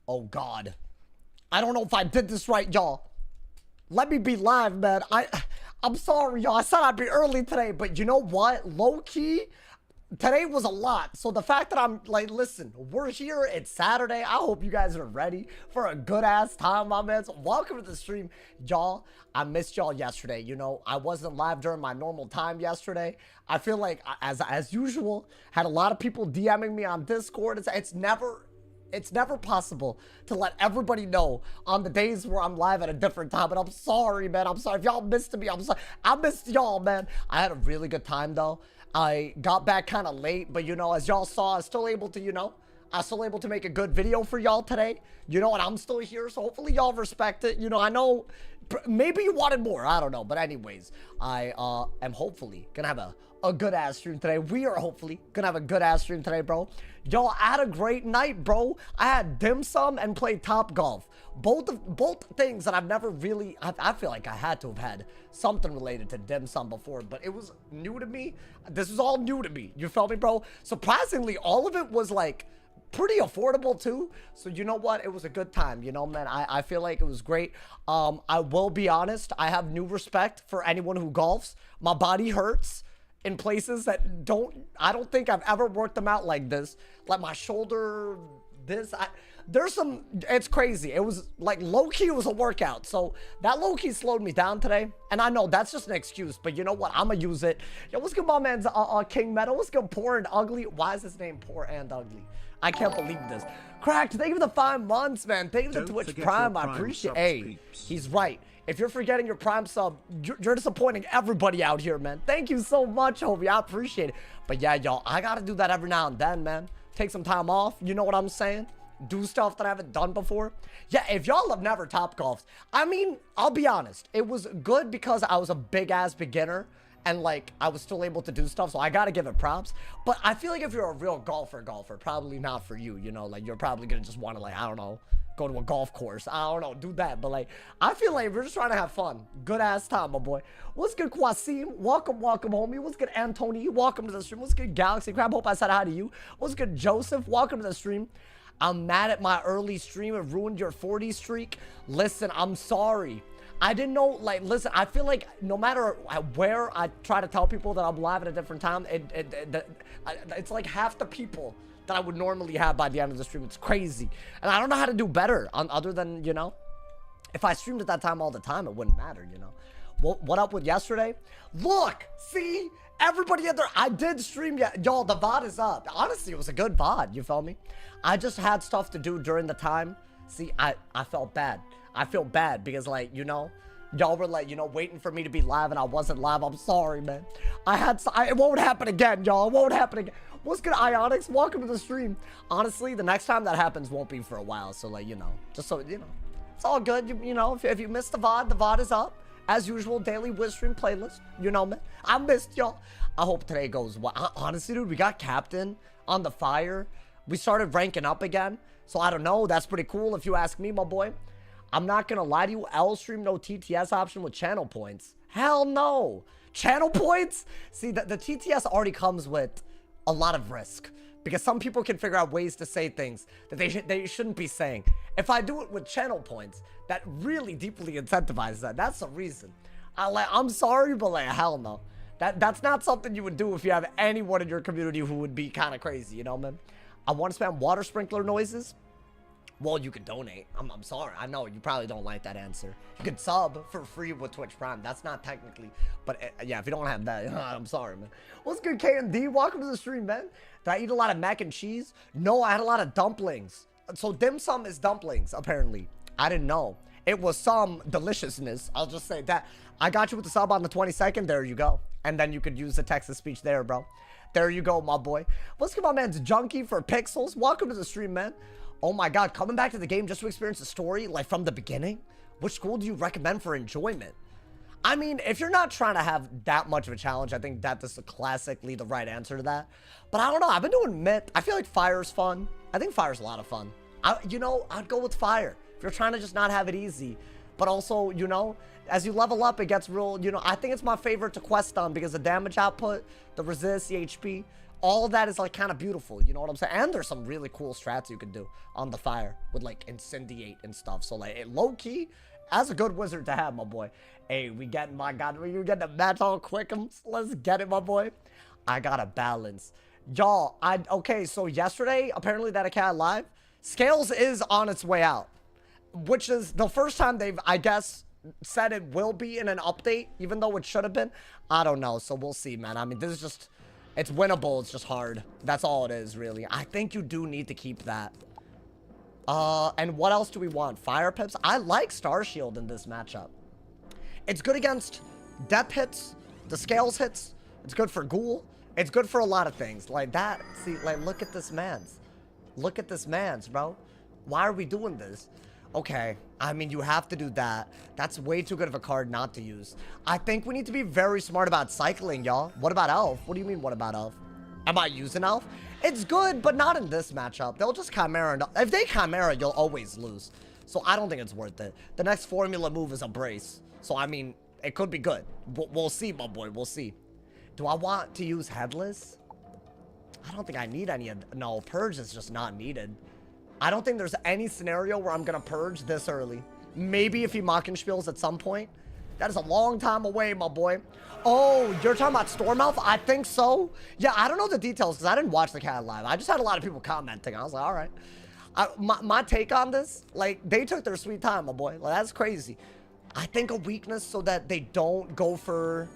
Oh God, I don't know if I did this right, y'all. Let me be live, man. I'm sorry, y'all. I said I'd be early today, but you know what? Low key, today was a lot. So the fact that I'm like, listen, we're here. It's Saturday. I hope you guys are ready for a good ass time, my man. So welcome to the stream, y'all. I missed y'all yesterday. You know, I wasn't live during my normal time yesterday. I feel like, as usual, had a lot of people DMing me on Discord. It's never possible to let everybody know on the days where I'm live at a different time. And I'm sorry, man. I'm sorry. If y'all missed me, I'm sorry. I missed y'all, man. I had a really good time, though. I got back kind of late, but, you know, as y'all saw, I was still able to, I was still able to make a good video for y'all today. You know, and I'm still here, so hopefully y'all respect it. You know, I know maybe you wanted more. I don't know. But anyways, I am hopefully going to have a good-ass stream today. We are hopefully going to have a good-ass stream today, bro. Y'all, I had a great night, bro. I had dim sum and played Top Golf. Both things that I've never really... I feel like I had to have had something related to dim sum before, but it was new to me. This is all new to me. You feel me, bro? Surprisingly, all of it was, like, pretty affordable, too. So, you know what? It was a good time, you know, man. I feel like it was great. I will be honest. I have new respect for anyone who golfs. My body hurts in places that I don't think I've ever worked them out like this. Like my shoulder, it's crazy. It was like low-key, it was a workout. So that low-key slowed me down today. And I know that's just an excuse, but you know what? I'm gonna use it. Yo, what's good, my man's King Metal? What's good, Poor and Ugly? Why is his name Poor and Ugly? I can't believe this. Cracked, thank you for the 5 months, man. Thank you for the Twitch Prime. I appreciate it. Hey, he's right. If you're forgetting your Prime sub, you're disappointing everybody out here, man. Thank you so much, Hobie. I appreciate it. But yeah, y'all, I gotta do that every now and then, man. Take some time off. You know what I'm saying? Do stuff that I haven't done before. Yeah, if y'all have never Top Golfed, I mean, I'll be honest. It was good because I was a big-ass beginner. And, like, I was still able to do stuff, so I gotta give it props. But I feel like if you're a real golfer, probably not for you, you know? Like, you're probably gonna just want to, like, I don't know, go to a golf course. I don't know, do that. But, like, I feel like we're just trying to have fun. Good-ass time, my boy. What's good, Kwasim? Welcome, homie. What's good, Antony? Welcome to the stream. What's good, Galaxy Crab? Hope I said hi to you. What's good, Joseph? Welcome to the stream. I'm mad at my early stream. It ruined your 40 streak. Listen, I'm sorry. I didn't know, like, listen, I feel like no matter where I try to tell people that I'm live at a different time, it's like half the people that I would normally have by the end of the stream. It's crazy. And I don't know how to do better other than, you know, if I streamed at that time all the time, it wouldn't matter, you know. What up with yesterday? Look, see, everybody in there, I did stream, y'all, the VOD is up. Honestly, it was a good VOD, you feel me? I just had stuff to do during the time. See, I felt bad. I feel bad because, like, you know, y'all were, like, you know, waiting for me to be live and I wasn't live. I'm sorry, man. It won't happen again, y'all. It won't happen again. What's good, Ionics? Welcome to the stream. Honestly, the next time that happens won't be for a while. So, like, you know, just so, you know, it's all good. You know, if you missed the VOD is up. As usual, daily Wiz stream playlist. You know, man. I missed y'all. I hope today goes well. Honestly, dude, we got captain on the fire. We started ranking up again. So, I don't know. That's pretty cool if you ask me, my boy. I'm not gonna lie to you, L stream no TTS option with channel points. Hell no. Channel points? See, the TTS already comes with a lot of risk. Because some people can figure out ways to say things that they shouldn't be saying. If I do it with channel points, that really deeply incentivizes that. That's the reason. I'm sorry, but like, hell no. That's not something you would do if you have anyone in your community who would be kind of crazy, you know, man? I want to spam water sprinkler noises. Well, you could donate. I'm sorry. I know you probably don't like that answer. You could sub for free with Twitch Prime. That's not technically, but yeah, if you don't have that, I'm sorry, man. What's good, K&D? Welcome to the stream, man. Did I eat a lot of mac and cheese? No, I had a lot of dumplings. So dim sum is dumplings, apparently. I didn't know. It was some deliciousness. I'll just say that. I got you with the sub on the 22nd. There you go. And then you could use the text-to-speech there, bro. There you go, my boy. What's good, my man's Junkie for Pixels? Welcome to the stream, man. Oh my god, coming back to the game just to experience the story, like from the beginning? Which school do you recommend for enjoyment? I mean, if you're not trying to have that much of a challenge, I think that is classically the right answer to that. But I don't know, I've been doing Myth. I feel like Fire's fun. I think Fire's a lot of fun. You know, I'd go with Fire. If you're trying to just not have it easy. But also, you know, as you level up, it gets real, you know, I think it's my favorite to quest on because the damage output, the resist, the HP, all of that is like kind of beautiful, you know what I'm saying? And there's some really cool strats you can do on the fire with like incendiate and stuff. So like low-key, as a good wizard to have, my boy. Hey, we getting, my god, we getting the match all quickums. Let's get it, my boy. I got a balance. Y'all, okay, so yesterday, apparently that account live, Scales is on its way out, which is the first time they've, I guess, said it will be in an update, even though it should have been. I don't know, so we'll see, man. I mean, this is just, it's winnable, it's just hard. That's all it is, really. I think you do need to keep that. And what else do we want? Fire pips? I like Star Shield in this matchup. It's good against depth hits, the Scales hits. It's good for Ghoul. It's good for a lot of things. Like that, see, like, look at this man's. Look at this man's, bro. Why are we doing this? Okay, I mean, you have to do that. That's way too good of a card not to use. I think we need to be very smart about cycling, y'all. What about Elf? What do you mean, what about Elf? Am I using Elf? It's good, but not in this matchup. They'll just Chimera. If they Chimera, you'll always lose. So I don't think it's worth it. The next formula move is a Brace. So, I mean, it could be good. We'll see, my boy. We'll see. Do I want to use Headless? I don't think I need any. No, Purge is just not needed. I don't think there's any scenario where I'm going to Purge this early. Maybe if he Mockenspiels at some point. That is a long time away, my boy. Oh, you're talking about Stormouth? I think so. Yeah, I don't know the details because I didn't watch the cat live. I just had a lot of people commenting. I was like, all right. My take on this, like, they took their sweet time, my boy. Like, that's crazy. I think a weakness so that they don't go for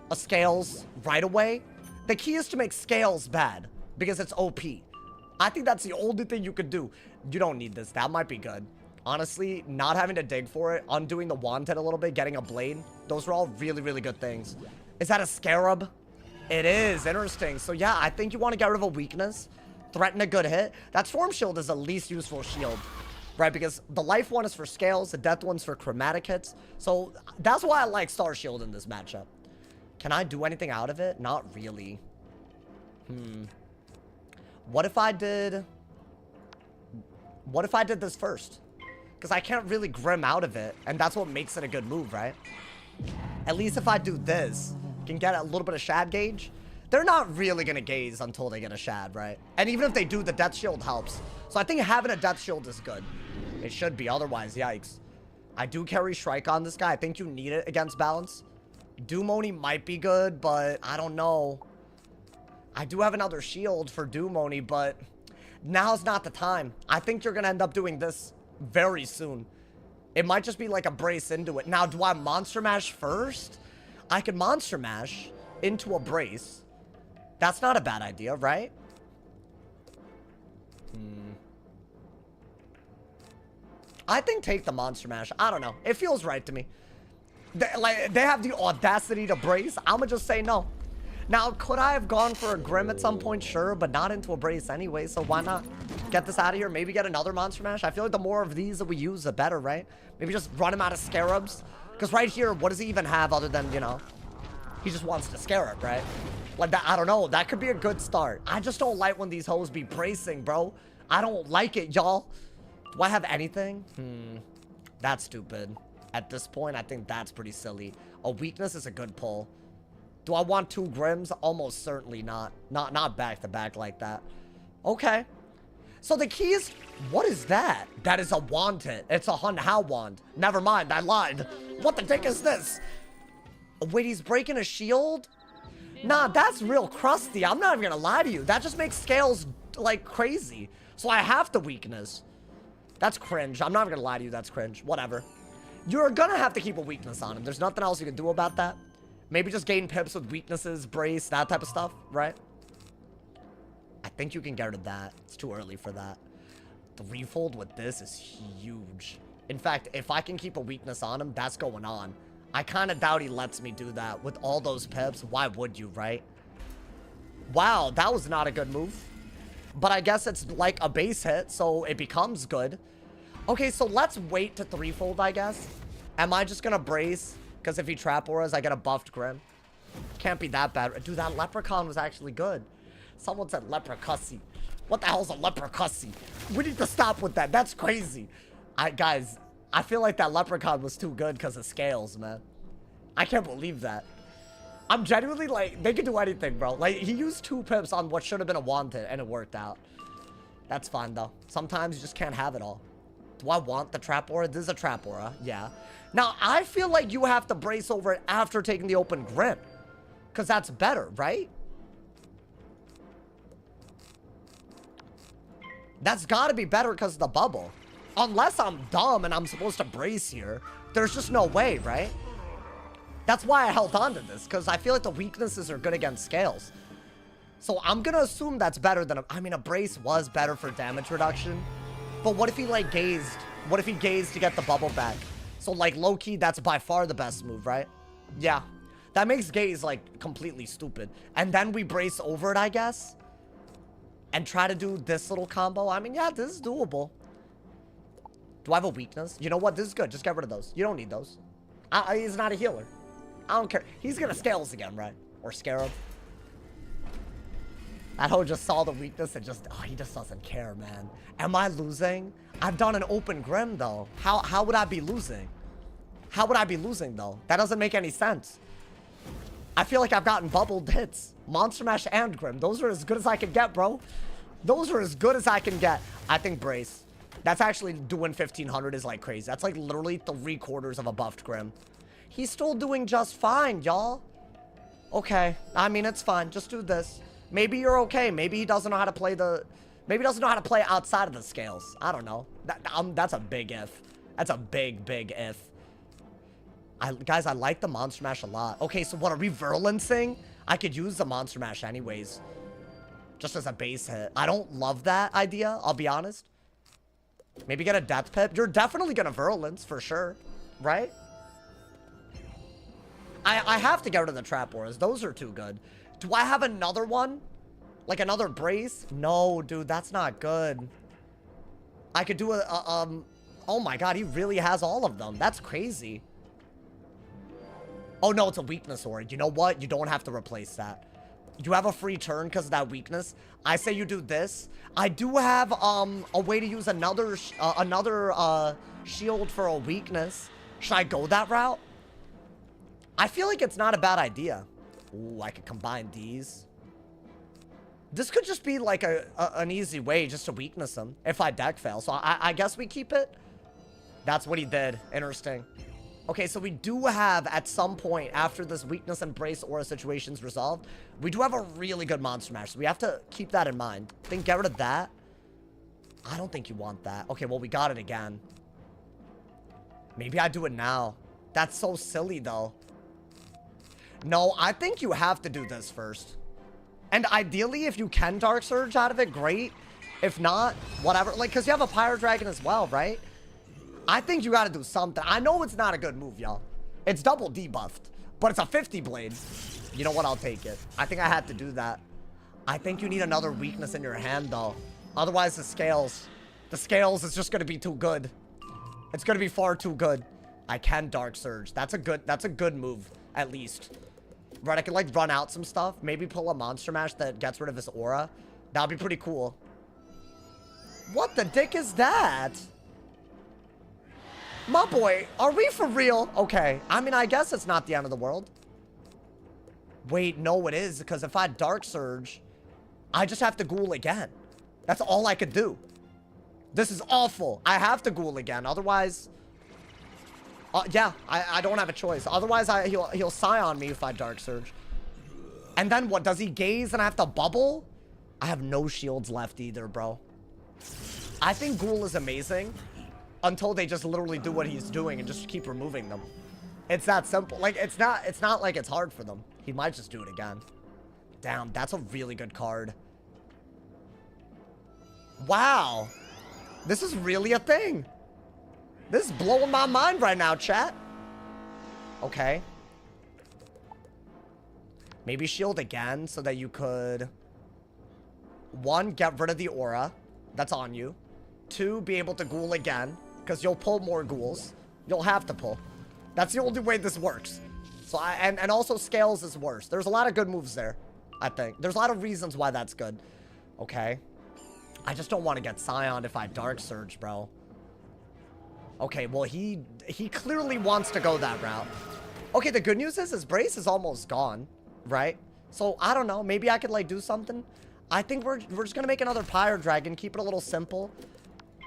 a Scales right away. The key is to make Scales bad because it's OP. I think that's the only thing you could do. You don't need this. That might be good. Honestly, not having to dig for it, undoing the Wanted a little bit, getting a Blade, those are all really, really good things. Is that a Scarab? It is. Interesting. So, yeah, I think you want to get rid of a weakness, threaten a good hit. That Storm Shield is the least useful shield, right? Because the life one is for Scales, the death one's for chromatic hits. So, that's why I like Star Shield in this matchup. Can I do anything out of it? Not really. What if I did this first? Because I can't really Grim out of it, and that's what makes it a good move, right? At least if I do this, can get a little bit of Shad gauge. They're not really going to gaze until they get a Shad, right? And even if they do, the Death Shield helps. So I think having a Death Shield is good. It should be, otherwise, yikes. I do carry Shrike on this guy. I think you need it against balance. Doomoni might be good, but I don't know. I do have another shield for Doomoni, but now's not the time. I think you're going to end up doing this very soon. It might just be like a Brace into it. Now, do I Monster Mash first? I can Monster Mash into a Brace. That's not a bad idea, right? I think take the Monster Mash. I don't know. It feels right to me. They have the audacity to Brace. I'm gonna just say no. Now, could I have gone for a Grim at some point? Sure, but not into a Brace anyway, so why not get this out of here? Maybe get another Monster Mash? I feel like the more of these that we use, the better, right? Maybe just run him out of Scarabs. Because right here, what does he even have other than, you know, he just wants to Scarab, right? Like, that, I don't know. That could be a good start. I just don't like when these hoes be bracing, bro. I don't like it, y'all. Do I have anything? That's stupid. At this point, I think that's pretty silly. A weakness is a good pull. Do I want 2 Grims? Almost certainly not. Not back to back like that. Okay. So the key is, what is that? That is a wand hit. It's a Hun Hao wand. Never mind, I lied. What the dick is this? Oh, wait, he's breaking a shield? Nah, that's real crusty. I'm not even gonna lie to you. That just makes Scales like crazy. So I have the weakness. That's cringe. I'm not even gonna lie to you. That's cringe. Whatever. You're gonna have to keep a weakness on him. There's nothing else you can do about that. Maybe just gain pips with weaknesses, Brace, that type of stuff, right? I think you can get rid of that. It's too early for that. The refold with this is huge. In fact, if I can keep a weakness on him, that's going on. I kind of doubt he lets me do that. With all those pips, why would you, right? Wow, that was not a good move. But I guess it's like a base hit, so it becomes good. Okay, so let's wait to threefold, I guess. Am I just gonna Brace? Because if he Trap Auras, I get a buffed Grim. Can't be that bad. Dude, that Leprechaun was actually good. Someone said Leprecussy. What the hell's a Leprecussy? We need to stop with that. That's crazy. Guys, I feel like that Leprechaun was too good because of Scales, man. I can't believe that. I'm genuinely like, they could do anything, bro. Like, he used 2 pips on what should have been a wanted, and it worked out. That's fine, though. Sometimes you just can't have it all. Do I want the trap aura? This is a trap aura, yeah. Now, I feel like you have to brace over it after taking the open grim. Because that's better, right? That's gotta be better because of the bubble. Unless I'm dumb and I'm supposed to brace here. There's just no way, right? That's why I held on to this, because I feel like the weaknesses are good against scales. So I'm gonna assume that's better than I mean, a brace was better for damage reduction. But what if he, like, gazed? What if he gazed to get the bubble back? So, like, low-key, that's by far the best move, right? Yeah. That makes gaze, like, completely stupid. And then we brace over it, I guess. And try to do this little combo. I mean, yeah, this is doable. Do I have a weakness? You know what? This is good. Just get rid of those. You don't need those. He's not a healer. I don't care. He's gonna scales again, right? Or scarab. That hoe just saw the weakness and just... Oh, he just doesn't care, man. Am I losing? I've done an open grim, though. How would I be losing? How would I be losing, though? That doesn't make any sense. I feel like I've gotten bubbled hits. Monster Mash and Grim. Those are as good as I can get, bro. Those are as good as I can get. I think Brace. That's actually doing 1500 is like crazy. That's like literally 3/4 of a buffed Grim. He's still doing just fine, y'all. Okay. I mean, it's fine. Just do this. Maybe you're okay. Maybe he doesn't know how to play the... Maybe he doesn't know how to play outside of the scales. I don't know. That's a big if. That's a big, big if. Guys, I like the Monster Mash a lot. Okay, so what, are we virulancing? I could use the Monster Mash anyways. Just as a base hit. I don't love that idea, I'll be honest. Maybe get a Death Pip. You're definitely gonna virulence, for sure. Right? I have to get rid of the Trap Auras. Those are too good. Do I have another one? Like another Brace? No, dude, that's not good. I could do oh my god, he really has all of them. That's crazy. Oh, no, it's a weakness aura. You know what? You don't have to replace that. You have a free turn because of that weakness. I say you do this. I do have a way to use another shield for a weakness. Should I go that route? I feel like it's not a bad idea. Ooh, I could combine these. This could just be like an easy way just to weakness him if I deck fail. So I guess we keep it. That's what he did. Interesting. Okay, so we do have, at some point, after this weakness and brace aura situation's resolved, we do have a really good Monster Mash, so we have to keep that in mind. I think get rid of that. I don't think you want that. Okay, well, we got it again. Maybe I do it now. That's so silly, though. No, I think you have to do this first. And ideally, if you can Dark Surge out of it, great. If not, whatever. Like, because you have a Pyro Dragon as well, right? I think you gotta do something. I know it's not a good move, y'all. It's double debuffed, but it's a 50 blade. You know what? I'll take it. I think I had to do that. I think you need another weakness in your hand, though. Otherwise, the scales is just gonna be too good. It's gonna be far too good. I can Dark Surge. That's a good move, at least. Right, I can, like, run out some stuff. Maybe pull a Monster Mash that gets rid of his aura. That'd be pretty cool. What the dick is that? My boy, are we for real? Okay, I mean, I guess it's not the end of the world. Wait, no, it is, because if I Dark Surge, I just have to ghoul again. That's all I could do. This is awful. I have to ghoul again, otherwise... yeah, I don't have a choice. Otherwise, he'll Scion me if I Dark Surge. And then what, does he gaze and I have to bubble? I have no shields left either, bro. I think ghoul is amazing. Until they just literally do what he's doing and just keep removing them. It's that simple. Like, it's not like it's hard for them. He might just do it again. Damn, that's a really good card. Wow. This is really a thing. This is blowing my mind right now, chat. Okay. Maybe shield again so that you could... 1, get rid of the aura. That's on you. 2, be able to ghoul again. Because you'll pull more ghouls. You'll have to pull. That's the only way this works. So and also scales is worse. There's a lot of good moves there, I think. There's a lot of reasons why that's good. Okay. I just don't want to get Scioned if I Dark Surge, bro. Okay, well, he clearly wants to go that route. Okay, the good news is his brace is almost gone. right? So, I don't know. Maybe I could, like, do something. I think we're just gonna make another Pyre Dragon. Keep it a little simple.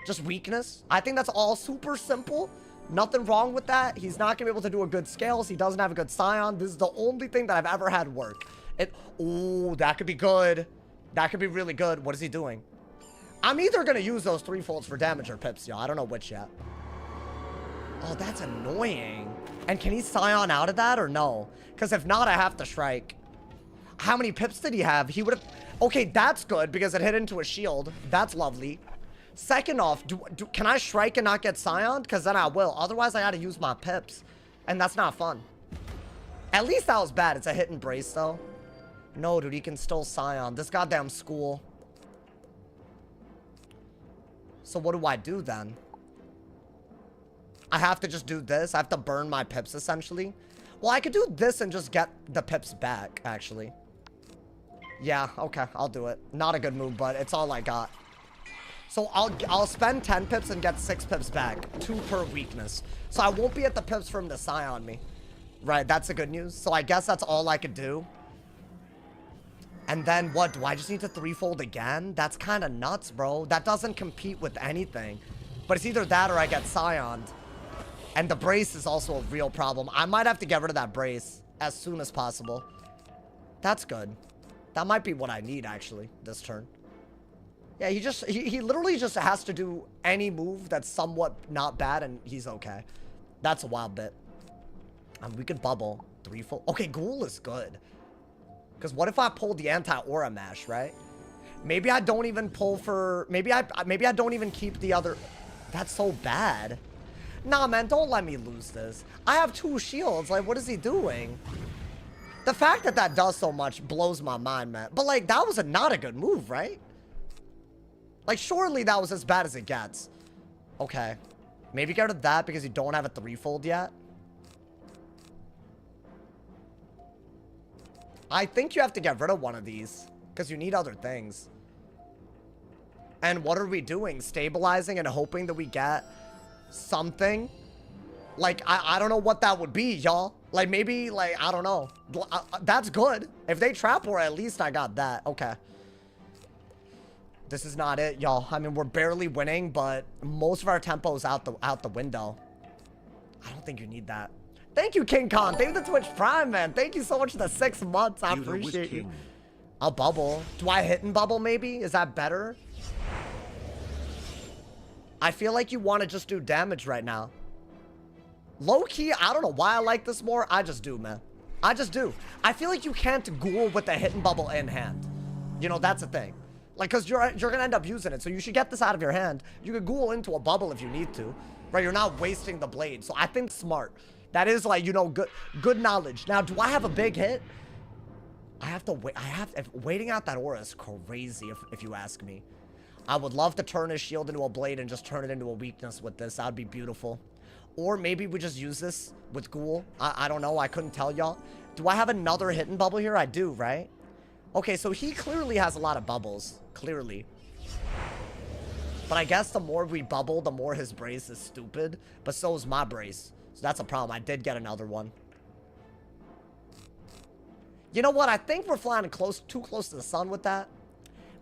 Just weakness. I think that's all super simple. Nothing wrong with that. He's not gonna be able to do a good scales. He doesn't have a good Scion. This is the only thing that I've ever had work. Ooh, that could be good. That could be really good. What is he doing? I'm either gonna use those threefolds for damage or pips, y'all. I don't know which yet. Oh, that's annoying. And can he Scion out of that or no? Because if not, I have to Shrike. How many pips did he have? He would have... Okay, that's good because it hit into a shield. That's lovely. Second off, can I Shrike and not get Scioned? Because then I will. Otherwise, I gotta use my pips. And that's not fun. At least that was bad. It's a hit and brace, though. No, dude, he can still Scion. This goddamn school. So what do I do then? I have to just do this. I have to burn my pips, essentially. Well, I could do this and just get the pips back, actually. Yeah, okay, I'll do it. Not a good move, but it's all I got. So I'll spend 10 pips and get 6 pips back. 2 per weakness. So I won't be at the pips for him to Scion me. Right, that's the good news. So I guess that's all I could do. And then what? Do I just need to threefold again? That's kind of nuts, bro. That doesn't compete with anything. But it's either that or I get Scioned. And the brace is also a real problem. I might have to get rid of that brace as soon as possible. That's good. That might be what I need, actually, this turn. Yeah, he literally just has to do any move that's somewhat not bad, and he's okay. That's a wild bit. We could bubble. Threefold. Okay, Ghoul is good. Because what if I pull the anti-aura mash, right? Maybe I don't even pull for... Maybe I don't even keep the other... That's so bad. Nah, man, don't let me lose this. I have 2 shields. Like, what is he doing? The fact that that does so much blows my mind, man. But, like, that was not a good move, right? Like, surely that was as bad as it gets. Okay. Maybe get rid of that because you don't have a threefold yet. I think you have to get rid of one of these because you need other things. And what are we doing? Stabilizing and hoping that we get something? Like, I don't know what that would be, y'all. Like, maybe, like, I don't know. That's good. If they trap or at least I got that. Okay. This is not it, y'all. I mean, we're barely winning, but most of our tempo is out the window. I don't think you need that. Thank you, King Kong. Thank you for the Twitch Prime, man. Thank you so much for the 6 months. I appreciate you. I'll bubble. Do I hit and bubble, maybe? Is that better? I feel like you want to just do damage right now. Low-key, I don't know why I like this more. I just do, man. I just do. I feel like you can't Ghoul with the hit and bubble in hand. You know, that's the thing. Like, because you're going to end up using it. So you should get this out of your hand. You could Ghoul into a bubble if you need to. Right? You're not wasting the blade. So I think smart. That is, like, you know, good knowledge. Now, do I have a big hit? I have to wait. Waiting out that aura is crazy, if you ask me. I would love to turn his shield into a blade and just turn it into a weakness with this. That would be beautiful. Or maybe we just use this with Ghoul. I don't know. I couldn't tell y'all. Do I have another hidden bubble here? I do, right? Okay, so he clearly has a lot of bubbles. Clearly. But I guess the more we bubble, the more his brace is stupid. But so is my brace. So that's a problem. I did get another one. You know what? I think we're flying too close to the sun with that.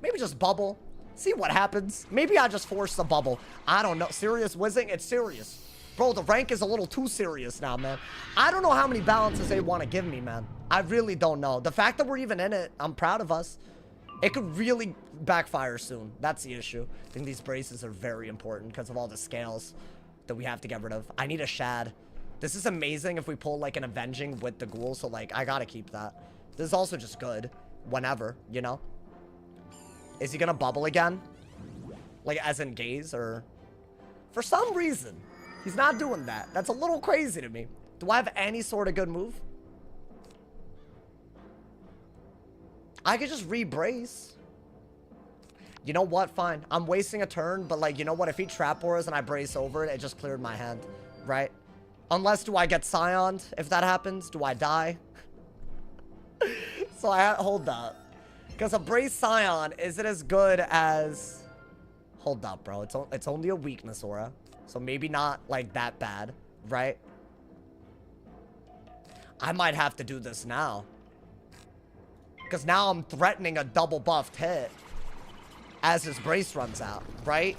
Maybe just bubble. See what happens. Maybe I just force the bubble. I don't know. Serious Wizzing? It's serious. Bro, the rank is a little too serious now, man. I don't know how many balances they want to give me, man. I really don't know. The fact that we're even in it, I'm proud of us. It could really backfire soon. That's the issue. I think these braces are very important because of all the scales that we have to get rid of. I need a Shad. This is amazing if we pull, like, an Avenging with the Ghoul. So, like, I gotta keep that. This is also just good. Whenever, you know? Is he gonna bubble again? Like, as in gaze, or... For some reason, he's not doing that. That's a little crazy to me. Do I have any sort of good move? I could just re-brace. You know what? Fine. I'm wasting a turn, but, like, you know what? If he trap auras and I brace over it, it just cleared my hand, right? Unless, do I get Scioned? If that happens, do I die? So hold up. Because a brace Scion, is it as good as... Hold up, bro. It's only a weakness aura. So maybe not, like, that bad, right? I might have to do this now. Because now I'm threatening a double buffed hit as his brace runs out, right?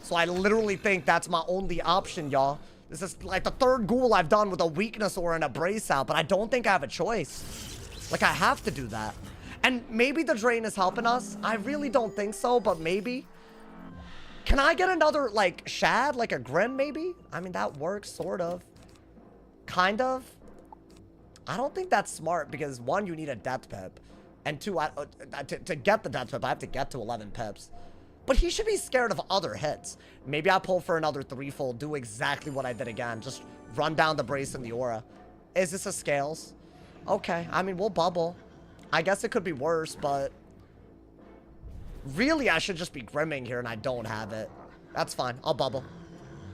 So I literally think that's my only option, y'all. This is like the third ghoul I've done with a weakness or a brace out, but I don't think I have a choice. Like, I have to do that. And maybe the drain is helping us. I really don't think so, but maybe. Can I get another, like, shad? Like a grim, maybe? I mean, that works, sort of. Kind of. I don't think that's smart because, one, you need a death pip. And two, to get the death pip, I have to get to 11 pips. But he should be scared of other hits. Maybe I pull for another threefold, do exactly what I did again. Just run down the brace and the aura. Is this a scales? Okay, I mean, we'll bubble. I guess it could be worse, but... really, I should just be grimming here, and I don't have it. That's fine. I'll bubble.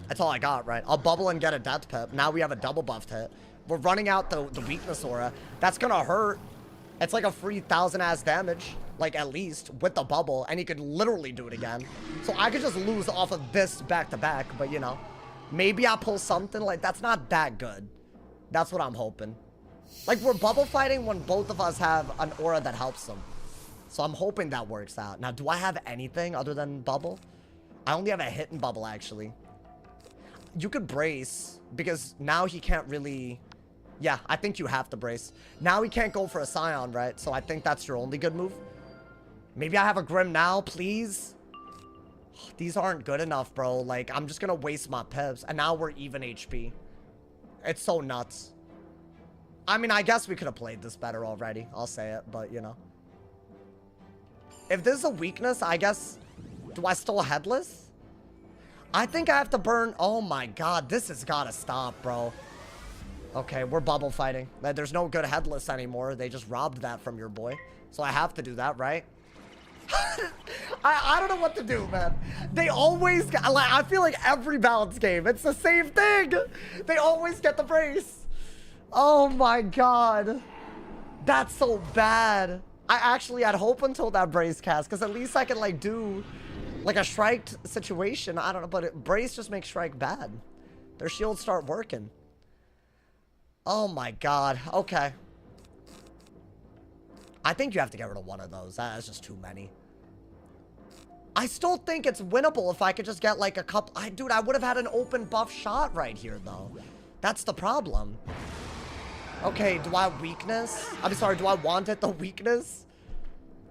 That's all I got, right? I'll bubble and get a death pip. Now we have a double buffed hit. We're running out the weakness aura. That's gonna hurt. It's like a free 1,000-ass damage, like, at least, with the bubble, and he could literally do it again. So I could just lose off of this back-to-back, but, you know, maybe I pull something. Like, that's not that good. That's what I'm hoping. Like, we're bubble fighting when both of us have an aura that helps them. So I'm hoping that works out. Now, do I have anything other than bubble? I only have a hit and bubble, actually. You could brace, because now he can't really... yeah, I think you have to brace. Now he can't go for a Scion, right? So I think that's your only good move. Maybe I have a Grim now, please? These aren't good enough, bro. Like, I'm just gonna waste my pips. And now we're even HP. It's so nuts. I mean, I guess we could have played this better already. I'll say it, but, you know. If this is a weakness, I guess... do I still headless? I think I have to burn... oh my god, this has gotta stop, bro. Okay, we're bubble fighting. There's no good headless anymore. They just robbed that from your boy. So I have to do that, right? I don't know what to do, man. They always get... like, I feel like every balance game, it's the same thing. They always get the brace. Oh my god. That's so bad. I actually had hope until that brace cast, because at least I could, like, do... like a Shrike situation. I don't know, but brace just makes Shrike bad. Their shields start working. Oh my god. Okay. I think you have to get rid of one of those. That's just too many. I still think it's winnable if I could just get like a couple... dude, I would have had an open buff shot right here, though. That's the problem. Okay, do I have weakness? I'm sorry, do I want it, the weakness?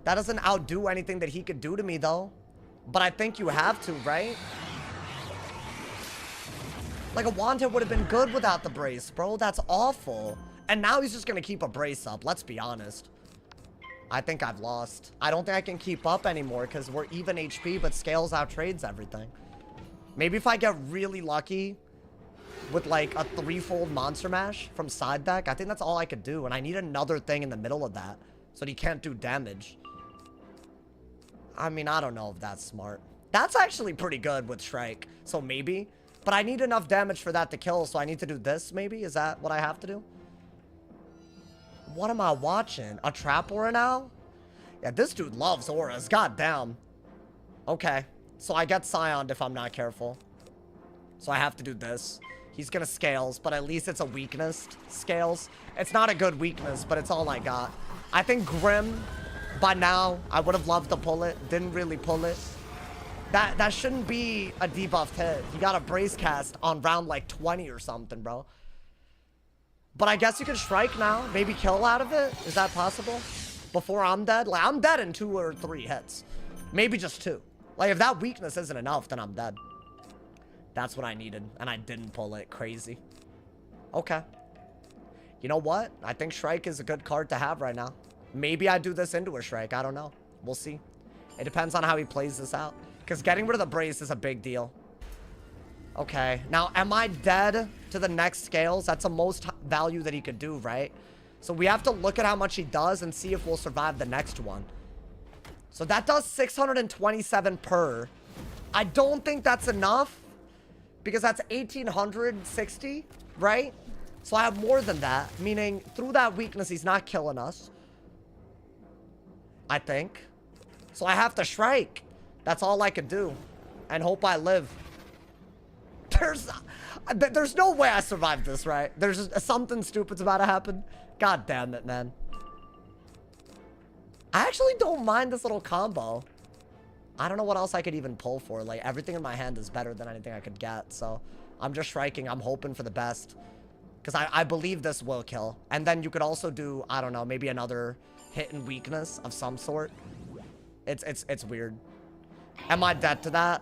That doesn't outdo anything that he could do to me, though. But I think you have to, right? Like, a Wanted would have been good without the brace, bro. That's awful. And now he's just going to keep a brace up. Let's be honest. I think I've lost. I don't think I can keep up anymore because we're even HP, but scales outtrades everything. Maybe if I get really lucky with, like, a threefold Monster Mash from side deck, I think that's all I could do. And I need another thing in the middle of that so that he can't do damage. I mean, I don't know if that's smart. That's actually pretty good with Shrike. So maybe... but I need enough damage for that to kill, so I need to do this, maybe? Is that what I have to do? What am I watching? A trap aura now? Yeah, this dude loves auras. Goddamn. Okay. So I get Scioned if I'm not careful. So I have to do this. He's gonna scales, but at least it's a weakness. Scales. It's not a good weakness, but it's all I got. I think Grim, by now, I would have loved to pull it. Didn't really pull it. That shouldn't be a debuffed hit. You got a brace cast on round like 20 or something, bro. But I guess you can Shrike now. Maybe kill out of it. Is that possible? Before I'm dead? Like, I'm dead in 2 or 3 hits. Maybe just 2. Like, if that weakness isn't enough, then I'm dead. That's what I needed. And I didn't pull it. Crazy. Okay. You know what? I think Shrike is a good card to have right now. Maybe I do this into a Shrike. I don't know. We'll see. It depends on how he plays this out. Because getting rid of the brace is a big deal. Okay. Now, am I dead to the next scales? That's the most value that he could do, right? So we have to look at how much he does and see if we'll survive the next one. So that does 627 per. I don't think that's enough. Because that's 1,860, right? So I have more than that. Meaning, through that weakness, he's not killing us. I think. So I have to Shrike. That's all I could do. And hope I live. There's no way I survived this, right? There's just something stupid's about to happen. God damn it, man. I actually don't mind this little combo. I don't know what else I could even pull for. Like, everything in my hand is better than anything I could get. So, I'm just striking. I'm hoping for the best. Because I believe this will kill. And then you could also do, I don't know, maybe another hit and weakness of some sort. It's weird. Am I dead to that?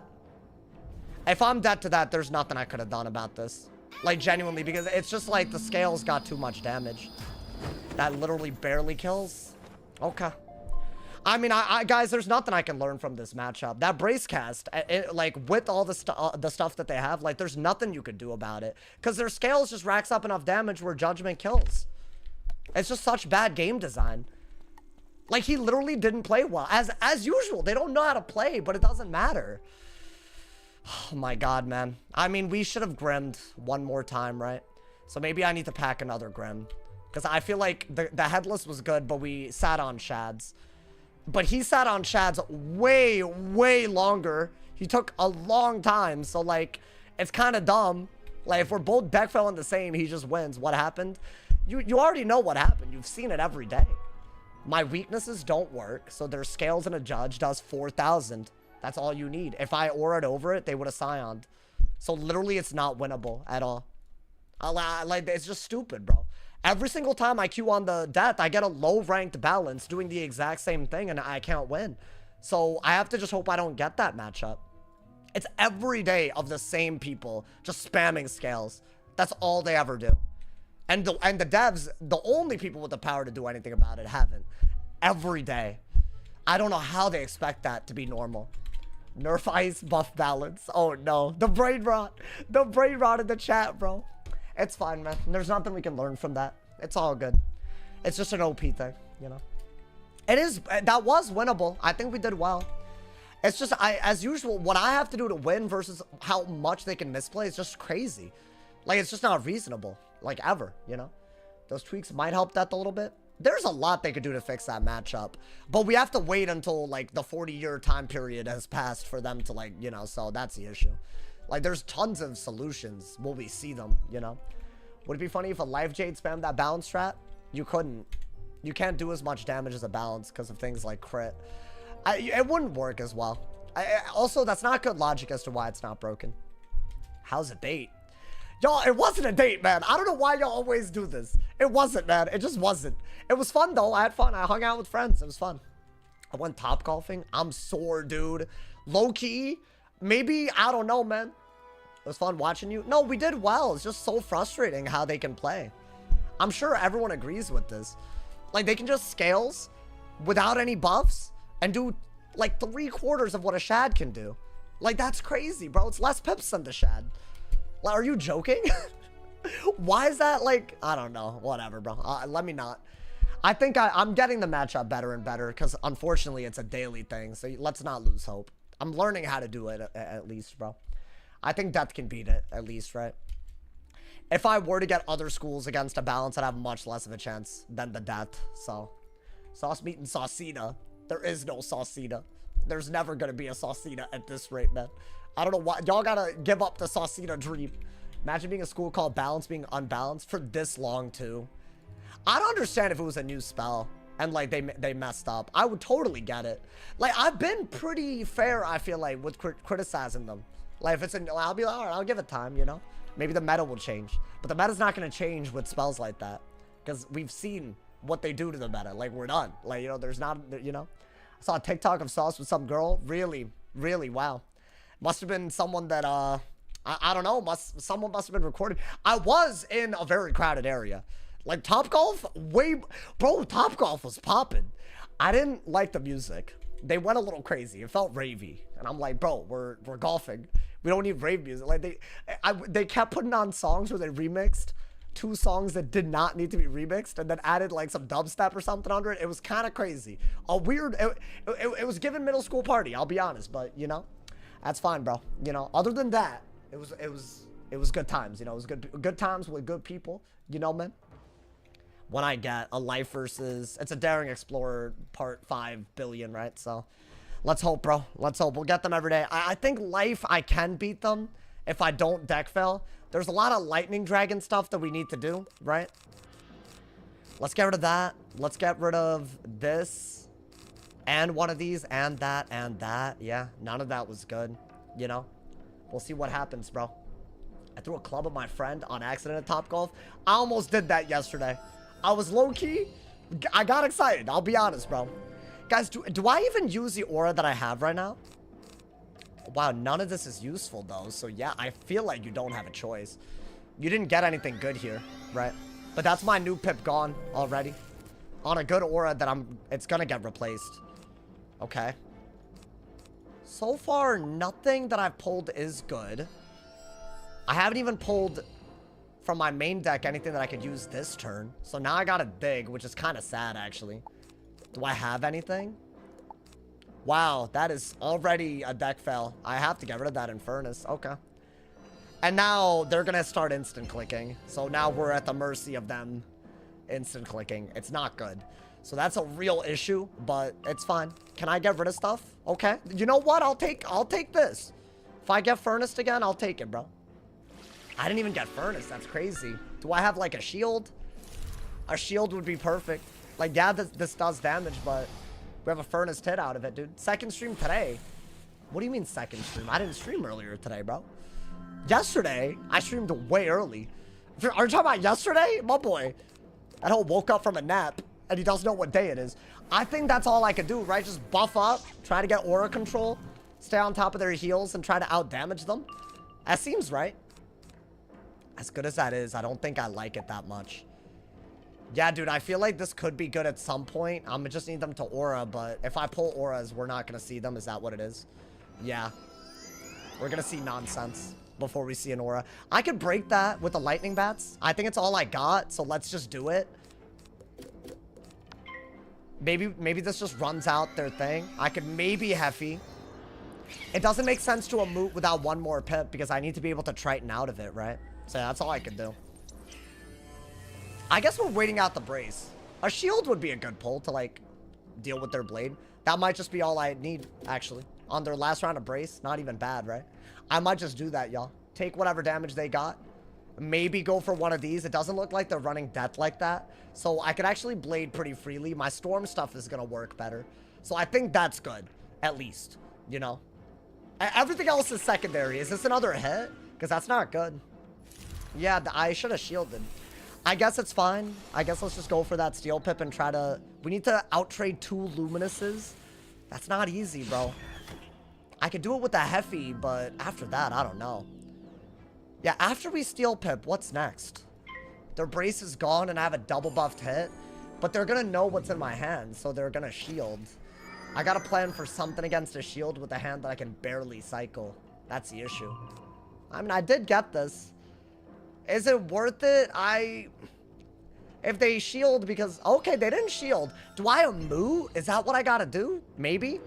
If I'm dead to that, there's nothing I could have done about this. Like, genuinely, because it's just like the scales got too much damage. That literally barely kills. Okay. I mean, guys, there's nothing I can learn from this matchup. That brace cast, like, with all the stuff that they have, like, there's nothing you could do about it. Because their scales just racks up enough damage where judgment kills. It's just such bad game design. Like, he literally didn't play well. As usual, they don't know how to play, but it doesn't matter. Oh my god, man. I mean, we should have grimmed one more time, right? So maybe I need to pack another grim. Because I feel like the headless was good, but we sat on shads. But he sat on shads way, way longer. He took a long time. So, like, it's kind of dumb. Like, if we're both deck felling the same, he just wins. What happened? You already know what happened. You've seen it every day. My weaknesses don't work. So their scales and a judge does 4,000. That's all you need. If I auraed over it, they would have scioned. So literally, it's not winnable at all. Like, it's just stupid, bro. Every single time I queue on the death, I get a low-ranked balance doing the exact same thing, and I can't win. So I have to just hope I don't get that matchup. It's every day of the same people just spamming scales. That's all they ever do. And the devs, the only people with the power to do anything about it, haven't. Every day. I don't know how they expect that to be normal. Nerf ice, buff balance. Oh no, the brain rot. The brain rot in the chat, bro. It's fine, man. There's nothing we can learn from that. It's all good. It's just an OP thing, you know? It is, that was winnable. I think we did well. It's just, as usual, what I have to do to win versus how much they can misplay is just crazy. Like, it's just not reasonable, like, ever, you know? Those tweaks might help that a little bit. There's a lot they could do to fix that matchup. But we have to wait until, like, the 40-year time period has passed for them to, like, you know, so that's the issue. Like, there's tons of solutions. Will we see them, you know? Would it be funny if a Life Jade spammed that balance strat? You couldn't. You can't do as much damage as a balance because of things like crit. It wouldn't work as well. Also, that's not good logic as to why it's not broken. How's a date? Y'all, it wasn't a date, man. I don't know why y'all always do this. It wasn't, man. It just wasn't. It was fun, though. I had fun. I hung out with friends. It was fun. I went top golfing. I'm sore, dude. Low-key. Maybe, I don't know, man. It was fun watching you. No, we did well. It's just so frustrating how they can play. I'm sure everyone agrees with this. Like, they can just scales without any buffs and do, like, 3/4 of what a Shad can do. Like, that's crazy, bro. It's less pips than the Shad. Like, are you joking? Why is that, like, I don't know. Whatever, bro. Let me not. I think I'm getting the matchup better and better because, unfortunately, it's a daily thing. So let's not lose hope. I'm learning how to do it at least, bro. I think Death can beat it, at least, right? If I were to get other schools against a balance, I'd have much less of a chance than the Death. So, Sauce Meat and Saucina. There is no Saucina. There's never going to be a Saucina at this rate, man. I don't know why. Y'all got to give up the Saucina dream. Imagine being a school called Balance being unbalanced for this long, too. I don't understand if it was a new spell and, like, they messed up. I would totally get it. Like, I've been pretty fair, I feel like, with criticizing them. Like, if it's a, I'll be like, all right, I'll give it time, you know? Maybe the meta will change. But the meta's not going to change with spells like that. Because we've seen what they do to the meta. Like, we're done. Like, you know, there's not, you know? I saw a TikTok of Sauce with some girl. Really, really, wow. Must have been someone that, I don't know. Someone must have been recording. I was in a very crowded area. Like, Topgolf, bro, Topgolf was popping. I didn't like the music. They went a little crazy. It felt ravey. And I'm like, bro, we're golfing. We don't need rave music. Like, they kept putting on songs where they remixed 2 songs that did not need to be remixed and then added, like, some dubstep or something under it. It was kind of crazy. A weird, it was giving middle school party, I'll be honest. But, you know, that's fine, bro. You know, other than that, it was good times. You know, it was good times with good people. You know, man. When I get a life versus, it's a Daring Explorer part 5 billion, right? So let's hope, bro. Let's hope. We'll get them every day. I think life, I can beat them if I don't deck fail. There's a lot of lightning dragon stuff that we need to do, right? Let's get rid of that. Let's get rid of this. And one of these, and that, and that. Yeah, none of that was good, you know? We'll see what happens, bro. I threw a club at my friend on accident at Topgolf. I almost did that yesterday. I was low-key. I got excited. I'll be honest, bro. Guys, do I even use the aura that I have right now? Wow, none of this is useful, though. So, yeah, I feel like you don't have a choice. You didn't get anything good here, right? But that's my new pip gone already. On a good aura that it's gonna get replaced. Okay. So far, nothing that I've pulled is good. I haven't even pulled from my main deck anything that I could use this turn. So now I gotta dig, which is kind of sad, actually. Do I have anything? Wow, that is already a deck fail. I have to get rid of that Infernus. Okay. And now they're gonna start instant clicking. So now we're at the mercy of them instant clicking. It's not good. So that's a real issue, but it's fine. Can I get rid of stuff? Okay. You know what? I'll take this. If I get Furnace again, I'll take it, bro. I didn't even get Furnace. That's crazy. Do I have like a shield? A shield would be perfect. Like, yeah, this does damage, but we have a Furnace hit out of it, dude. Second stream today. What do you mean second stream? I didn't stream earlier today, bro. Yesterday, I streamed way early. Are you talking about yesterday? My boy. That whole woke up from a nap, and he doesn't know what day it is. I think that's all I could do, right? Just buff up, try to get aura control, stay on top of their heals, and try to out-damage them. That seems right. As good as that is, I don't think I like it that much. Yeah, dude, I feel like this could be good at some point. I'm gonna just need them to aura, but if I pull auras, we're not gonna see them. Is that what it is? Yeah. We're gonna see nonsense before we see an aura. I could break that with the lightning bats. I think it's all I got, so let's just do it. Maybe this just runs out their thing. I could maybe Heffy. It doesn't make sense to a moot without one more pip because I need to be able to Triton out of it, right? So that's all I can do. I guess we're waiting out the brace. A shield would be a good pull to, like, deal with their blade. That might just be all I need, actually. On their last round of brace, not even bad, right? I might just do that, y'all. Take whatever damage they got. Maybe go for one of these. It doesn't look like they're running death like that. So I could actually blade pretty freely. My storm stuff is going to work better. So I think that's good, at least, you know? Everything else is secondary. Is this another hit? Because that's not good. Yeah, I should have shielded. I guess it's fine. I guess let's just go for that steel pip and try to... We need to outtrade 2 Luminuses. That's not easy, bro. I could do it with a Heffy, but after that, I don't know. Yeah, after we steel pip, what's next? Their brace is gone and I have a double buffed hit. But they're going to know what's in my hand, so they're going to shield. I got to plan for something against a shield with a hand that I can barely cycle. That's the issue. I mean, I did get this. Is it worth it? If they shield because... Okay, they didn't shield. Do I have moo? Is that what I gotta do? Maybe?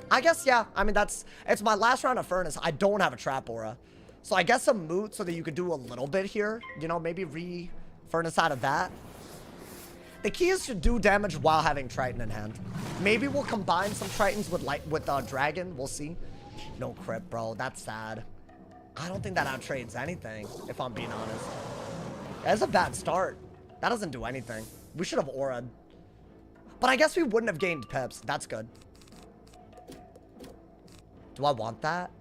I guess, yeah. I mean, it's my last round of Furnace. I don't have a Trap Aura. So I guess a moot so that you could do a little bit here. You know, maybe re-Furnace out of that. The key is to do damage while having Triton in hand. Maybe we'll combine some Tritons with Dragon. We'll see. No crit, bro. That's sad. I don't think that outtrades anything, if I'm being honest. That's a bad start. That doesn't do anything. We should have aura'd. But I guess we wouldn't have gained pips. That's good. Do I want that?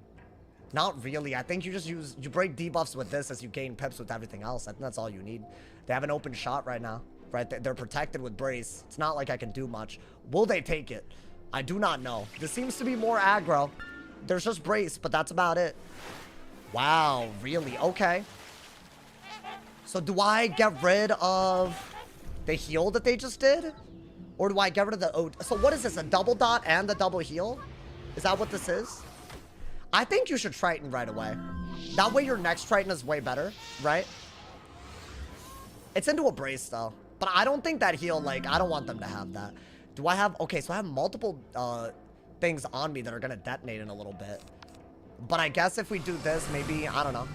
Not really. I think you just you break debuffs with this as you gain pips with everything else. I think that's all you need. They have an open shot right now. Right? They're protected with brace. It's not like I can do much. Will they take it? I do not know. This seems to be more aggro. There's just brace, but that's about it. Wow, really? Okay. So do I get rid of the heal that they just did? Or do I get rid of the... So what is this? A double dot and the double heal? Is that what this is? I think you should Triton right away. That way your next Triton is way better, right? It's into a brace, though. But I don't think that heal, like, I don't want them to have that. Do I have... Okay, so I have multiple things on me that are going to detonate in a little bit. But I guess if we do this, maybe, I don't know.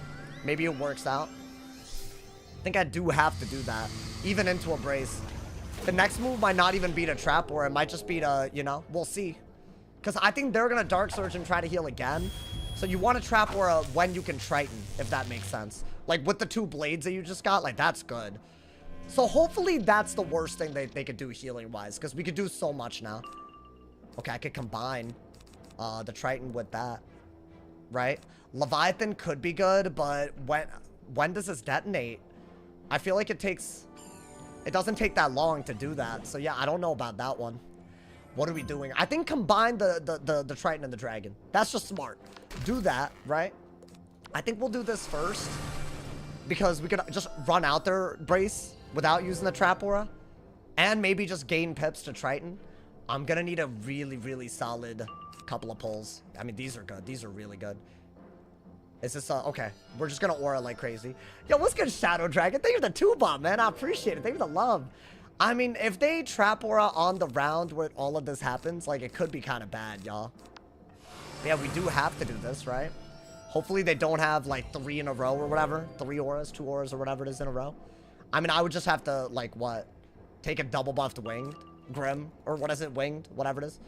Maybe it works out. I think I do have to do that. Even into a brace. The next move might not even beat a trap, or it might just beat a, you know, we'll see. Because I think they're going to Dark Surge and try to heal again. So you want to trap or when you can Triton, if that makes sense. Like with the 2 blades that you just got, like that's good. So hopefully that's the worst thing they could do healing-wise. Because we could do so much now. Okay, I could combine the Triton with that, right? Leviathan could be good, but when does this detonate? I feel like it doesn't take that long to do that. So yeah, I don't know about that one. What are we doing? I think combine the Triton and the Dragon. That's just smart. Do that, right? I think we'll do this first because we could just run out their brace without using the Trap Aura and maybe just gain pips to Triton. I'm gonna need a really, really solid couple of pulls. I mean, these are good. These are really good. Is this, okay. We're just gonna aura like crazy. Yo, what's good, Shadow Dragon? Thank you for the 2-bomb, man. I appreciate it. Thank you for the love. I mean, if they Trap Aura on the round where all of this happens, like, it could be kind of bad, y'all. Yeah, we do have to do this, right? Hopefully they don't have, like, 3 in a row or whatever. 3 auras, 2 auras, or whatever it is in a row. I mean, I would just have to, like, what? Take a double buffed Winged? Grim? Or what is it? Winged? Whatever it is.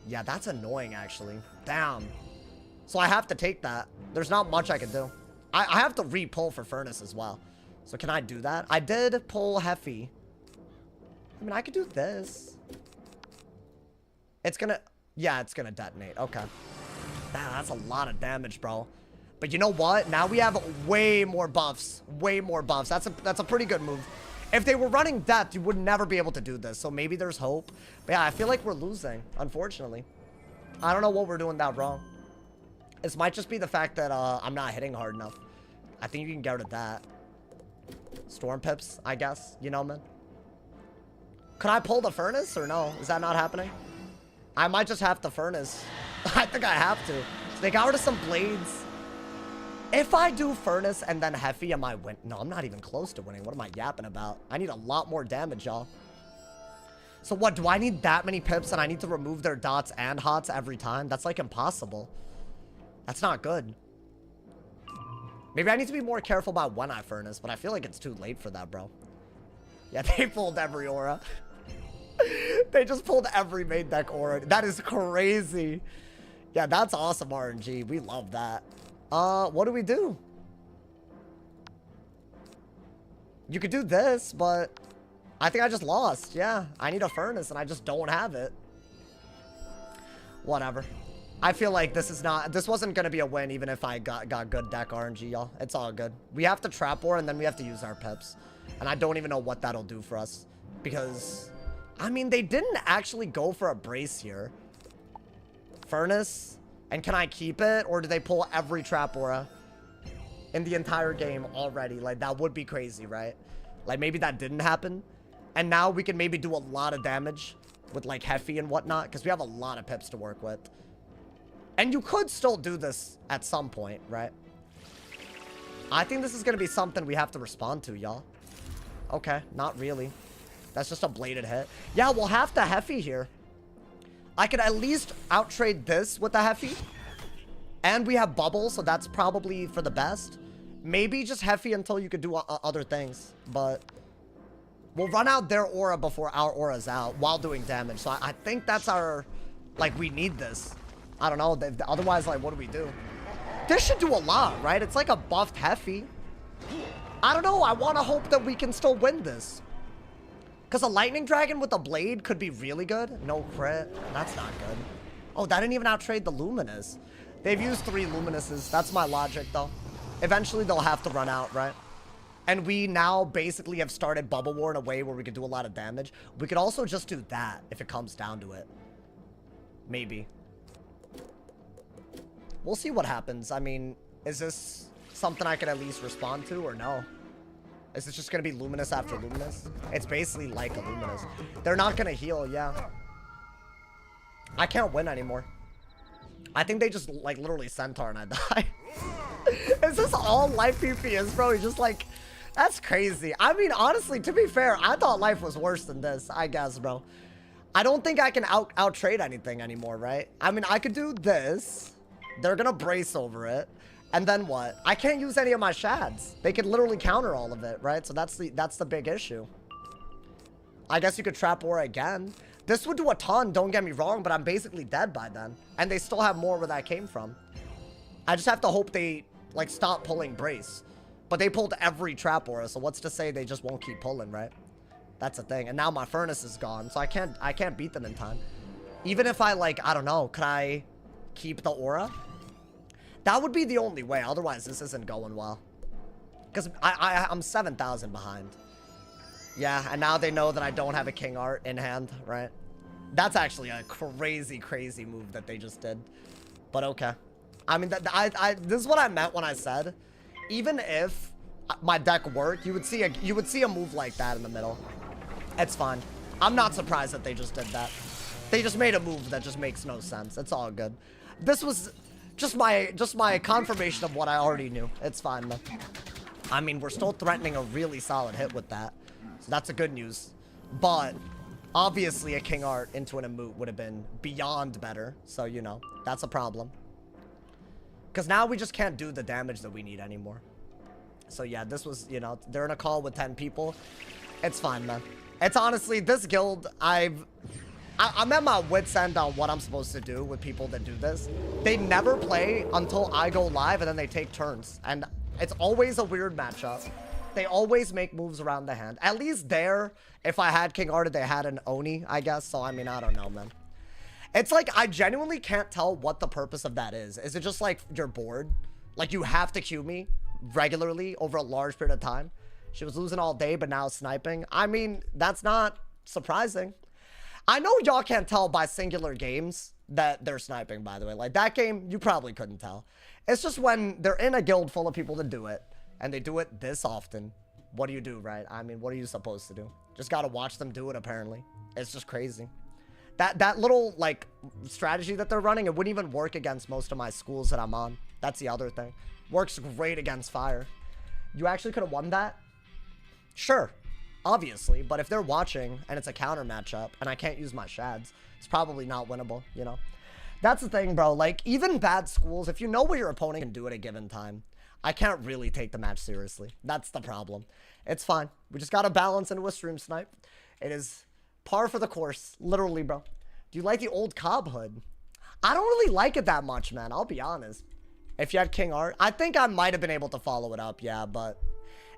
Yeah, that's annoying, actually. Damn. So I have to take that. There's not much I can do. I have to re-pull for Furnace as well. So can I do that? I did pull Heffy. I mean, I could do this. It's gonna... Yeah, it's gonna detonate. Okay. Damn, that's a lot of damage, bro. But you know what? Now we have way more buffs. Way more buffs. That's a pretty good move. If they were running Death, you would never be able to do this. So maybe there's hope. But yeah, I feel like we're losing, unfortunately. I don't know what we're doing that wrong. This might just be the fact that I'm not hitting hard enough. I think you can get rid of that. Storm Pips, I guess. You know, man. Could I pull the Furnace or no? Is that not happening? I might just have to Furnace. I think I have to. So they got rid of some blades. If I do Furnace and then Heffy, am I win? No, I'm not even close to winning. What am I yapping about? I need a lot more damage, y'all. So what, do I need that many pips and I need to remove their dots and hots every time? That's like impossible. That's not good. Maybe I need to be more careful about when I Furnace, but I feel like it's too late for that, bro. Yeah, they pulled every aura. They just pulled every main deck aura. That is crazy. Yeah, that's awesome RNG. We love that. What do we do? You could do this, but I think I just lost. Yeah, I need a Furnace and I just don't have it. Whatever. I feel like this wasn't going to be a win even if I got good deck RNG, y'all. It's all good. We have to Trap War and then we have to use our pips. And I don't even know what that'll do for us. Because, I mean, they didn't actually go for a brace here. Furnace. And can I keep it? Or do they pull every Trap Aura in the entire game already? Like, that would be crazy, right? Like, maybe that didn't happen. And now we can maybe do a lot of damage with, like, Heffy and whatnot. Because we have a lot of pips to work with. And you could still do this at some point, right? I think this is going to be something we have to respond to, y'all. Okay, not really. That's just a bladed hit. Yeah, we'll have to Heffy here. I could at least outtrade this with the Heffy. And we have Bubble, so that's probably for the best. Maybe just Heffy until you could do other things. But we'll run out their aura before our aura's out while doing damage. So I think that's our... Like, we need this. I don't know. Otherwise, like, what do we do? This should do a lot, right? It's like a buffed Heffy. I don't know. I want to hope that we can still win this. Because a Lightning Dragon with a Blade could be really good. No crit. That's not good. Oh, that didn't even outtrade the Luminous. They've used 3 Luminuses. That's my logic, though. Eventually, they'll have to run out, right? And we now basically have started Bubble War in a way where we could do a lot of damage. We could also just do that if it comes down to it. Maybe. We'll see what happens. I mean, is this something I can at least respond to or no? Is this just going to be Luminous after Luminous? It's basically like a Luminous. They're not going to heal, yeah. I can't win anymore. I think they just, like, literally Centaur and I die. Is this all life PP is, bro? He's just like, that's crazy. I mean, honestly, to be fair, I thought life was worse than this, I guess, bro. I don't think I can out-trade anything anymore, right? I mean, I could do this. They're going to brace over it. And then what? I can't use any of my shads. They could literally counter all of it, right? So that's the big issue. I guess you could Trap Aura again. This would do a ton, don't get me wrong, but I'm basically dead by then. And they still have more where that came from. I just have to hope they, like, stop pulling Brace. But they pulled every Trap Aura, so what's to say they just won't keep pulling, right? That's the thing. And now my Furnace is gone, so I can't beat them in time. Even if I, like, I don't know, could I keep the aura? That would be the only way. Otherwise, this isn't going well. Because I'm 7,000 behind. Yeah, and now they know that I don't have a King Art in hand, right? That's actually a crazy, crazy move that they just did. But okay. I mean, this is what I meant when I said, even if my deck worked, you would see a move like that in the middle. It's fine. I'm not surprised that they just did that. They just made a move that just makes no sense. It's all good. This was just my confirmation of what I already knew. It's fine, man. I mean, we're still threatening a really solid hit with that. So that's a good news. But obviously a King Art into an Emoot would have been beyond better. So, you know, that's a problem. Because now we just can't do the damage that we need anymore. So yeah, this was, you know, they're in a call with 10 people. It's fine, man. It's honestly, this guild, I'm at my wit's end on what I'm supposed to do with people that do this. They never play until I go live and then they take turns. And it's always a weird matchup. They always make moves around the hand. At least there, if I had King Art, they had an Oni, I guess. So, I mean, I don't know, man. It's like, I genuinely can't tell what the purpose of that is. Is it just like you're bored? Like you have to queue me regularly over a large period of time? She was losing all day, but now sniping. I mean, that's not surprising. I know y'all can't tell by singular games that they're sniping, by the way. Like that game, you probably couldn't tell. It's just when they're in a guild full of people to do it, and they do it this often, what do you do, right? I mean, what are you supposed to do? Just gotta watch them do it, apparently. It's just crazy. That little, like, strategy that they're running, it wouldn't even work against most of my schools that I'm on. That's the other thing. Works great against fire. You actually could have won that? Sure. Obviously. But if they're watching, and it's a counter matchup, and I can't use my shads, it's probably not winnable, you know? That's the thing, bro. Like, even bad schools, if you know what your opponent can do at a given time, I can't really take the match seriously. That's the problem. It's fine. We just gotta balance into a stream snipe. It is par for the course. Literally, bro. Do you like the old Cobb hood? I don't really like it that much, man. I'll be honest. If you had King Art, I think I might have been able to follow it up, yeah, but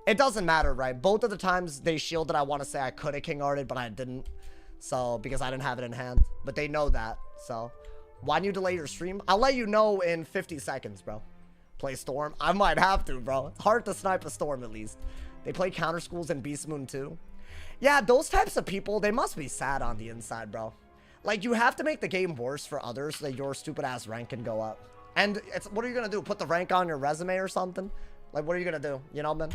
it doesn't matter, right? Both of the times they shielded, I want to say I could have King Arted, but I didn't. So, because I didn't have it in hand. But they know that, so. Why don't you delay your stream? I'll let you know in 50 seconds, bro. Play Storm? I might have to, bro. It's hard to snipe a Storm, at least. They play counter schools in Beast Moon, too. Yeah, those types of people, they must be sad on the inside, bro. Like, you have to make the game worse for others so that your stupid-ass rank can go up. And it's, what are you gonna do? Put the rank on your resume or something? Like, what are you gonna do? You know, man?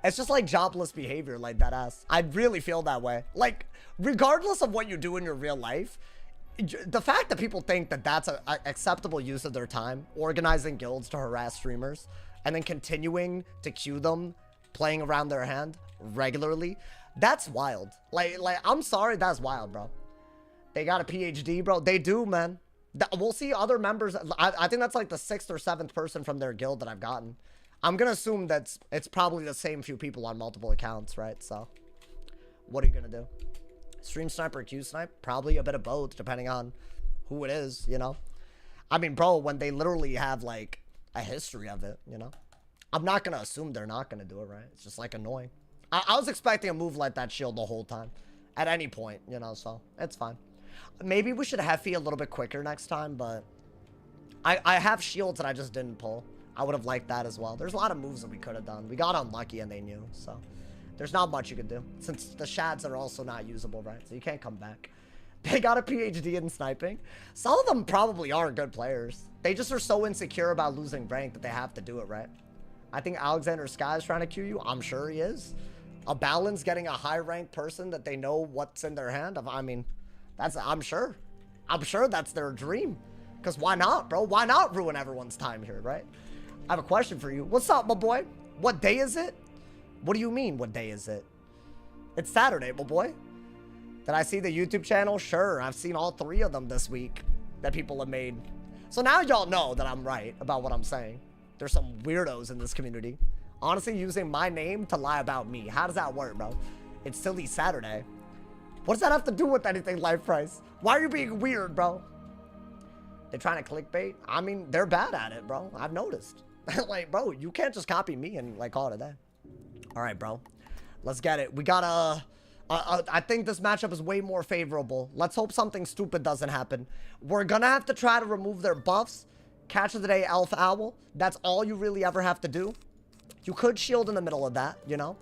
It's just like jobless behavior, like that ass. I really feel that way. Like, regardless of what you do in your real life, the fact that people think that that's an acceptable use of their time, organizing guilds to harass streamers, and then continuing to queue them, playing around their hand regularly, that's wild. Like I'm sorry, that's wild, bro. They got a PhD, bro. They do, man. We'll see other members. I think that's like the 6th or 7th person from their guild that I've gotten. I'm gonna assume that it's probably the same few people on multiple accounts, right? So, what are you gonna do? Stream snipe or Q snipe? Probably a bit of both, depending on who it is, you know? I mean, bro, when they literally have, like, a history of it, you know? I'm not gonna assume they're not gonna do it, right? It's just, like, annoying. I was expecting a move like that shield the whole time. At any point, you know, so it's fine. Maybe we should Heffy a little bit quicker next time, but I have shields that I just didn't pull. I would have liked that as well. There's a lot of moves that we could have done. We got unlucky and they knew, so there's not much you could do since the shads are also not usable, right? So you can't come back. They got a PhD in sniping. Some of them probably are good players. They just are so insecure about losing rank that they have to do it, right? I think Alexander Sky is trying to queue you. I'm sure he is. A balance getting a high ranked person that they know what's in their hand. I mean, I'm sure that's their dream. Because why not, bro? Why not ruin everyone's time here, right? I have a question for you. What's up, my boy? What day is it? What do you mean, what day is it? It's Saturday, my boy. Did I see the YouTube channel? Sure, I've seen all 3 of them this week that people have made. So now y'all know that I'm right about what I'm saying. There's some weirdos in this community. Honestly, using my name to lie about me. How does that work, bro? It's Silly Saturday. What does that have to do with anything, Life Price? Why are you being weird, bro? They're trying to clickbait? I mean, they're bad at it, bro. I've noticed. Like, bro, you can't just copy me and, like, call it a day. All right, bro. Let's get it. We got I think this matchup is way more favorable. Let's hope something stupid doesn't happen. We're gonna have to try to remove their buffs. Catch of the day, Elf Owl. That's all you really ever have to do. You could shield in the middle of that, you know?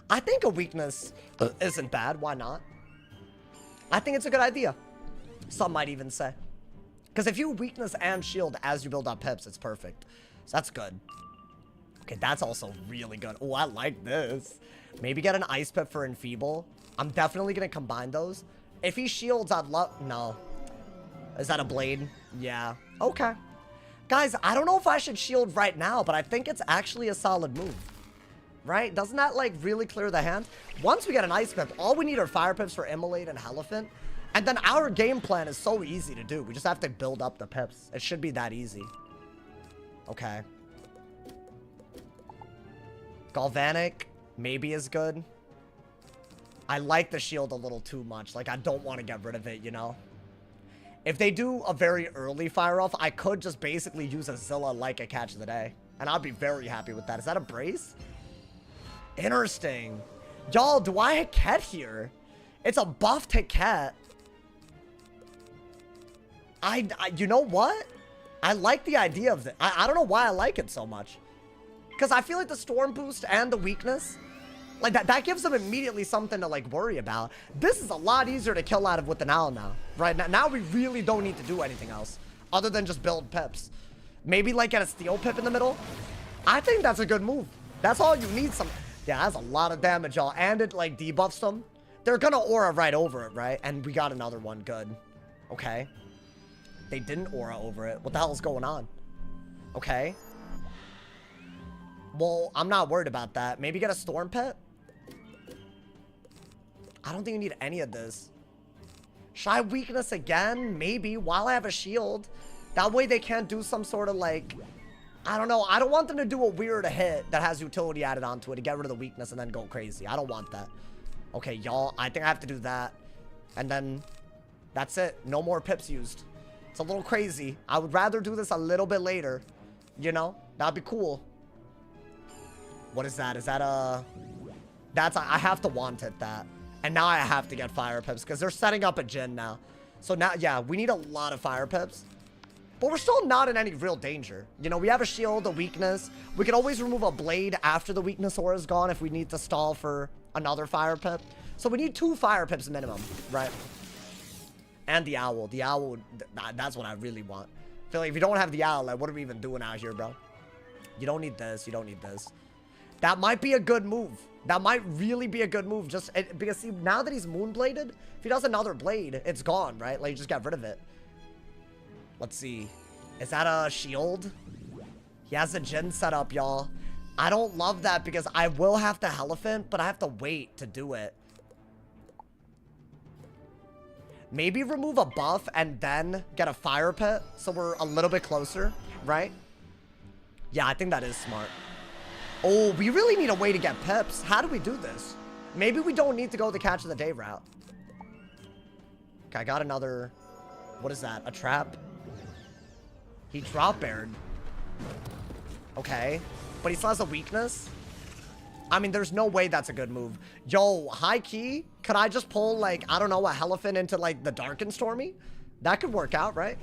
I think a weakness isn't bad. Why not? I think it's a good idea. Some might even say. Because if you weakness and shield as you build up pips, it's perfect. So that's good. Okay, that's also really good. Oh, I like this. Maybe get an ice pip for enfeeble. I'm definitely going to combine those. If he shields, I'd love... No. Is that a blade? Yeah. Okay. Guys, I don't know if I should shield right now, but I think it's actually a solid move. Right? Doesn't that, like, really clear the hand? Once we get an ice pip, all we need are fire pips for Immolate and Elephant. And then our game plan is so easy to do. We just have to build up the pips. It should be that easy. Okay. Galvanic maybe is good. I like the shield a little too much. Like, I don't want to get rid of it, you know? If they do a very early fire off, I could just basically use a Zilla like a catch of the day. And I'll be very happy with that. Is that a brace? Interesting. Y'all, do I Heket here? It's a buffed Heket. You know what? I like the idea of it. I don't know why I like it so much. Because I feel like the storm boost and the weakness, like that gives them immediately something to like worry about. This is a lot easier to kill out of with an owl now. Right now we really don't need to do anything else other than just build pips. Maybe like get a steel pip in the middle. I think that's a good move. That's all you need. Yeah, that's a lot of damage, y'all. And it like debuffs them. They're gonna aura right over it, right? And we got another one. Good. Okay. They didn't aura over it. What the hell is going on? Okay. Well, I'm not worried about that. Maybe get a storm pit? I don't think you need any of this. Should I weakness again? Maybe, while I have a shield. That way they can't do some sort of like... I don't know. I don't want them to do a weird hit that has utility added onto it to get rid of the weakness and then go crazy. I don't want that. Okay, y'all. I think I have to do that. And then that's it. No more pips used. It's a little crazy. I would rather do this a little bit later. You know? That'd be cool. What is that? Is that a... That's... I have to want it, that. And now I have to get fire pips because they're setting up a Jhin now. So now, yeah, we need a lot of fire pips. But we're still not in any real danger. You know, we have a shield, a weakness. We can always remove a blade after the weakness aura is gone if we need to stall for another fire pip. So we need 2 fire pips minimum, right? And the owl. The owl, that's what I really want. I feel like if you don't have the owl, like, what are we even doing out here, bro? You don't need this. You don't need this. That might be a good move. That might really be a good move. Just because, see, now that he's moonbladed, if he does another blade, it's gone, right? Like, you just got rid of it. Let's see. Is that a shield? He has a Jhin set up, y'all. I don't love that because I will have to Elephant, but I have to wait to do it. Maybe remove a buff and then get a fire pit so we're a little bit closer, right? Yeah, I think that is smart. Oh, we really need a way to get pips. How do we do this? Maybe we don't need to go the catch of the day route. Okay, I got another... What is that? A trap? He drop aired. Okay. But he still has a weakness? I mean, there's no way that's a good move. Yo, high key, could I just pull, like, I don't know, a Elephant into, like, the Dark and Stormy? That could work out, right?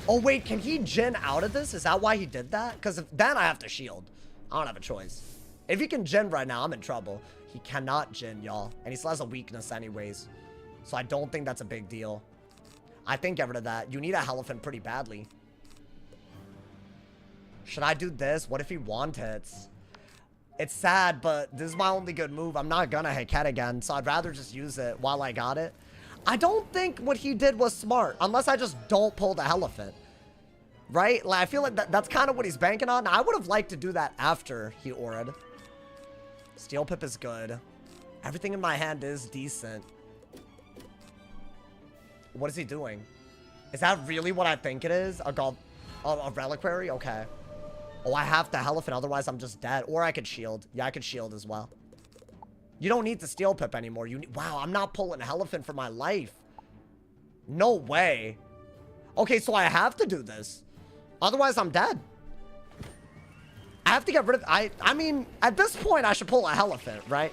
Oh, wait, can he Jhin out of this? Is that why he did that? Because then I have to shield. I don't have a choice. If he can Jhin right now, I'm in trouble. He cannot Jhin, y'all. And he still has a weakness anyways. So I don't think that's a big deal. I think get rid of that. You need a Elephant pretty badly. Should I do this? What if he one-hits? It's sad, but this is my only good move. I'm not gonna Heket again, so I'd rather just use it while I got it. I don't think what he did was smart, unless I just don't pull the Elephant. Right? Like, I feel like that's kind of what he's banking on. I would have liked to do that after he aura'd. Steel Pip is good. Everything in my hand is decent. What is he doing? Is that really what I think it is? A reliquary? Okay. Oh, I have to Elephant, otherwise I'm just dead. Or I could shield. Yeah, I could shield as well. You don't need the Steel Pip anymore. Wow, I'm not pulling Elephant for my life. No way. Okay, so I have to do this. Otherwise, I'm dead. I have to get rid of... I mean, at this point, I should pull a Elephant, right?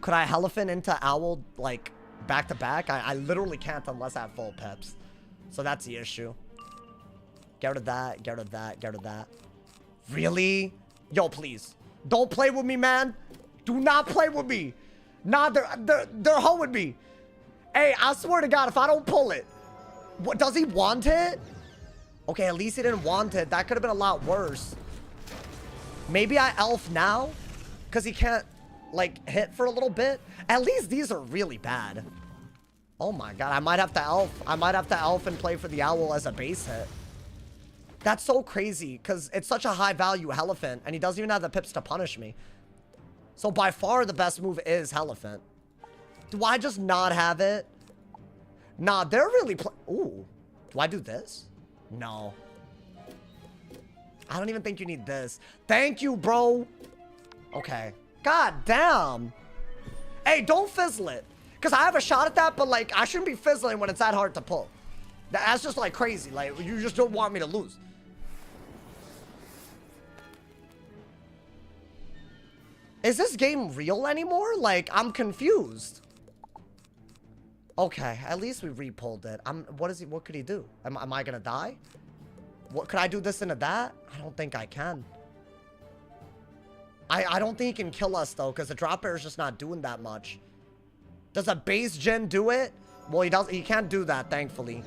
could I elephant into owl, like, back to back? I literally can't unless I have full pips. So that's the issue. Get rid of that, get rid of that, get rid of that. Really? Yo, please. Don't play with me, man. Do not play with me. Nah, they're hoeing me. Hey, I swear to God, if I don't pull it. What, does he want it? Okay, at least he didn't want it. That could have been a lot worse. Maybe I elf now? Because he can't, like, hit for a little bit? At least these are really bad. Oh my God, I might have to elf. I might have to elf and play for the owl as a base hit. That's so crazy, because it's such a high value elephant, and he doesn't even have the pips to punish me. So by far, the best move is elephant. Do I just not have it? Nah, they're really ooh. Do I do this? No. I don't even think you need this. Thank you, bro. Okay. God damn. Hey, don't fizzle it. Because I have a shot at that, but, like, I shouldn't be fizzling when it's that hard to pull. That's just, like, crazy. Like, you just don't want me to lose. Is this game real anymore? Like, I'm confused. Okay, at least we re-pulled it. What could he do? Am I gonna die? What, could I do this into that? I don't think I can. I don't think he can kill us, though, because the drop bear is just not doing that much. Does a base gen do it? Well, he can't do that, thankfully.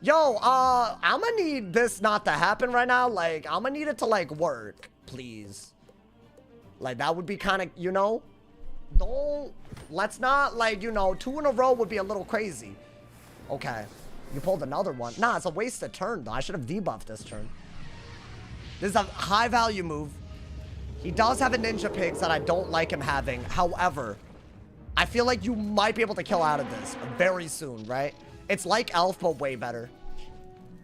Yo, I'm gonna need this not to happen right now. Like, I'm gonna need it to, like, work, please. Like, that would be kind of, you know? Let's not, like, you know, 2 in a row would be a little crazy. Okay. You pulled another one. Nah, it's a wasted turn, though. I should have debuffed this turn. This is a high-value move. He does have a Ninja Pigs that I don't like him having. However, I feel like you might be able to kill out of this very soon, right? It's like Elf, but way better.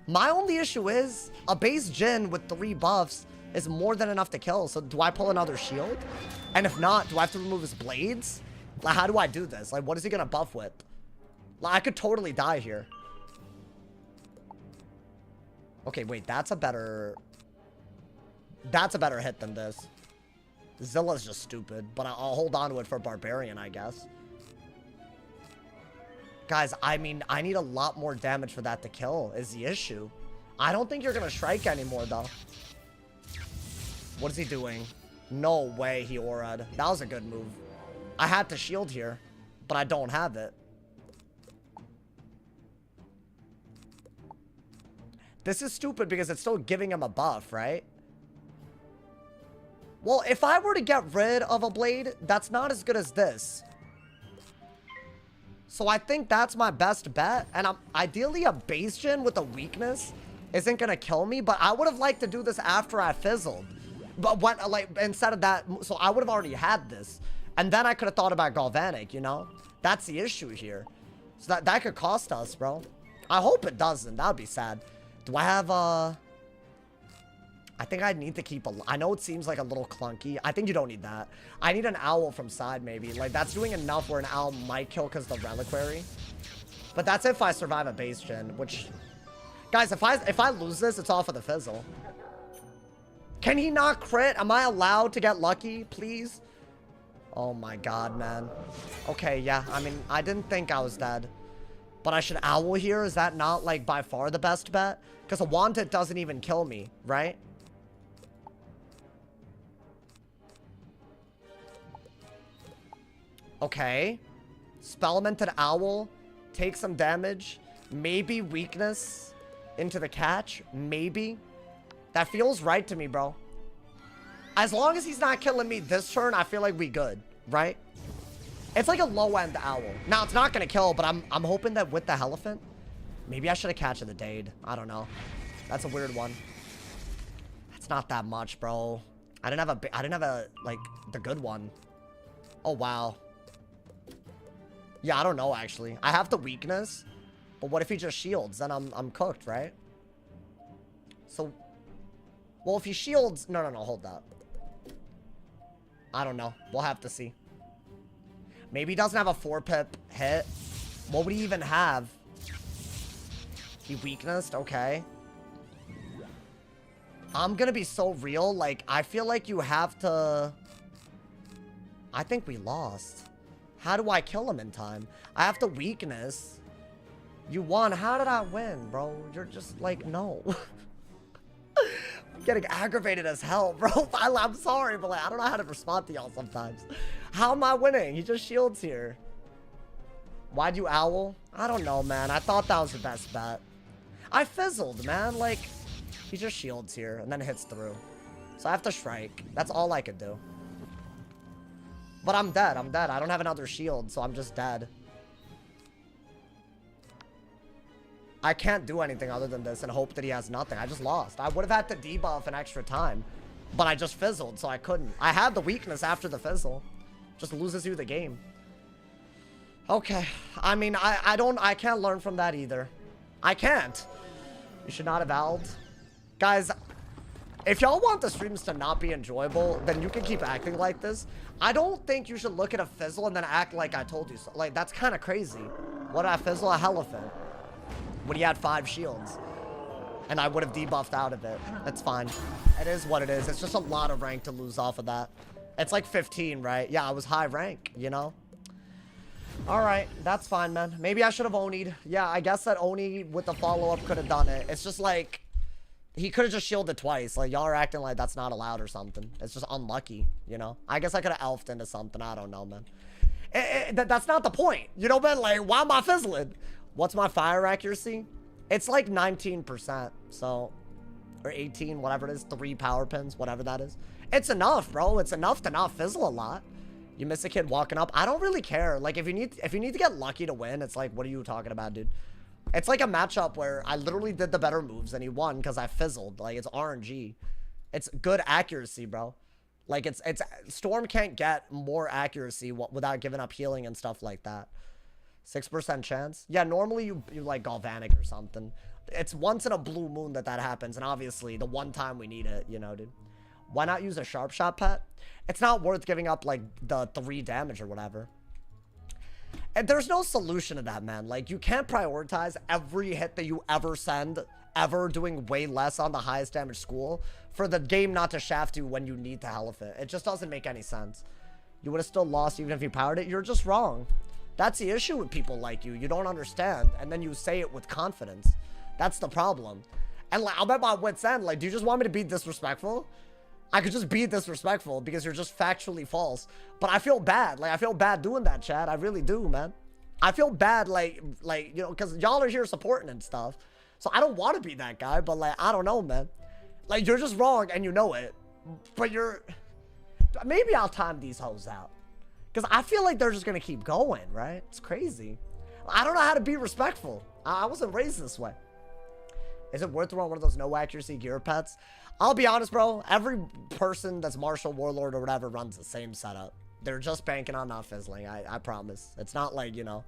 My only issue is a base Jin with 3 buffs is more than enough to kill. So do I pull another shield? And if not, do I have to remove his blades? Like, how do I do this? Like, what is he gonna buff with? Like, I could totally die here. Okay, wait, that's a better hit than this. Zilla's just stupid, but I'll hold on to it for Barbarian, I guess. Guys, I mean, I need a lot more damage for that to kill, is the issue. I don't think you're gonna strike anymore, though. What is he doing? No way he aura'd. That was a good move. I had to shield here, but I don't have it. This is stupid because it's still giving him a buff, right? Well, if I were to get rid of a blade, that's not as good as this. So I think that's my best bet. And ideally a base gen with a weakness isn't going to kill me. But I would have liked to do this after I fizzled. But when, like, instead of that, so I would have already had this. And then I could have thought about Galvanic, you know? That's the issue here. So that could cost us, bro. I hope it doesn't. That would be sad. Do I have, I think I need to keep I know it seems like a little clunky. I think you don't need that. I need an owl from side, maybe. Like, that's doing enough where an owl might kill because the reliquary. But that's if I survive a base gen, which... Guys, if I lose this, it's off of the fizzle. Can he not crit? Am I allowed to get lucky, please? Oh my God, man. Okay, yeah. I mean, I didn't think I was dead. But I should owl here? Is that not, like, by far the best bet? Because a Wanted doesn't even kill me, right? Okay. Spellmented Owl. Take some damage. Maybe weakness into the catch. Maybe. That feels right to me, bro. As long as he's not killing me this turn, I feel like we good, right? It's like a low-end owl. Now, it's not going to kill, but I'm hoping that with the elephant, maybe I should have catched the Dade. I don't know. That's a weird one. That's not that much, bro. I didn't have a, like, the good one. Oh, wow. Yeah, I don't know, actually. I have the weakness, but what if he just shields? Then I'm cooked, right? So, well, if he shields... No, hold that. I don't know. We'll have to see. Maybe he doesn't have a 4-pip hit. What would he even have? He weaknessed? Okay. I'm gonna be so real. Like, I feel like you have to... I think we lost. How do I kill him in time? I have the weakness. You won. How did I win, bro? You're just like, no. I'm getting aggravated as hell, bro. I'm sorry, but like, I don't know how to respond to y'all sometimes. How am I winning? He just shields here. Why'd you owl? I don't know, man. I thought that was the best bet. I fizzled, man. Like, he just shields here and then hits through. So I have to strike. That's all I could do. But I'm dead. I'm dead. I don't have another shield, so I'm just dead. I can't do anything other than this and hope that he has nothing. I just lost. I would have had to debuff an extra time, but I just fizzled, so I couldn't. I had the weakness after the fizzle. Just loses you the game. Okay. I mean, I can't learn from that either. I can't. You should not have owled. Guys, if y'all want the streams to not be enjoyable, then you can keep acting like this. I don't think you should look at a fizzle and then act like I told you so. Like, that's kind of crazy. What did I fizzle? A elephant. When he had 5 shields. And I would have debuffed out of it. That's fine. It is what it is. It's just a lot of rank to lose off of that. It's like 15, right? Yeah, I was high rank, you know? Alright, that's fine, man. Maybe I should have Oni'd. Yeah, I guess that Oni with the follow-up could have done it. It's just like, he could have just shielded twice. Like, y'all are acting like that's not allowed or something. It's just unlucky, you know? I guess I could have elfed into something. I don't know, man. That's not the point. You know, man? Like, why am I fizzling? What's my fire accuracy? It's like 19%, so... Or 18, whatever it is. 3 power pins, whatever that is. It's enough, bro. It's enough to not fizzle a lot. You miss a kid walking up. I don't really care. Like, if you need to get lucky to win, it's like, what are you talking about, dude? It's like a matchup where I literally did the better moves and he won because I fizzled. Like, it's RNG. It's good accuracy, bro. Like, it's Storm can't get more accuracy without giving up healing and stuff like that. 6% chance. Yeah, normally you like Galvanic or something. It's once in a blue moon that happens, and obviously the one time we need it, you know, dude. Why not use a sharp shot pet? It's not worth giving up like the 3 damage or whatever. And there's no solution to that, man. Like, you can't prioritize every hit that you ever send, ever doing way less on the highest damage school for the game not to shaft you when you need to Elephant. It just doesn't make any sense. You would have still lost even if you powered it. You're just wrong. That's the issue with people like you. You don't understand, and then you say it with confidence. That's the problem. And like, I'm at my wit's end. Like, do you just want me to be disrespectful? I could just be disrespectful because you're just factually false. But I feel bad. Like, I feel bad doing that, Chad. I really do, man. I feel bad, like you know, because y'all are here supporting and stuff. So I don't want to be that guy, but like, I don't know, man. Like, you're just wrong and you know it. But you're... Maybe I'll time these hoes out. Because I feel like they're just going to keep going, right? It's crazy. I don't know how to be respectful. I wasn't raised this way. Is it worth throwing one of those no accuracy gear pets? I'll be honest, bro. Every person that's Martial, Warlord, or whatever runs the same setup. They're just banking on not fizzling. I promise. It's not like, you know...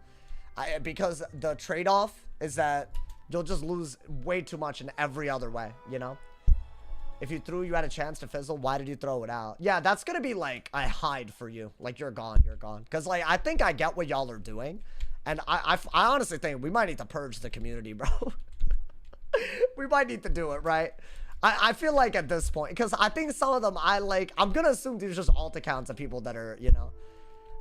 because the trade-off is that you'll just lose way too much in every other way, you know? If you threw, you had a chance to fizzle, why did you throw it out? Yeah, that's gonna be like a hide for you. Like, you're gone, you're gone. Because, like, I think I get what y'all are doing. And I honestly think we might need to purge the community, bro. We might need to do it, right? I feel like at this point, because I think some of them, I'm gonna assume these are just alt accounts of people that are, you know.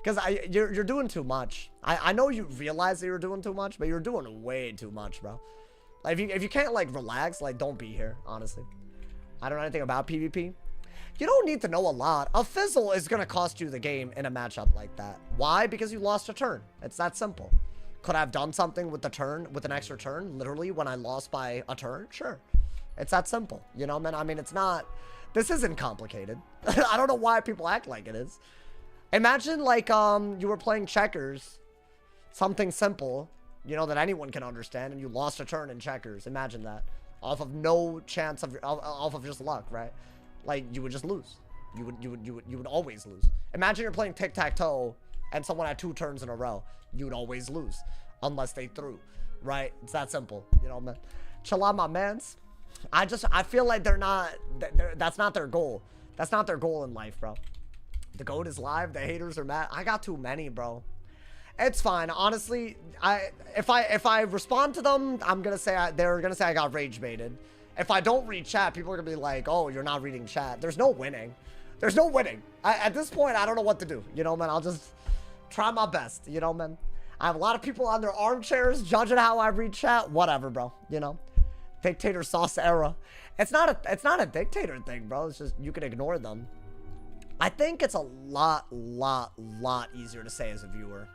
Because you're doing too much. I know you realize that you're doing too much, but you're doing way too much, bro. Like, if you can't, like, relax, like, don't be here, honestly. I don't know anything about PvP. You don't need to know a lot. A fizzle is going to cost you the game in a matchup like that. Why? Because you lost a turn. It's that simple. Could I have done something with the turn, with an extra turn, literally, when I lost by a turn? Sure. It's that simple. You know, man? I mean, it's not... This isn't complicated. I don't know why people act like it is. Imagine, like, you were playing checkers. Something simple, you know, that anyone can understand, and you lost a turn in checkers. Imagine that. Off of no chance of... Off of just luck, right? Like, you would just lose. You would always lose. Imagine you're playing tic-tac-toe and someone had 2 turns in a row. You would always lose. Unless they threw. Right? It's that simple. You know, man. Chill out, my mans. I feel like they're not... that's not their goal. That's not their goal in life, bro. The GOAT is live. The haters are mad. I got too many, bro. It's fine. Honestly, if I respond to them, I'm gonna say they're gonna say I got rage baited. If I don't read chat, people are gonna be like, "Oh, you're not reading chat." There's no winning. There's no winning. At this point, I don't know what to do. You know, man. Try my best, you know, man. I have a lot of people on their armchairs judging how I read chat. Whatever, bro. You know, dictator sauce era. It's not a dictator thing, bro. It's just you can ignore them. I think it's a lot easier to say as a viewer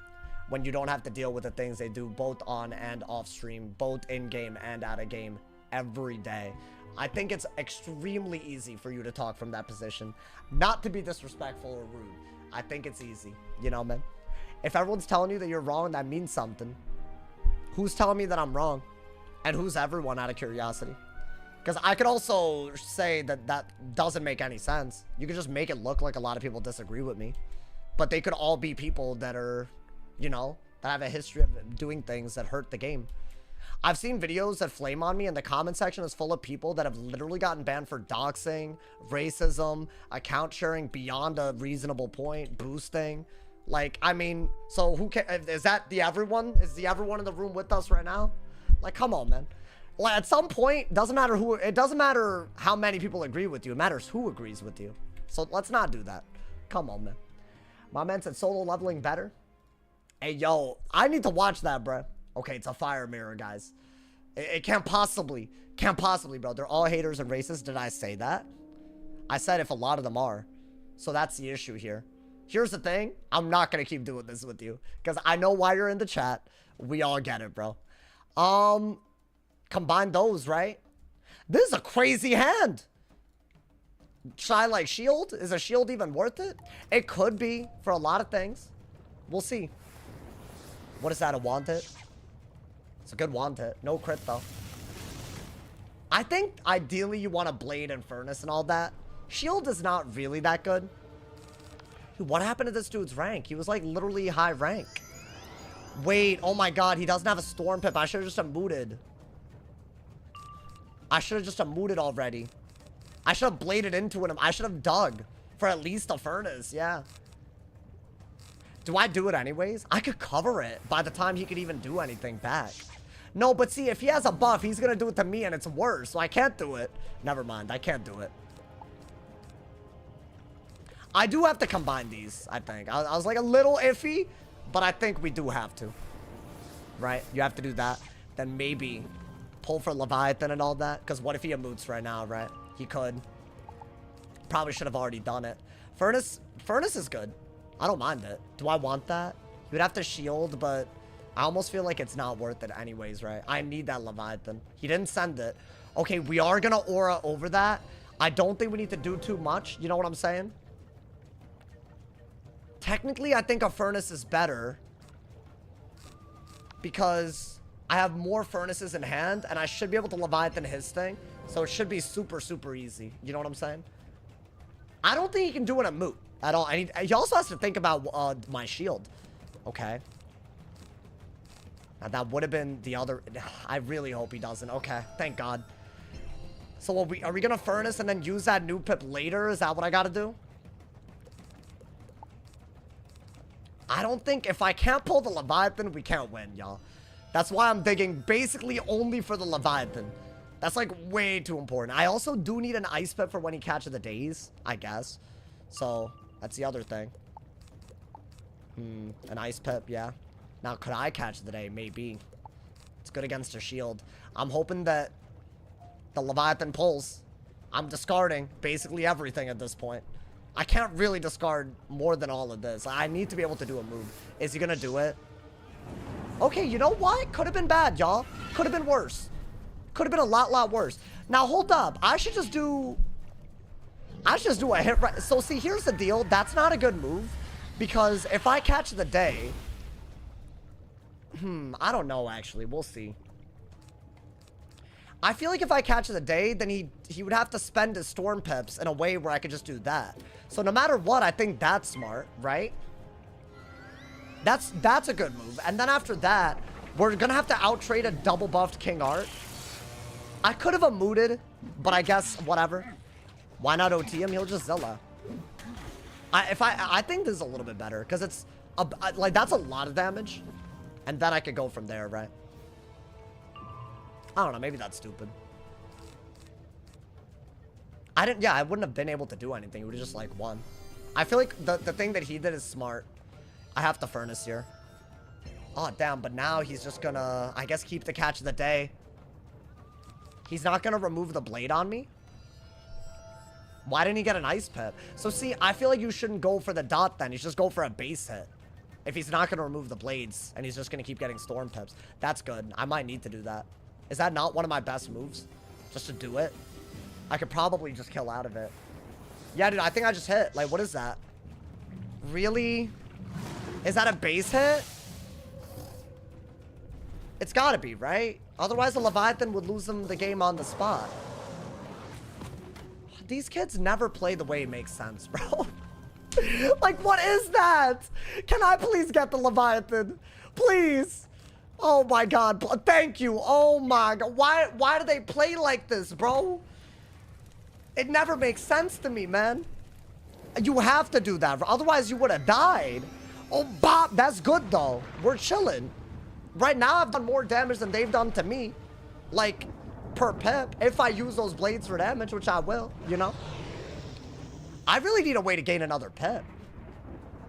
when you don't have to deal with the things they do both on and off stream, both in game and out of game every day. I think it's extremely easy for you to talk from that position, not to be disrespectful or rude. I think it's easy, you know, man. If everyone's telling you that you're wrong, that means something. Who's telling me that I'm wrong? And who's everyone, out of curiosity? Because I could also say that that doesn't make any sense. You could just make it look like a lot of people disagree with me. But they could all be people that are, you know, that have a history of doing things that hurt the game. I've seen videos that flame on me, and the comment section is full of people that have literally gotten banned for doxing, racism, account sharing beyond a reasonable point, boosting. Like, I mean, so who can, is that the everyone? Is the everyone in the room with us right now? Like, come on, man. Like, at some point, it doesn't matter how many people agree with you. It matters who agrees with you. So let's not do that. Come on, man. My man said solo leveling better. Hey, yo, I need to watch that, bro. Okay, it's a fire mirror, guys. It can't possibly, bro. They're all haters and racist. Did I say that? I said if a lot of them are. So that's the issue here. Here's the thing. I'm not going to keep doing this with you, because I know why you're in the chat. We all get it, bro. Combine those, right? This is a crazy hand. Should I, like, shield? Is a shield even worth it? It could be for a lot of things. We'll see. What is that, a want it? It's a good want it. No crit, though. I think, ideally, you want a blade and furnace and all that. Shield is not really that good. Dude, what happened to this dude's rank? He was, like, literally high rank. Wait, oh my god, he doesn't have a storm pip. I should have just mooted. I should have just mooted already. I should have bladed into him. I should have dug for at least a furnace, yeah. Do I do it anyways? I could cover it by the time he could even do anything back. No, but see, if he has a buff, he's gonna do it to me and it's worse, so I can't do it. Never mind, I can't do it. I do have to combine these, I think. I was like a little iffy, but I think we do have to. Right? You have to do that. Then maybe pull for Leviathan and all that. Because what if he emoots right now, right? He could. Probably should have already done it. Furnace is good. I don't mind it. Do I want that? You would have to shield, but I almost feel like it's not worth it anyways, right? I need that Leviathan. He didn't send it. Okay, we are going to aura over that. I don't think we need to do too much. You know what I'm saying? Technically, I think a furnace is better because I have more furnaces in hand and I should be able to Leviathan his thing. So it should be super easy. You know what I'm saying? I don't think he can do an emote at all. He also has to think about my shield. Okay. Now, that would have been the other. I really hope he doesn't. Okay, thank God. So are we going to furnace and then use that new pip later? Is that what I got to do? I don't think, if I can't pull the Leviathan, we can't win, y'all. That's why I'm digging basically only for the Leviathan. That's, like, way too important. I also do need an ice pip for when he catches the days, I guess. So, that's the other thing. An ice pip, yeah. Now, could I catch the day? Maybe. It's good against a shield. I'm hoping that the Leviathan pulls. I'm discarding basically everything at this point. I can't really discard more than all of this. I need to be able to do a move. Is he gonna do it? Okay, you know what? Could have been bad, y'all. Could have been worse. Could have been a lot worse. Now, hold up. I should just do a hit right. So, see, here's the deal. That's not a good move. Because if I catch the day... I don't know, actually. We'll see. I feel like if I catch the day, then he would have to spend his storm pips in a way where I could just do that. So no matter what, I think that's smart, right? That's a good move. And then after that, we're gonna have to out-trade a double buffed King Art. I could have mooted, but I guess whatever. Why not OT him? He'll just Zilla. I think this is a little bit better because it's like that's a lot of damage, and then I could go from there, right? I don't know, maybe that's stupid. I wouldn't have been able to do anything. It would have just, like, won. I feel like the thing that he did is smart. I have to furnace here. Oh, damn, but now he's just gonna, I guess, keep the catch of the day. He's not gonna remove the blade on me? Why didn't he get an ice pip? So, see, I feel like you shouldn't go for the dot then. You should just go for a base hit. If he's not gonna remove the blades, and he's just gonna keep getting storm pips. That's good. I might need to do that. Is that not one of my best moves? Just to do it? I could probably just kill out of it. Yeah, dude, I think I just hit. Like, what is that? Really? Is that a base hit? It's gotta be, right? Otherwise, the Leviathan would lose them the game on the spot. These kids never play the way it makes sense, bro. Like, what is that? Can I please get the Leviathan? Please. Oh, my God. Thank you. Oh, my God. Why do they play like this, bro? It never makes sense to me, man. You have to do that. Otherwise, you would have died. Oh, Bob. That's good, though. We're chilling. Right now, I've done more damage than they've done to me. Like, per pip. If I use those blades for damage, which I will, you know? I really need a way to gain another pip.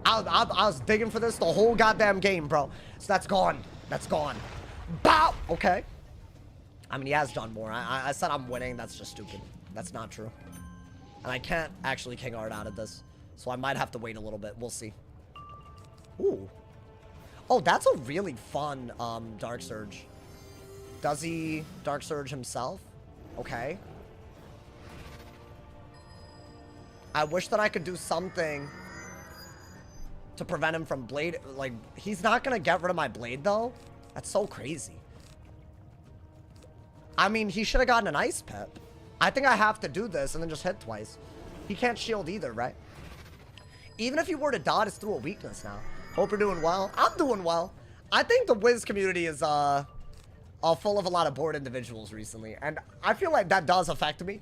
I was digging for this the whole goddamn game, bro. So that's gone. That's gone. Bow! Okay. I mean, he has done more. I said I'm winning. That's just stupid. That's not true. And I can't actually King Art out of this. So I might have to wait a little bit. We'll see. Ooh. Oh, that's a really fun Dark Surge. Does he Dark Surge himself? Okay. I wish that I could do something to prevent him from blade. Like, he's not going to get rid of my blade, though. That's so crazy. I mean, he should have gotten an ice pip. I think I have to do this and then just hit twice. He can't shield either, right? Even if he were to dot, it's through a weakness now. Hope you're doing well. I'm doing well. I think the Wiz community is full of a lot of bored individuals recently. And I feel like that does affect me.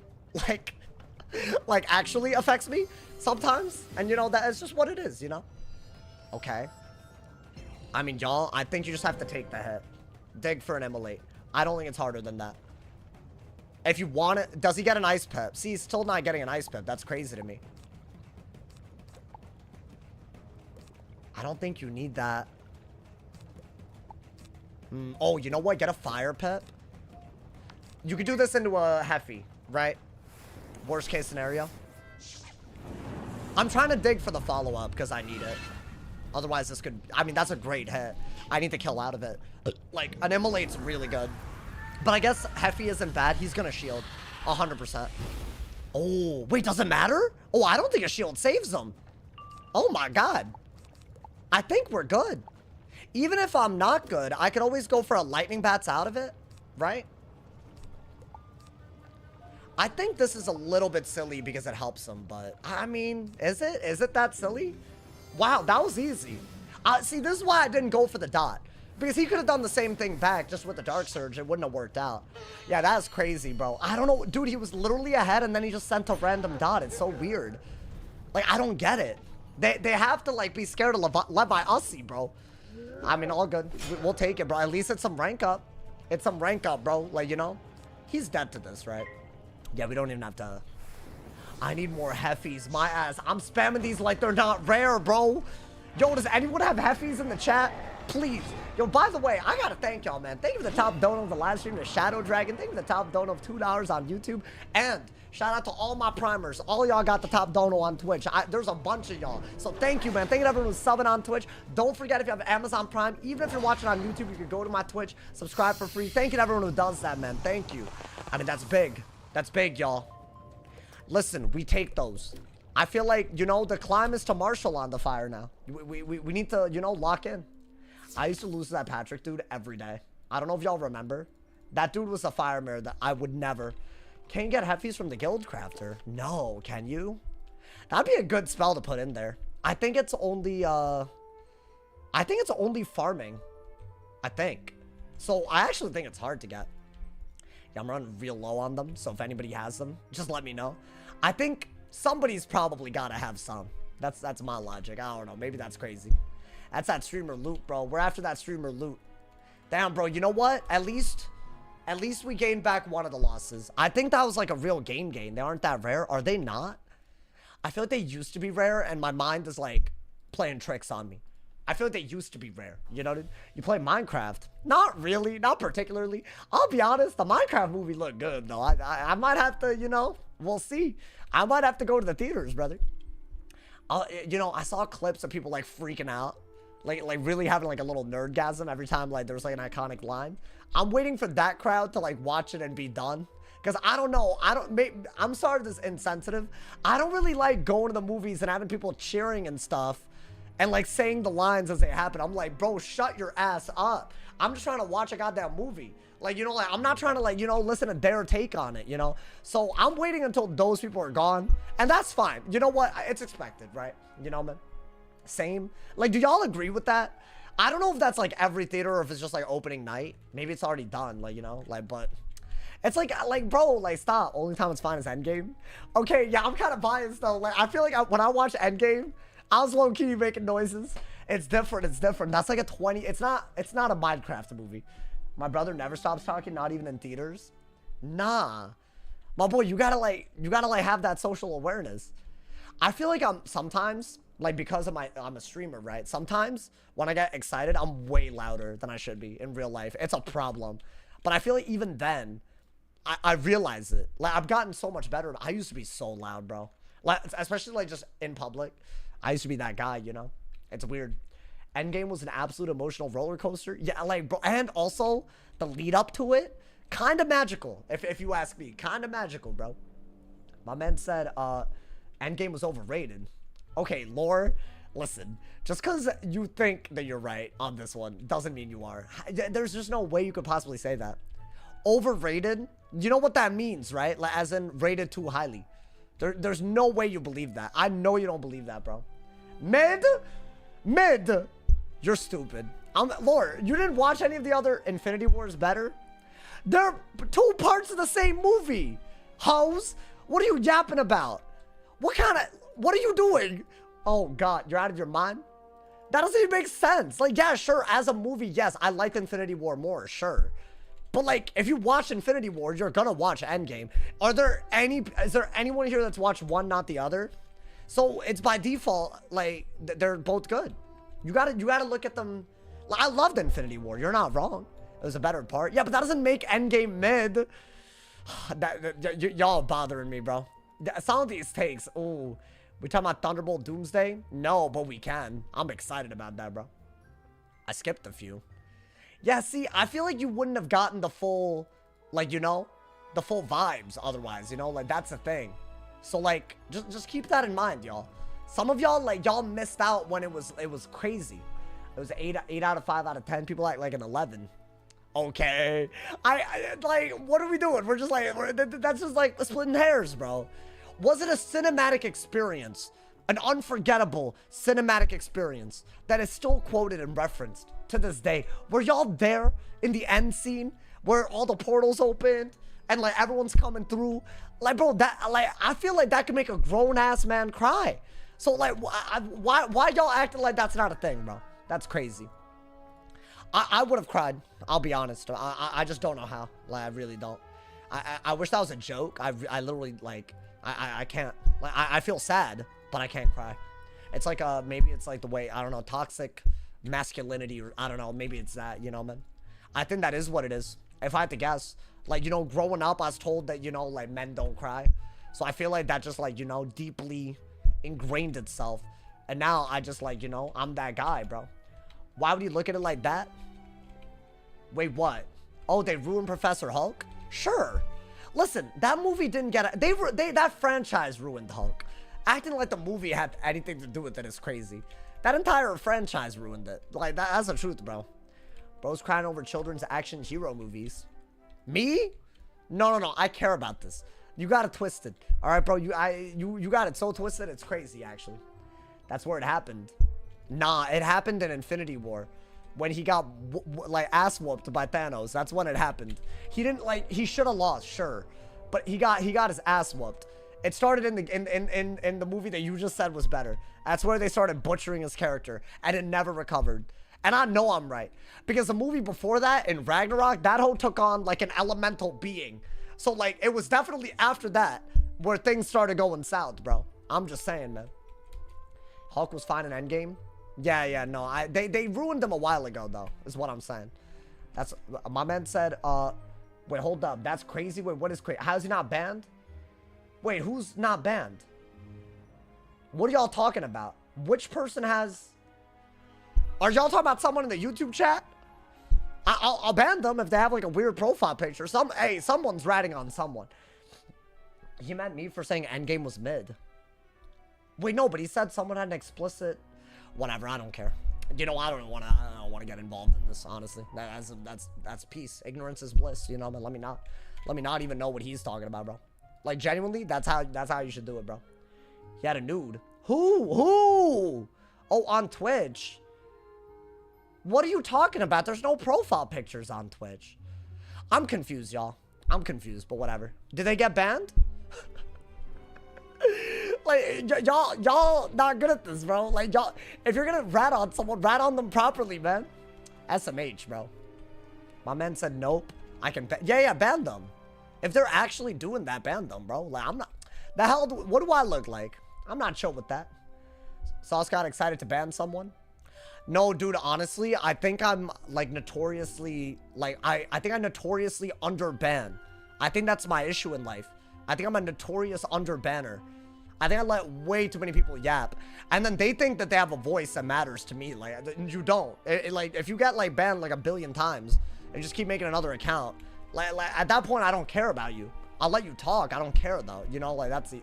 Like actually affects me sometimes. And, you know, that is just what it is, you know? Okay. I mean, y'all, I think you just have to take the hit. Dig for an immolate. I don't think it's harder than that. If you want it, does he get an ice pip? See, he's still not getting an ice pip. That's crazy to me. I don't think you need that. Oh, you know what? Get a fire pip. You could do this into a Heffy, right? Worst case scenario. I'm trying to dig for the follow-up because I need it. Otherwise, this could... I mean, that's a great hit. I need to kill out of it. Like, an immolate's really good. But I guess Heffy isn't bad. He's going to shield. 100%. Oh, wait, does it matter? Oh, I don't think a shield saves him. Oh, my God. I think we're good. Even if I'm not good, I could always go for a lightning bats out of it, right? I think this is a little bit silly because it helps him, but I mean, is it? Is it that silly? Wow, that was easy. See, this is why I didn't go for the dot. Because he could have done the same thing back just with the Dark Surge. It wouldn't have worked out. Yeah, that's crazy, bro. I don't know. Dude, he was literally ahead and then he just sent a random dot. It's so weird. Like, I don't get it. They have to, like, be scared of Levi Ussie, bro. I mean, all good. We'll take it, bro. At least it's some rank up. It's some rank up, bro. Like, you know? He's dead to this, right? Yeah, we don't even have to... I need more Heffies. My ass. I'm spamming these like they're not rare, bro. Yo, does anyone have Heffies in the chat? Please. Yo, by the way, I gotta thank y'all, man. Thank you for the top donut of the live stream to Shadow Dragon. Thank you for the top donut of $2 on YouTube. And shout out to all my primers. All y'all got the top dono on Twitch. There's a bunch of y'all. So thank you, man. Thank you to everyone who's subbing on Twitch. Don't forget, if you have Amazon Prime, even if you're watching on YouTube, you can go to my Twitch, subscribe for free. Thank you to everyone who does that, man. Thank you. I mean, that's big. That's big, y'all. Listen, we take those. I feel like, you know, the climb is to Marshall on the fire now. We need to, you know, lock in. I used to lose to that Patrick dude every day. I don't know if y'all remember. That dude was a fire mirror that I would never. Can you get Heffies from the Guild Crafter? No, can you? That'd be a good spell to put in there. I think it's only, farming. I think. So I actually think it's hard to get. Yeah, I'm running real low on them. So if anybody has them, just let me know. I think somebody's probably gotta have some. That's my logic. I don't know. Maybe that's crazy. That's that streamer loot, bro. We're after that streamer loot. Damn, bro. You know what? At least we gained back one of the losses. I think that was like a real game gain. They aren't that rare. Are they not? I feel like they used to be rare, and my mind is like playing tricks on me. I feel like they used to be rare. You know, you play Minecraft. Not really, not particularly. I'll be honest, the Minecraft movie looked good though. I might have to, you know, we'll see. I might have to go to the theaters, brother. You know, I saw clips of people like freaking out. Like really having like a little nerdgasm every time like there was like an iconic line. I'm waiting for that crowd to like watch it and be done. Because I don't know, I'm sorry this is insensitive. I don't really like going to the movies and having people cheering and stuff and like saying the lines as they happen. I'm like, bro, shut your ass up. I'm just trying to watch a goddamn movie. Like, you know, like I'm not trying to like, you know, listen to their take on it, you know? So I'm waiting until those people are gone, and that's fine. You know what? It's expected, right? You know, man? Same. Like, do y'all agree with that? I don't know if that's like every theater or if it's just like opening night. Maybe it's already done, like, you know, like, but it's like, bro, like, stop. Only time it's fine is Endgame. Okay, yeah, I'm kind of biased though. Like, I feel like when I watch Endgame, I was low-key making noises. It's different. It's different. That's like a 20. It's not a Minecraft movie. My brother never stops talking, not even in theaters. Nah, my boy, you gotta have that social awareness. I feel like I'm sometimes, like, because of I'm a streamer, right? Sometimes when I get excited, I'm way louder than I should be in real life. It's a problem. But I feel like even then, I realize it. Like, I've gotten so much better. I used to be so loud, bro. Like, especially like just in public. I used to be that guy, you know? It's weird. Endgame was an absolute emotional roller coaster. Yeah, like, bro, and also the lead up to it, kind of magical, if you ask me. Kind of magical, bro. My man said, Endgame was overrated. Okay, lore, listen, just because you think that you're right on this one doesn't mean you are. There's just no way you could possibly say that. Overrated, you know what that means, right? Like, as in rated too highly. There's no way you believe that. I know you don't believe that, bro. Mid, you're stupid. Lore, you didn't watch any of the other Infinity Wars better? They're two parts of the same movie. Hoes, what are you yapping about? What are you doing? Oh God, you're out of your mind? That doesn't even make sense. Like, yeah, sure, as a movie, yes, I liked Infinity War more, sure. But like, if you watch Infinity War, you're gonna watch Endgame. Is there anyone here that's watched one, not the other? So it's by default, like, they're both good. You gotta look at them. I loved Infinity War. You're not wrong. It was a better part. Yeah, but that doesn't make Endgame mid. Y'all bothering me, bro. Some of these takes. Ooh, we talking about Thunderbolt Doomsday? No, but we can. I'm excited about that, bro. I skipped a few. Yeah, see, I feel like you wouldn't have gotten the full, like, you know, the full vibes otherwise, you know? Like, that's the thing. So, like, just keep that in mind, y'all. Some of y'all, like, y'all missed out when it was crazy. It was 8 out of 5 out of 10. People like an 11. Okay. I like, what are we doing? We're just like, that's just like splitting hairs, bro. Was it a cinematic experience? An unforgettable cinematic experience that is still quoted and referenced to this day? Were y'all there in the end scene where all the portals opened and like everyone's coming through? Like, bro, I feel like that could make a grown-ass man cry. So, like, why y'all acting like that's not a thing, bro? That's crazy. I would have cried. I'll be honest. I just don't know how. Like, I really don't. I wish that was a joke. I literally, like, I can't. Like, I feel sad, but I can't cry. It's like, maybe it's like the way, I don't know, toxic masculinity, or I don't know, maybe it's that, you know, man. I think that is what it is. If I had to guess. Like, you know, growing up, I was told that, you know, like, men don't cry. So I feel like that just, like, you know, deeply ingrained itself. And now I just, like, you know, I'm that guy, bro. Why would you look at it like that? Wait, what? Oh, they ruined Professor Hulk? Sure. Listen, that movie didn't get it. That franchise ruined Hulk. Acting like the movie had anything to do with it is crazy. That entire franchise ruined it. Like, that's the truth, bro. Bro's crying over children's action hero movies. Me? No. I care about this. You got it twisted. All right, bro. You got it so twisted, it's crazy, actually. That's where it happened. Nah, it happened in Infinity War. When he got, like, ass whooped by Thanos. That's when it happened. He didn't, like, he should have lost, sure. But he got his ass whooped. It started in the movie that you just said was better. That's where they started butchering his character. And it never recovered. And I know I'm right. Because the movie before that, in Ragnarok, that hoe took on, like, an elemental being. So, like, it was definitely after that where things started going south, bro. I'm just saying, man. Hulk was fine in Endgame. Yeah, no, they ruined him a while ago, though, is what I'm saying. That's, my man said, wait, hold up, that's crazy. Wait, what is crazy? How is he not banned? Wait, who's not banned? What are y'all talking about? Which person has... Are y'all talking about someone in the YouTube chat? I'll ban them if they have, like, a weird profile picture. Hey, someone's ratting on someone. He meant me for saying Endgame was mid. Wait, no, but he said someone had an explicit... Whatever, I don't care. You know, I don't want to get involved in this, honestly. That's peace. Ignorance is bliss, you know, but let me not even know what he's talking about, bro. Like, genuinely, that's how you should do it, bro. He had a nude. Who? Oh, on Twitch. What are you talking about? There's no profile pictures on Twitch. I'm confused, y'all. I'm confused, but whatever. Did they get banned? Like, y'all not good at this, bro. Like, y'all, if you're gonna rat on someone, rat on them properly, man. SMH, bro. My man said nope. I can yeah, ban them. If they're actually doing that, ban them, bro. Like, I'm not... The hell, what do I look like? I'm not chill with that. Sauce got excited to ban someone? No, dude, honestly, I think I'm, like, notoriously... Like, I think I notoriously under-ban. I think that's my issue in life. I think I'm a notorious under-banner. I think I let way too many people yap. And then they think that they have a voice that matters to me. Like, you don't. Like, if you get, like, banned, like, 1 billion times and just keep making another account, like, at that point, I don't care about you. I'll let you talk. I don't care, though. You know, like, that's the...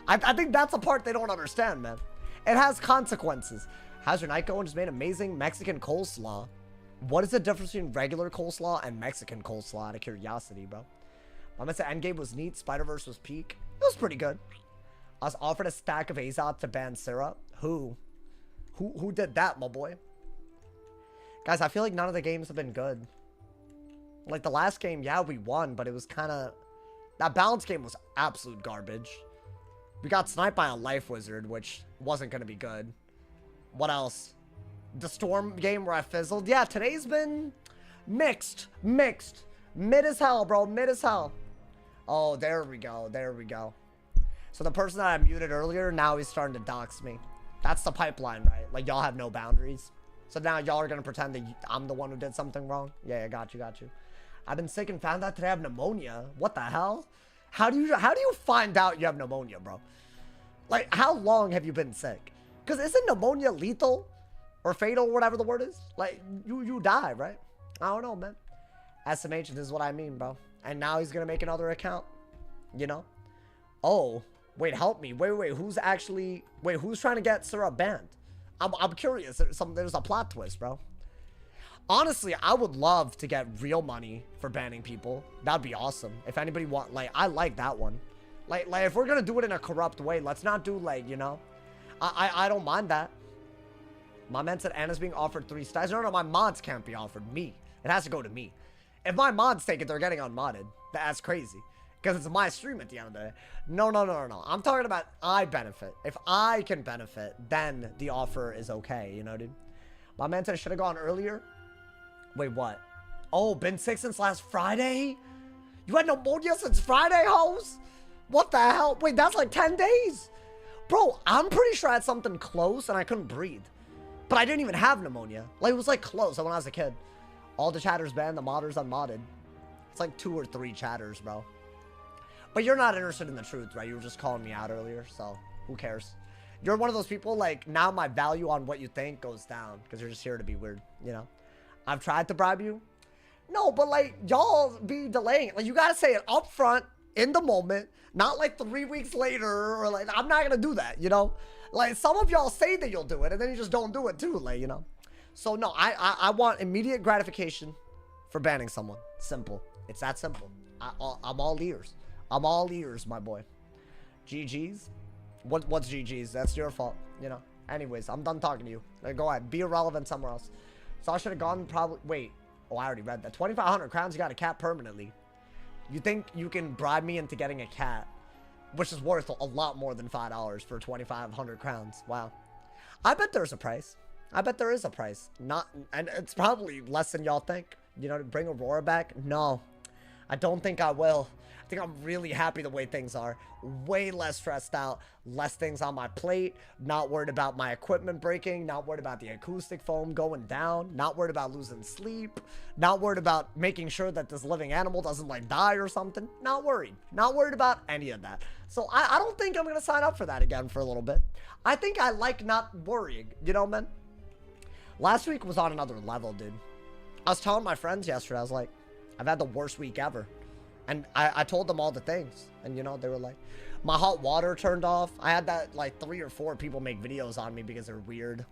I think that's the part they don't understand, man. It has consequences. How's your night going? Just made amazing Mexican coleslaw. What is the difference between regular coleslaw and Mexican coleslaw, out of curiosity, bro? I'm gonna say Endgame was neat. Spider-Verse was peak. It was pretty good. I was offered a stack of Azot to ban Syrup. Who did that, my boy? Guys, I feel like none of the games have been good. Like, the last game, yeah, we won, but it was kind of... That balance game was absolute garbage. We got sniped by a Life Wizard, which wasn't going to be good. What else? The Storm game where I fizzled. Yeah, today's been mixed. Mid as hell, bro. Mid as hell. Oh, there we go. So the person that I muted earlier, now he's starting to dox me. That's the pipeline, right? Like, y'all have no boundaries. So now y'all are going to pretend that I'm the one who did something wrong? Yeah, got you. I've been sick and found out today I have pneumonia. What the hell? How do you find out you have pneumonia, bro? Like, how long have you been sick? Because isn't pneumonia lethal? Or fatal, whatever the word is? Like, you die, right? I don't know, man. SMH, this is what I mean, bro. And now he's going to make another account. You know? Oh, wait, help me. Wait, who's trying to get Syrup banned? I'm curious. There's a plot twist, bro. Honestly, I would love to get real money for banning people. That'd be awesome. If anybody want, like, I like that one. Like if we're gonna do it in a corrupt way, let's not do, like, you know. I don't mind that. My man said Anna's being offered 3 stars. No, my mods can't be offered. Me. It has to go to me. If my mods take it, they're getting unmodded. That's crazy. Because it's my stream at the end of the day. No. I'm talking about I benefit. If I can benefit, then the offer is okay. You know, dude? My man said I should have gone earlier. Wait, what? Oh, been sick since last Friday? You had pneumonia since Friday, hoes? What the hell? Wait, that's like 10 days. Bro, I'm pretty sure I had something close and I couldn't breathe. But I didn't even have pneumonia. Like, it was like close when I was a kid. All the chatters banned, the modders unmodded. It's like 2 or 3 chatters, bro. But you're not interested in the truth, right? You were just calling me out earlier, so who cares? You're one of those people, like, now my value on what you think goes down because you're just here to be weird, you know? I've tried to bribe you. No, but, like, y'all be delaying. Like, you gotta say it up front, in the moment, not, like, 3 weeks later, or, like, I'm not gonna do that, you know? Like, some of y'all say that you'll do it, and then you just don't do it, too, like, you know? So, no, I want immediate gratification for banning someone. Simple. It's that simple. I'm all ears. I'm all ears, my boy. GG's? What's GG's? That's your fault, you know? Anyways, I'm done talking to you. Go ahead. Be irrelevant somewhere else. So I should have gone probably... Wait. Oh, I already read that. 2,500 crowns, you got a cat permanently. You think you can bribe me into getting a cat, which is worth a lot more than $5 for 2,500 crowns. Wow. I bet there's a price. I bet there is a price. And it's probably less than y'all think. You know, to bring Aurora back? No. I don't think I will. I think I'm really happy the way things are. Way less stressed out, less things on my plate, not worried about my equipment breaking, not worried about the acoustic foam going down, not worried about losing sleep, not worried about making sure that this living animal doesn't like die or something. Not worried. Not worried about any of that. So I don't think I'm going to sign up for that again for a little bit. I think I like not worrying, you know, man? Last week was on another level, dude. I was telling my friends yesterday, I was like, I've had the worst week ever. And I told them all the things. And, you know, they were like, my hot water turned off. I had that, like, 3 or 4 people make videos on me because they're weird.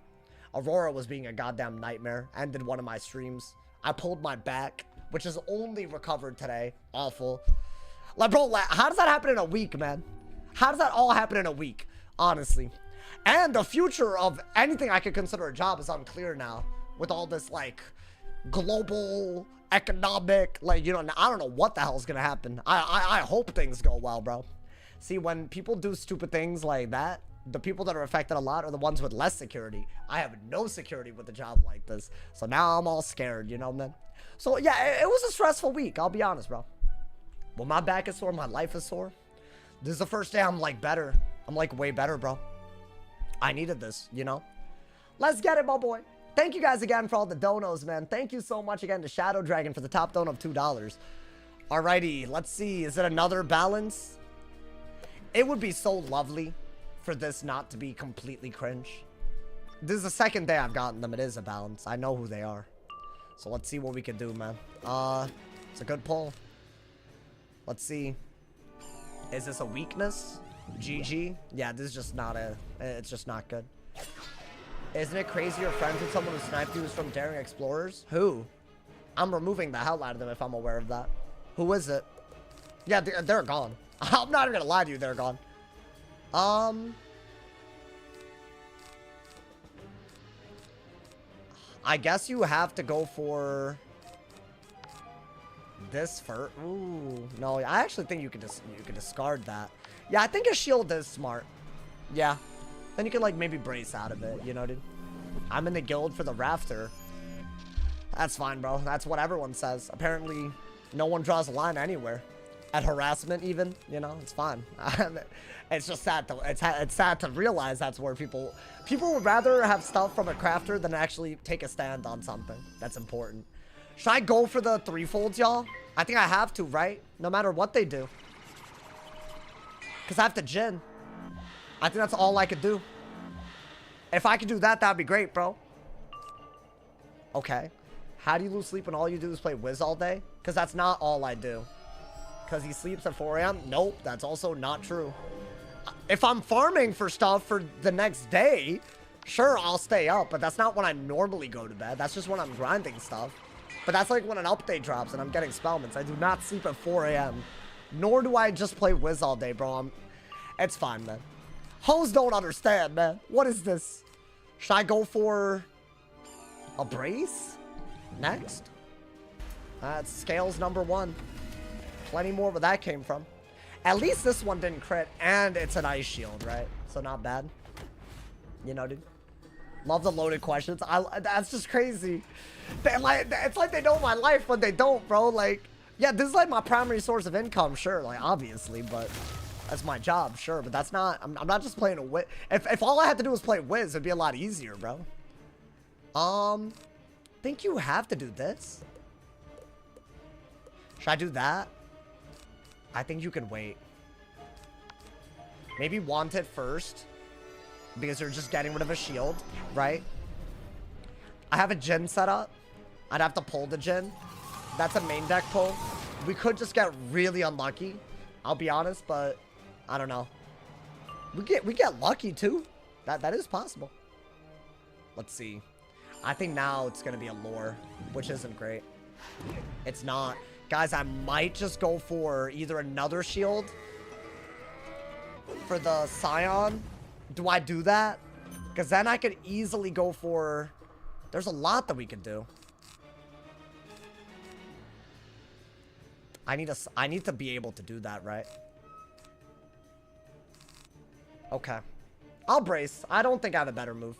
Aurora was being a goddamn nightmare. Ended one of my streams. I pulled my back, which is only recovered today. Awful. Like, bro, how does that happen in a week, man? How does that all happen in a week? Honestly. And the future of anything I could consider a job is unclear now. With all this, like, global economic, like, you know, I don't know what the hell is gonna happen. I hope things go well, bro. See, when people do stupid things like that, the people that are affected a lot are the ones with less security. I have no security with a job like this, so now I'm all scared, you know, man. So yeah, it was a stressful week, I'll be honest, bro. When my back is sore, my life is sore. This is the first day I'm like better. I'm like way better, bro. I needed this, you know. Let's get it, my boy. Thank you guys again for all the donos, man. Thank you so much again to Shadow Dragon for the top dono of $2. Alrighty, let's see. Is it another balance? It would be so lovely for this not to be completely cringe. This is the second day I've gotten them. It is a balance. I know who they are. So let's see what we can do, man. It's a good pull. Let's see. Is this a weakness? GG? Yeah, this is just not it's just not good. Isn't it crazy you're friends with someone who sniped you from Daring Explorers? Who? I'm removing the hell out of them if I'm aware of that. Who is it? Yeah, they're gone. I'm not even gonna lie to you, they're gone. I guess you have to go for this first. Ooh, no, I actually think you can discard that. Yeah, I think a shield is smart. Yeah. Then you can, like, maybe brace out of it, you know, dude? I'm in the guild for the rafter. That's fine, bro. That's what everyone says. Apparently, no one draws a line anywhere. At harassment, even, you know, it's fine. It's just sad to, it's sad to realize that's where people would rather have stuff from a crafter than actually take a stand on something that's important. Should I go for the 3-folds, y'all? I think I have to, right? No matter what they do. Because I have to Jin. I think that's all I could do. If I could do that, that'd be great, bro. Okay. How do you lose sleep when all you do is play Wiz all day? Because that's not all I do. Because he sleeps at 4 a.m.? Nope, that's also not true. If I'm farming for stuff for the next day, sure, I'll stay up. But that's not when I normally go to bed. That's just when I'm grinding stuff. But that's like when an update drops and I'm getting spellments. I do not sleep at 4 a.m. Nor do I just play Wiz all day, bro. It's fine, man. Hoes don't understand, man. What is this? Should I go for a brace next? That's scales number 1. Plenty more where that came from. At least this one didn't crit, and it's an ice shield, right? So not bad. You know, dude. Love the loaded questions. That's just crazy. It's like they know my life, but they don't, bro. Like, yeah, this is like my primary source of income, sure, like obviously, but that's my job, sure, but that's not, I'm not just playing a Wiz. If all I had to do was play Wiz, it'd be a lot easier, bro. Think you have to do this? Should I do that? I think you can wait. Maybe want it first, because you're just getting rid of a shield, right? I have a Jin set up. I'd have to pull the Jin. That's a main deck pull. We could just get really unlucky, I'll be honest, but I don't know. We get lucky too. That is possible. Let's see. I think now it's gonna be a lore, which isn't great. It's not. Guys, I might just go for either another shield for the Scion. Do I do that? Because then I could easily go for... There's a lot that we could do. I need to be able to do that, right? Okay. I'll brace. I don't think I have a better move.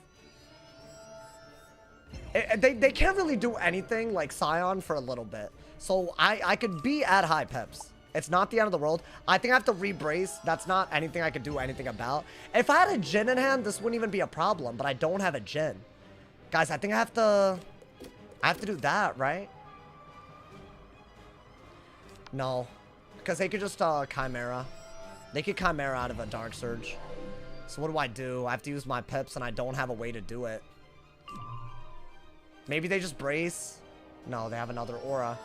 They can't really do anything like Scion for a little bit. So I could be at high pips. It's not the end of the world. I think I have to re-brace. That's not anything I could do anything about. If I had a Jin in hand, this wouldn't even be a problem, but I don't have a Jin. Guys, I think I have to do that, right? No. Because they could just Chimera. They could Chimera out of a Dark Surge. So what do? I have to use my pips and I don't have a way to do it. Maybe they just brace. No, they have another aura.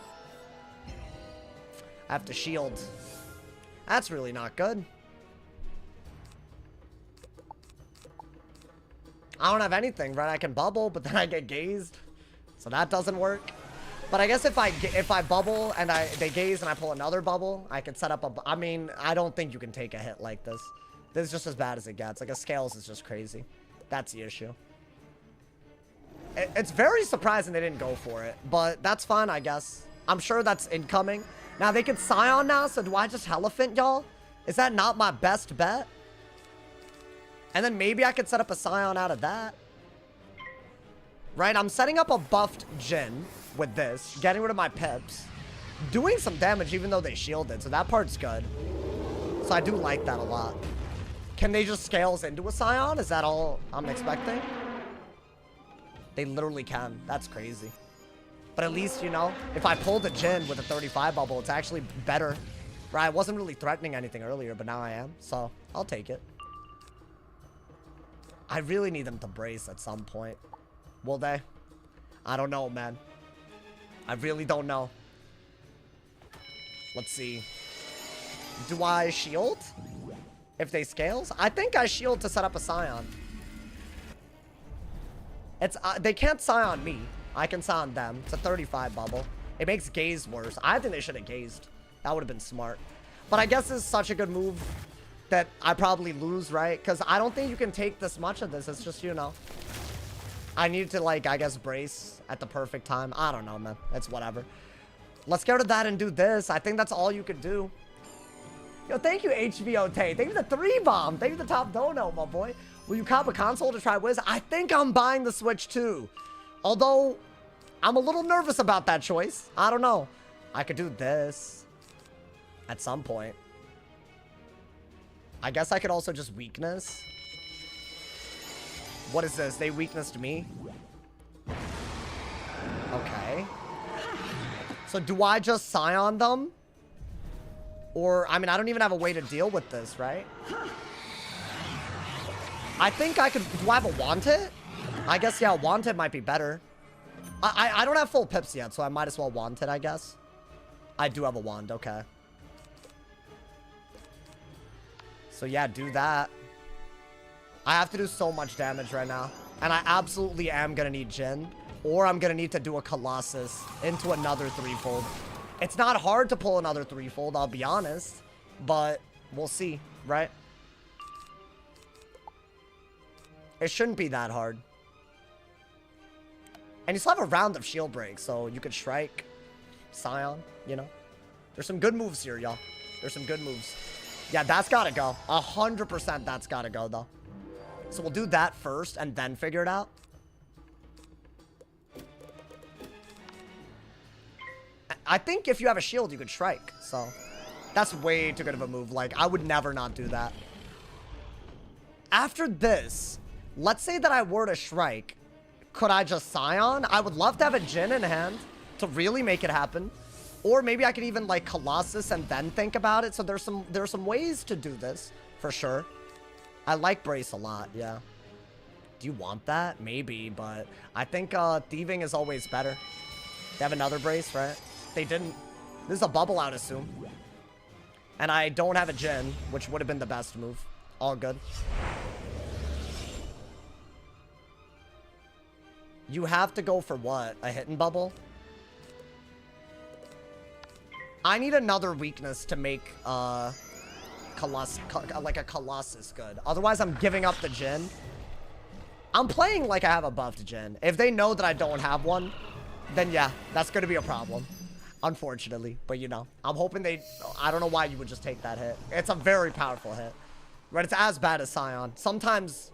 I have to shield. That's really not good. I don't have anything, right? I can bubble, but then I get gazed. So that doesn't work. But I guess if I bubble and they gaze and I pull another bubble, I can set up a... I mean, I don't think you can take a hit like this. This is just as bad as it gets. Like, a Scales is just crazy. That's the issue. It's very surprising they didn't go for it. But that's fine, I guess. I'm sure that's incoming. Now, they can Scion now, so do I just Elephant, y'all? Is that not my best bet? And then maybe I could set up a Scion out of that. Right, I'm setting up a buffed Jin with this. Getting rid of my pips. Doing some damage even though they shielded, so that part's good. So I do like that a lot. Can they just Scales into a Scion? Is that all I'm expecting? They literally can. That's crazy. But at least, you know, if I pull the Jin with a 35 bubble, it's actually better. Right, I wasn't really threatening anything earlier, but now I am. So, I'll take it. I really need them to brace at some point. Will they? I don't know, man. I really don't know. Let's see. Do I shield? If they Scales? I think I shield to set up a Scion. It's they can't Scion me. I can Scion them. It's a 35 bubble. It makes gaze worse. I think they should have gazed. That would have been smart. But I guess this is such a good move that I probably lose, right? Because I don't think you can take this much of this. It's just, you know. I need to, like, I guess, brace at the perfect time. I don't know, man. It's whatever. Let's get rid of that and do this. I think that's all you could do. Yo, thank you, HBO Tay. Thank you for the 3-bomb. Thank you for the top dono, my boy. Will you cop a console to try Wiz? I think I'm buying the Switch, too. Although, I'm a little nervous about that choice. I don't know. I could do this at some point. I guess I could also just weakness. What is this? They weaknessed me? Okay. So do I just Scion them? Or, I mean, I don't even have a way to deal with this, right? I think I could... Do I have a Wanted? I guess, yeah, Wanted might be better. I don't have full pips yet, so I might as well Wanted, I guess. I do have a wand, okay. So, yeah, do that. I have to do so much damage right now. And I absolutely am going to need Jin. Or I'm going to need to do a Colossus into another threefold. It's not hard to pull another threefold, I'll be honest. But we'll see, right? It shouldn't be that hard. And you still have a round of shield break, so you could Shrike, Scion, you know. There's some good moves here, y'all. There's some good moves. Yeah, that's gotta go. 100% that's gotta go, though. So we'll do that first and then figure it out. I think if you have a shield, you could Shrike. So that's way too good of a move. Like, I would never not do that. After this, let's say that I were to Shrike. Could I just Scion? I would love to have a Jin in hand to really make it happen. Or maybe I could even, like, Colossus and then think about it. So there's some ways to do this, for sure. I like Brace a lot, yeah. Do you want that? Maybe, but I think Thieving is always better. They have another Brace, right? They didn't. This is a bubble, I'd assume. And I don't have a Jin, which would have been the best move. All good. You have to go for what? A hidden bubble? I need another weakness to make like a Colossus good. Otherwise, I'm giving up the Jin. I'm playing like I have a buffed Jin. If they know that I don't have one, then yeah, that's going to be a problem. Unfortunately. But, you know, I'm hoping they... I don't know why you would just take that hit. It's a very powerful hit. Right? It's as bad as Scion. Sometimes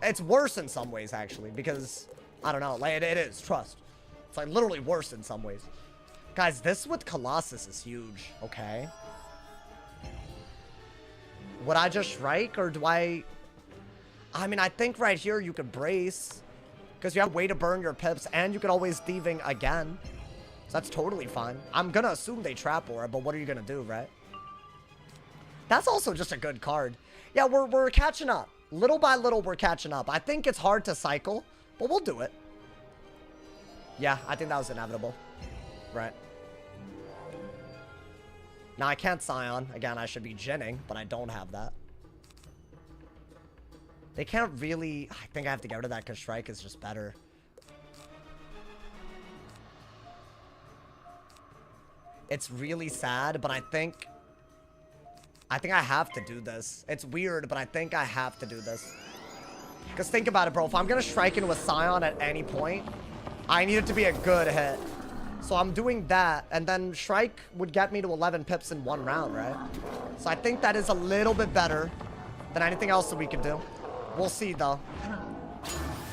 it's worse in some ways, actually, because... I don't know. Like, it is. Trust. It's, like, literally worse in some ways. Guys, this with Colossus is huge. Okay. Would I just Shrike, or do I... I mean, I think right here you could brace. Because you have a way to burn your pips, and you can always thieving again. So that's totally fine. I'm gonna assume they trap Aura, but what are you gonna do, right? That's also just a good card. Yeah, we're catching up. Little by little, we're catching up. I think it's hard to cycle, but we'll do it. Yeah, I think that was inevitable. Right. Now, I can't Scion. Again, I should be Jinning, but I don't have that. They can't really... I think I have to get rid of that because Shrike is just better. It's really sad, but I think I have to do this. It's weird, but I think I have to do this. Because think about it, bro. If I'm going to Shrike into a Scion at any point, I need it to be a good hit. So I'm doing that, and then Shrike would get me to 11 pips in one round, right? So I think that is a little bit better than anything else that we could do. We'll see, though.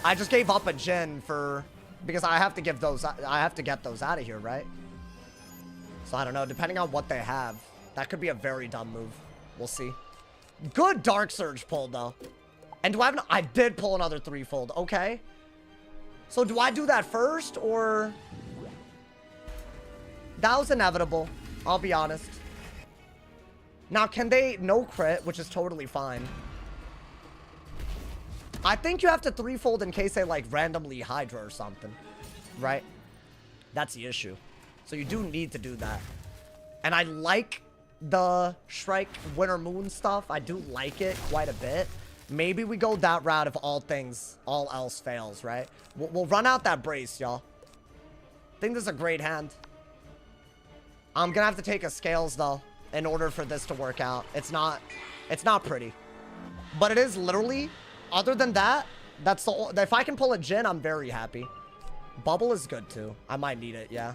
I just gave up a Jin for... Because I have to give those... I have to get those out of here, right? So I don't know. Depending on what they have, that could be a very dumb move. We'll see. Good Dark Surge pull, though. And do I have... I did pull another threefold. Okay. So do I do that first, or... That was inevitable. I'll be honest. Now, can they no crit, which is totally fine. I think you have to threefold in case they, like, randomly Hydra or something. Right? That's the issue. So you do need to do that. And I like the Shrike Winter Moon stuff. I do like it quite a bit. Maybe we go that route if all else fails, right? We'll run out that brace, y'all. I think this is a great hand. I'm gonna have to take a Scales, though, in order for this to work out. It's not pretty. But it is literally, other than that, that's the... If I can pull a Jin, I'm very happy. Bubble is good, too. I might need it, yeah.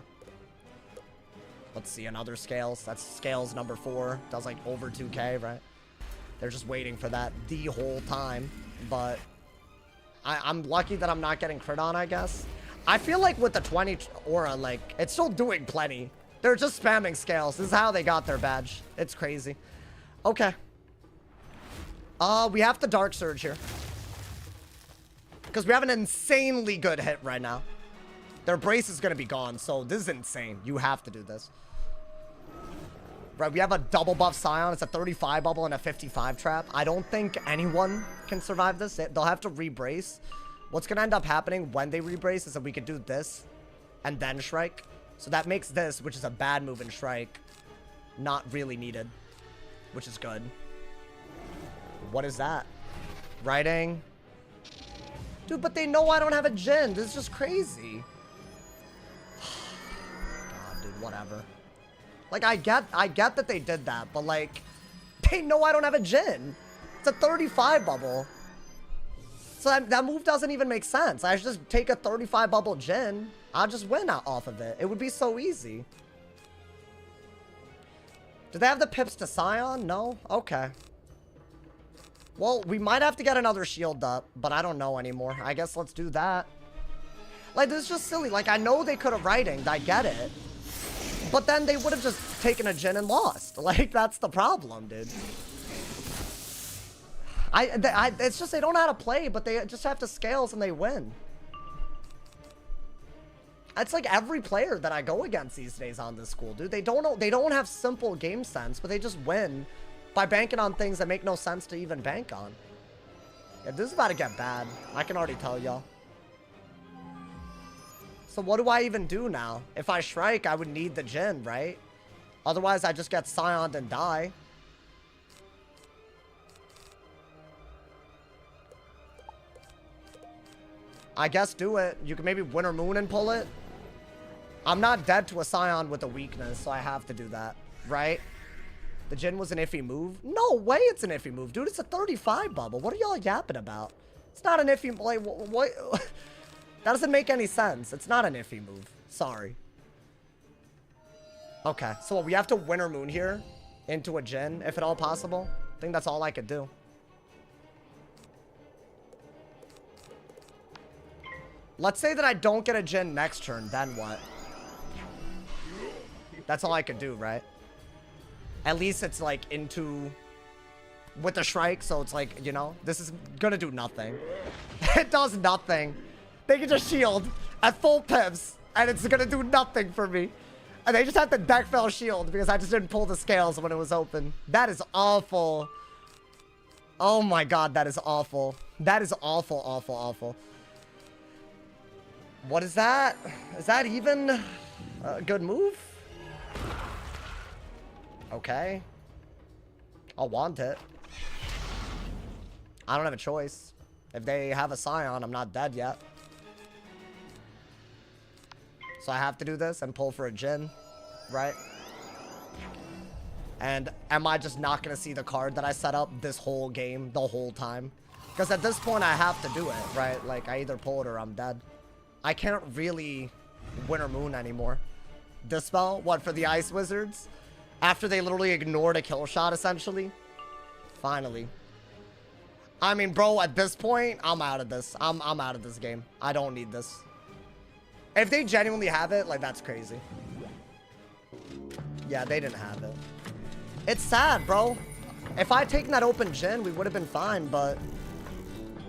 Let's see, another Scales. That's Scales number 4. Does, like, over 2k, right? They're just waiting for that the whole time. But I'm lucky that I'm not getting crit on, I guess. I feel like with the 20 aura, like, it's still doing plenty. They're just spamming Scales. This is how they got their badge. It's crazy. Okay. We have the Dark Surge here. Because we have an insanely good hit right now. Their brace is going to be gone, so this is insane. You have to do this. Right, we have a double buff Scion. It's a 35 bubble and a 55 trap. I don't think anyone can survive this. They'll have to re-brace. What's going to end up happening when they re-brace is that we could do this and then Shrike. So that makes this, which is a bad move in Shrike, not really needed, which is good. What is that? Writing. Dude, but they know I don't have a Jin. This is just crazy. God, dude, whatever. Like, I get that they did that, but, like, they know I don't have a Jin. It's a 35 bubble. So that move doesn't even make sense. I should just take a 35 bubble Jin. I'll just win off of it. It would be so easy. Do they have the pips to Scion? No? Okay. Well, we might have to get another shield up, but I don't know anymore. I guess let's do that. Like, this is just silly. Like, I know they could have writing. I get it. But then they would have just taken a Jin and lost. Like, that's the problem, dude. It's just they don't know how to play, but they just have to Scales and they win. It's like every player that I go against these days on this school, dude. They don't have simple game sense, but they just win by banking on things that make no sense to even bank on. Yeah, this is about to get bad. I can already tell y'all. So what do I even do now? If I Shrike, I would need the Jin, right? Otherwise, I just get Scioned and die. I guess do it. You can maybe Winter Moon and pull it. I'm not dead to a Scion with a weakness, so I have to do that, right? The Jin was an iffy move? No way it's an iffy move, dude. It's a 35 bubble. What are y'all yapping about? It's not an iffy... Like, what? That doesn't make any sense. It's not an iffy move. Sorry. Okay, so we have to Winter Moon here into a Jin, if at all possible. I think that's all I could do. Let's say that I don't get a Jin next turn, then what? That's all I could do, right? At least it's like into with the Shrike, so it's like, you know, this is gonna do nothing. It does nothing. They can just shield at full pips, and it's gonna do nothing for me. And they just have to deck fell shield because I just didn't pull the scales when it was open. That is awful. Oh my god, that is awful. That is awful, awful, awful. What is that? Is that even a good move? Okay. I'll want it. I don't have a choice. If they have a Scion, I'm not dead yet. So I have to do this and pull for a Jhin, right? And am I just not going to see the card that I set up this whole game, the whole time? Because at this point, I have to do it, right? Like, I either pull it or I'm dead. I can't really Winter Moon anymore. Dispel? What, for the Ice Wizards? After they literally ignored a kill shot, essentially? Finally. I mean, bro, at this point, I'm out of this. I'm out of this game. I don't need this. If they genuinely have it, like, that's crazy. Yeah, they didn't have it. It's sad, bro. If I had taken that open Jhin, we would have been fine, but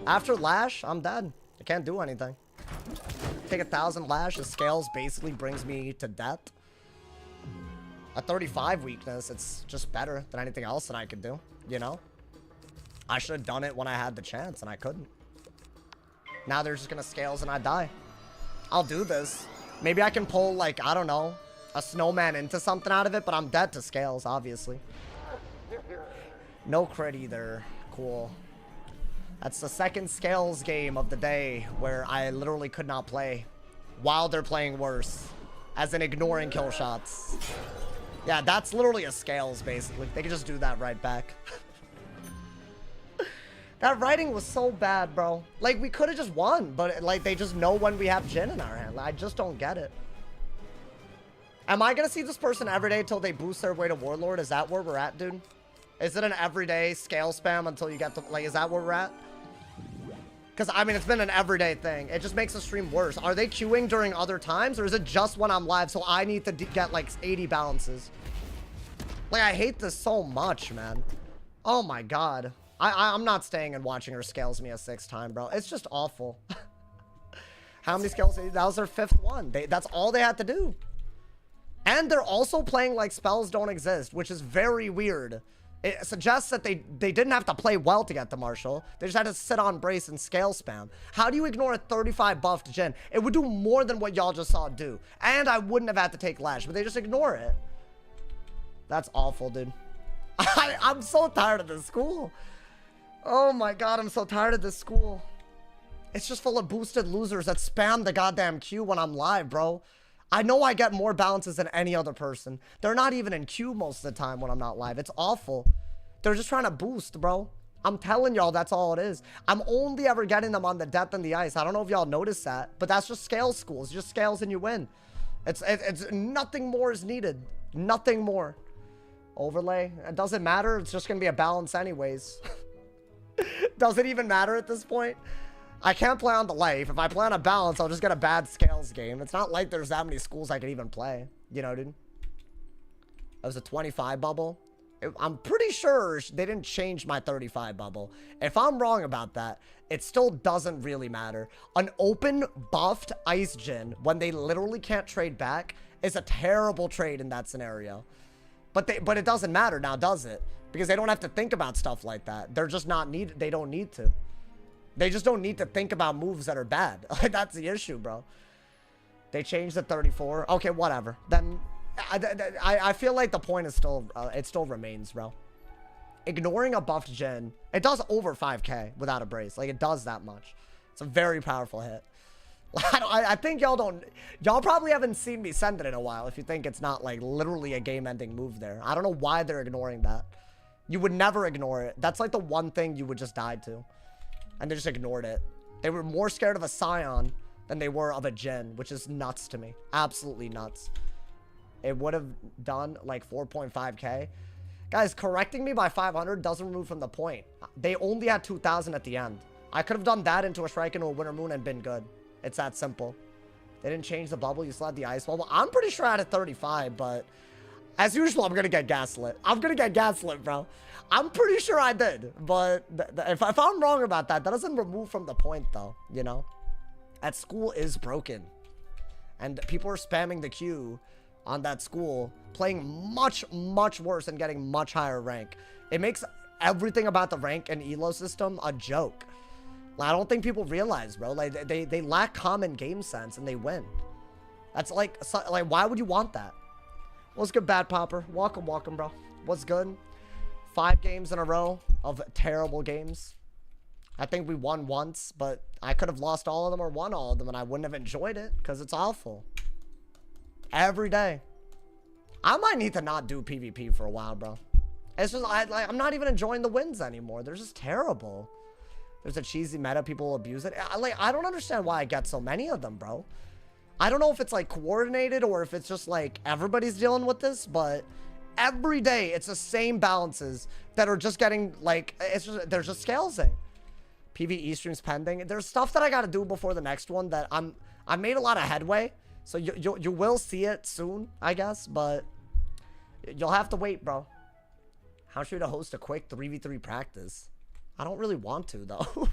after Lash, I'm dead. I can't do anything. Take 1,000 Lash, the scales basically brings me to death. A 35 weakness, it's just better than anything else that I could do, you know? I should have done it when I had the chance, and I couldn't. Now they're just gonna scales and I die. I'll do this. Maybe I can pull, like, I don't know, a snowman into something out of it, but I'm dead to scales, obviously. No crit either. Cool. That's the second scales game of the day where I literally could not play while they're playing worse, as in ignoring kill shots. Yeah, that's literally a scales, basically. They can just do that right back. That writing was so bad, bro. Like, we could have just won, but, like, they just know when we have Jhin in our hand. I just don't get it. Am I gonna see this person every day till they boost their way to Warlord? Is that where we're at, dude? Is it an everyday scale spam until you get to, like, is that where we're at? Because, I mean, it's been an everyday thing. It just makes the stream worse. Are they queuing during other times, or is it just when I'm live, so I need to get, like, 80 balances? Like, I hate this so much, man. Oh, my God. I'm not staying and watching her scales me a 6th time, bro. It's just awful. How many scales? That was their 5th one. That's all they had to do. And they're also playing like spells don't exist, which is very weird. It suggests that they didn't have to play well to get the Marshall. They just had to sit on brace and scale spam. How do you ignore a 35 buffed Jhin? It would do more than what y'all just saw it do. And I wouldn't have had to take Lash, but they just ignore it. That's awful, dude. I'm so tired of this school. Oh my god, I'm so tired of this school. It's just full of boosted losers that spam the goddamn queue when I'm live, bro. I know I get more balances than any other person. They're not even in queue most of the time when I'm not live. It's awful. They're just trying to boost, bro. I'm telling y'all, that's all it is. I'm only ever getting them on the depth and the ice. I don't know if y'all noticed that, but that's just scale schools. Just scales and you win. It's nothing more is needed. Nothing more. Overlay. It doesn't matter. It's just going to be a balance anyways. Does it even matter at this point? I can't play on the life. If I play on a balance, I'll just get a bad scales game. It's not like there's that many schools I can even play. You know, dude? That was a 25 bubble. I'm pretty sure they didn't change my 35 bubble. If I'm wrong about that, it still doesn't really matter. An open buffed Ice Jhin, when they literally can't trade back, is a terrible trade in that scenario. But it doesn't matter now, does it? Because they don't have to think about stuff like that. They're just not needed. They don't need to. They just don't need to think about moves that are bad. That's the issue, bro. They changed the 34. Okay, whatever. Then I feel like the point is still, it still remains, bro. Ignoring a buffed Jhin, it does over 5k without a brace. Like, it does that much. It's a very powerful hit. I think y'all probably haven't seen me send it in a while if you think it's not, like, literally a game-ending move there. I don't know why they're ignoring that. You would never ignore it. That's, like, the one thing you would just die to. And they just ignored it. They were more scared of a Scion than they were of a Jhin, which is nuts to me. Absolutely nuts. It would have done, like, 4.5k. Guys, correcting me by 500 doesn't remove from the point. They only had 2,000 at the end. I could have done that into a Shrike into a Winter Moon and been good. It's that simple. They didn't change the bubble. You still had the ice bubble. I'm pretty sure I had a 35, but as usual, I'm going to get gaslit. I'm going to get gaslit, bro. I'm pretty sure I did, but if I'm wrong about that, that doesn't remove from the point, though, you know? That school is broken, and people are spamming the queue on that school, playing much, much worse and getting much higher rank. It makes everything about the rank and elo system a joke. Like, I don't think people realize, bro. Like, they lack common game sense, and they win. That's like, why would you want that? What's good, Bad Popper? Welcome, welcome, bro. What's good? 5 games in a row of terrible games. I think we won once, but I could have lost all of them or won all of them, and I wouldn't have enjoyed it because it's awful. Every day. I might need to not do PvP for a while, bro. It's just, I'm not even enjoying the wins anymore. They're just terrible. There's a cheesy meta. People abuse it. I don't understand why I get so many of them, bro. I don't know if it's, like, coordinated or if it's just, like, everybody's dealing with this, but every day it's the same balances that are just getting, like, they're just scalesing. PvE streams pending. There's stuff that I got to do before the next one that I made a lot of headway. So you will see it soon, I guess, but you'll have to wait, bro. How should I host a quick 3v3 practice? I don't really want to, though.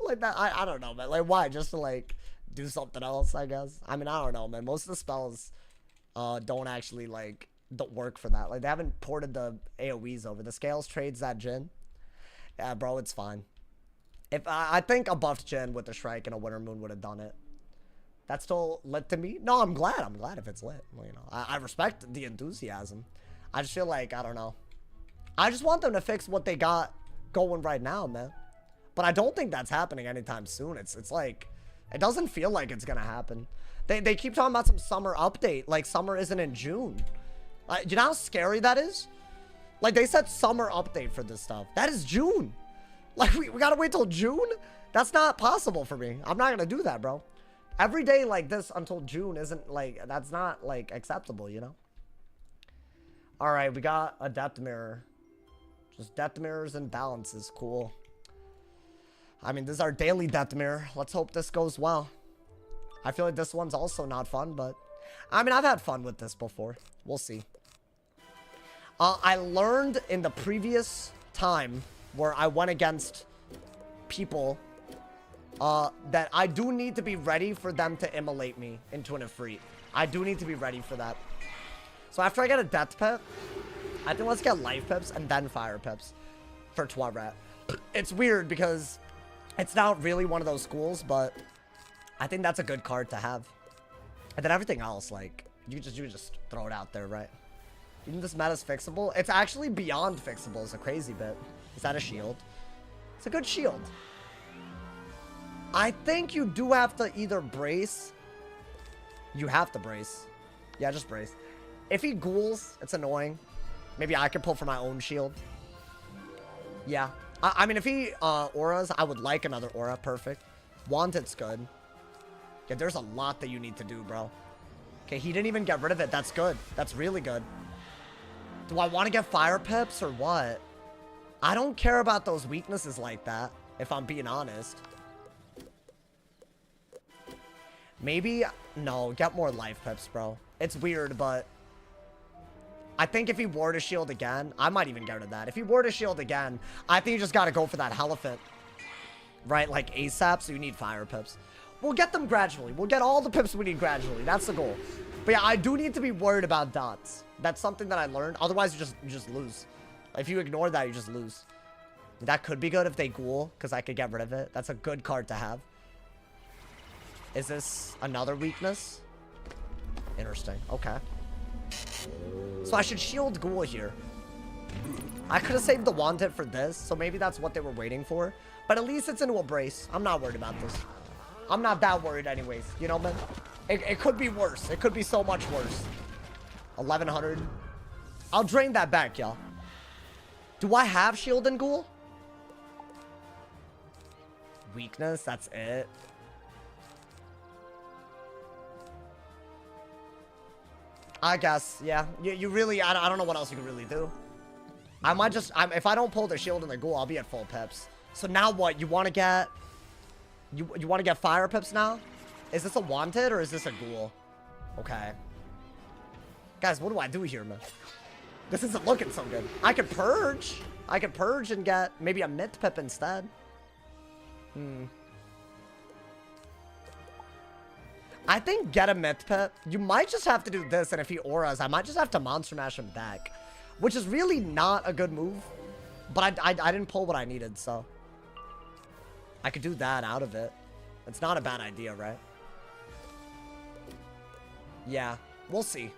Like that, I don't know, man. Like, why? Just to, like, do something else, I guess. I mean, I don't know, man. Most of the spells don't actually, like, don't work for that. Like, they haven't ported the AoEs over. The scales trades that Jhin. Yeah, bro, it's fine. If I think a buffed Jhin with a Shrike and a Winter Moon would have done it. That's still lit to me. No, I'm glad. I'm glad if it's lit. Well, you know, I respect the enthusiasm. I just feel like, I don't know. I just want them to fix what they got going right now, man. But I don't think that's happening anytime soon. It's like, it doesn't feel like it's gonna happen. They keep talking about some summer update. Like, summer isn't in June. You know how scary that is? Like, they said summer update for this stuff. That is June. Like, we gotta wait till June? That's not possible for me. I'm not gonna do that, bro. Every day like this until June isn't, like, that's not, like, acceptable, you know? Alright, we got a depth mirror. Just depth mirrors and balances. Cool. I mean, this is our daily depth mirror. Let's hope this goes well. I feel like this one's also not fun, but... I mean, I've had fun with this before. We'll see. I learned in the previous time where I went against people that I do need to be ready for them to immolate me into an Ifrit. I do need to be ready for that. So after I get a Death Pip, I think let's get Life Pips and then Fire Pips for Twarat. It's weird because it's not really one of those schools, but I think that's a good card to have. And then everything else, like, you just throw it out there, right? You think this meta's fixable? It's actually beyond fixable. It's a crazy bit. Is that a shield? It's a good shield. I think you do have to either brace. You have to brace. Yeah, just brace. If he ghouls, it's annoying. Maybe I could pull for my own shield. Yeah. I mean, if he auras, I would like another aura. Perfect. Wanted's good. Yeah, there's a lot that you need to do, bro. Okay, he didn't even get rid of it. That's good. That's really good. Do I want to get Fire Pips or what? I don't care about those weaknesses like that, if I'm being honest. Maybe... No, get more Life Pips, bro. It's weird, but... I think if he wore to shield again, I might even get rid of that. If he wore to shield again, I think you just gotta go for that Elephant. Right? Like ASAP, so you need Fire Pips. We'll get them gradually. We'll get all the pips we need gradually. That's the goal. But yeah, I do need to be worried about dots. That's something that I learned. Otherwise, you just lose. If you ignore that, you just lose. That could be good if they ghoul, because I could get rid of it. That's a good card to have. Is this another weakness? Interesting. Okay. So I should shield ghoul here. I could have saved the Wanted for this, so maybe that's what they were waiting for. But at least it's into a brace. I'm not worried about this. I'm not that worried anyways. You know, man? It could be worse. It could be so much worse. 1100. I'll drain that back, y'all. Do I have shield and ghoul? Weakness, that's it. I guess, yeah. You really, I don't know what else you can really do. I might just, if I don't pull the shield and the ghoul, I'll be at full pips. So now what? You want to get, you want to get Fire Pips now? Is this a wanted or is this a ghoul? Okay. Guys, what do I do here, man? This isn't looking so good. I could purge. I could purge and get maybe a myth pip instead. I think get a myth pip. You might just have to do this, and if he auras, I might just have to monster mash him back, which is really not a good move. But I didn't pull what I needed, so I could do that out of it. It's not a bad idea, right? Yeah, we'll see.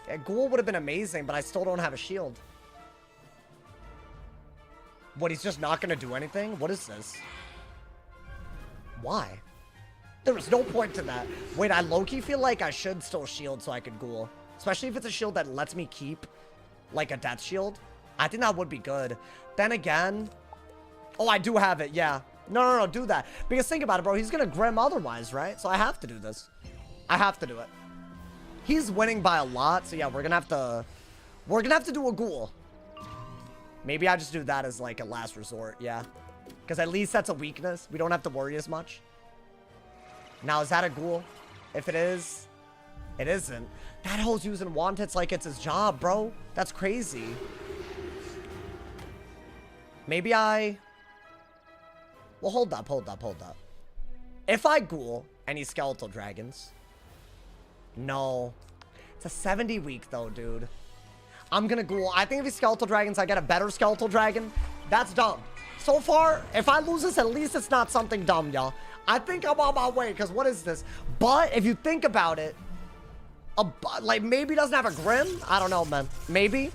Yeah, ghoul would have been amazing, but I still don't have a shield. What, he's just not gonna do anything? What is this? Why? There was no point to that. Wait, I low-key feel like I should still shield so I could ghoul. Especially if it's a shield that lets me keep, like, a death shield. I think that would be good. Then again... Oh, I do have it, yeah. No, do that. Because think about it, bro. He's gonna grim otherwise, right? So I have to do this. I have to do it. He's winning by a lot, so yeah, we're gonna have to... We're gonna have to do a ghoul. Maybe I just do that as, like, a last resort, yeah. Because at least that's a weakness. We don't have to worry as much. Now, is that a ghoul? If it is, it isn't. That hoe's using wanteds like it's his job, bro. That's crazy. Maybe I... Well, hold up. If I ghoul any skeletal dragons... No. It's a 70 week, though, dude. I'm gonna ghoul. I think if he's skeletal dragons, I get a better skeletal dragon. That's dumb. So far, if I lose this, at least it's not something dumb, y'all. I think I'm on my way, because what is this? But if you think about it, like, maybe doesn't have a grim? I don't know, man. Maybe.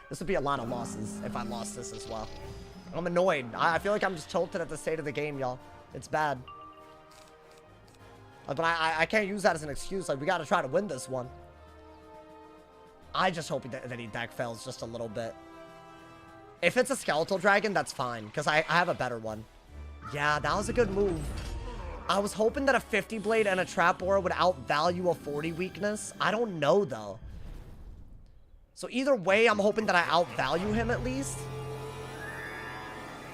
This would be a lot of losses if I lost this as well. I'm annoyed. I feel like I'm just tilted at the state of the game, y'all. It's bad. But I can't use that as an excuse. Like, we got to try to win this one. I just hope that he deck fails just a little bit. If it's a skeletal dragon, that's fine, because I have a better one. Yeah, that was a good move. I was hoping that a 50 blade and a trap aura would outvalue a 40 weakness. I don't know, though. So either way, I'm hoping that I outvalue him at least.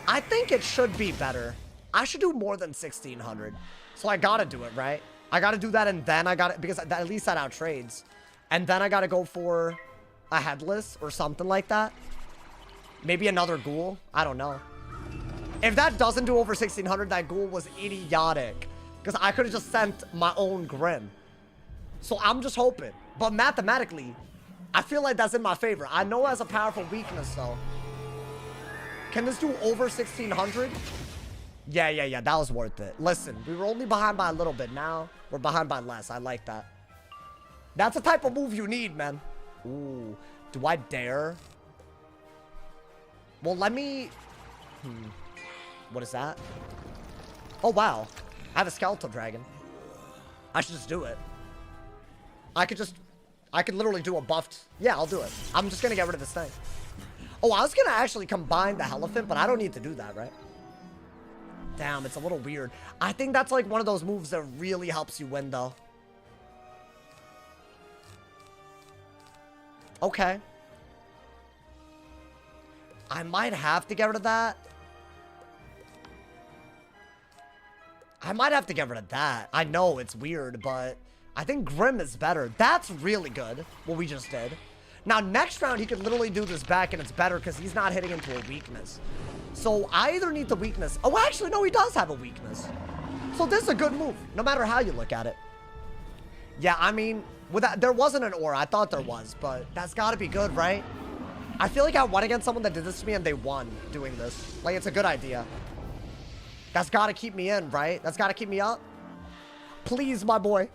I think it should be better. I should do more than 1600. So I gotta do it, right? I gotta do that, and then I gotta, because at least that outtrades. And then I gotta go for a headless or something like that. Maybe another ghoul. I don't know. If that doesn't do over 1600, that ghoul was idiotic. Because I could have just sent my own grim. So I'm just hoping. But mathematically, I feel like that's in my favor. I know it has a powerful weakness, though. Can this do over 1600? Yeah. That was worth it. Listen, we were only behind by a little bit. Now, we're behind by less. I like that. That's the type of move you need, man. Ooh. Do I dare? Well, let me... What is that? Oh, wow. I have a skeletal dragon. I should just do it. I could literally do a buffed... Yeah, I'll do it. I'm just gonna get rid of this thing. Oh, I was gonna actually combine the Elephant, but I don't need to do that, right? Damn, it's a little weird. I think that's like one of those moves that really helps you win, though. Okay. I might have to get rid of that. I might have to get rid of that. I know it's weird, but I think Grim is better. That's really good, what we just did. Now, next round, he could literally do this back, and it's better because he's not hitting into a weakness. So, I either need the weakness. Oh, actually, no, he does have a weakness. So, this is a good move, no matter how you look at it. Yeah, I mean, there wasn't an aura. I thought there was, but that's got to be good, right? I feel like I went against someone that did this to me, and they won doing this. Like, it's a good idea. That's got to keep me in, right? That's got to keep me up. Please, my boy.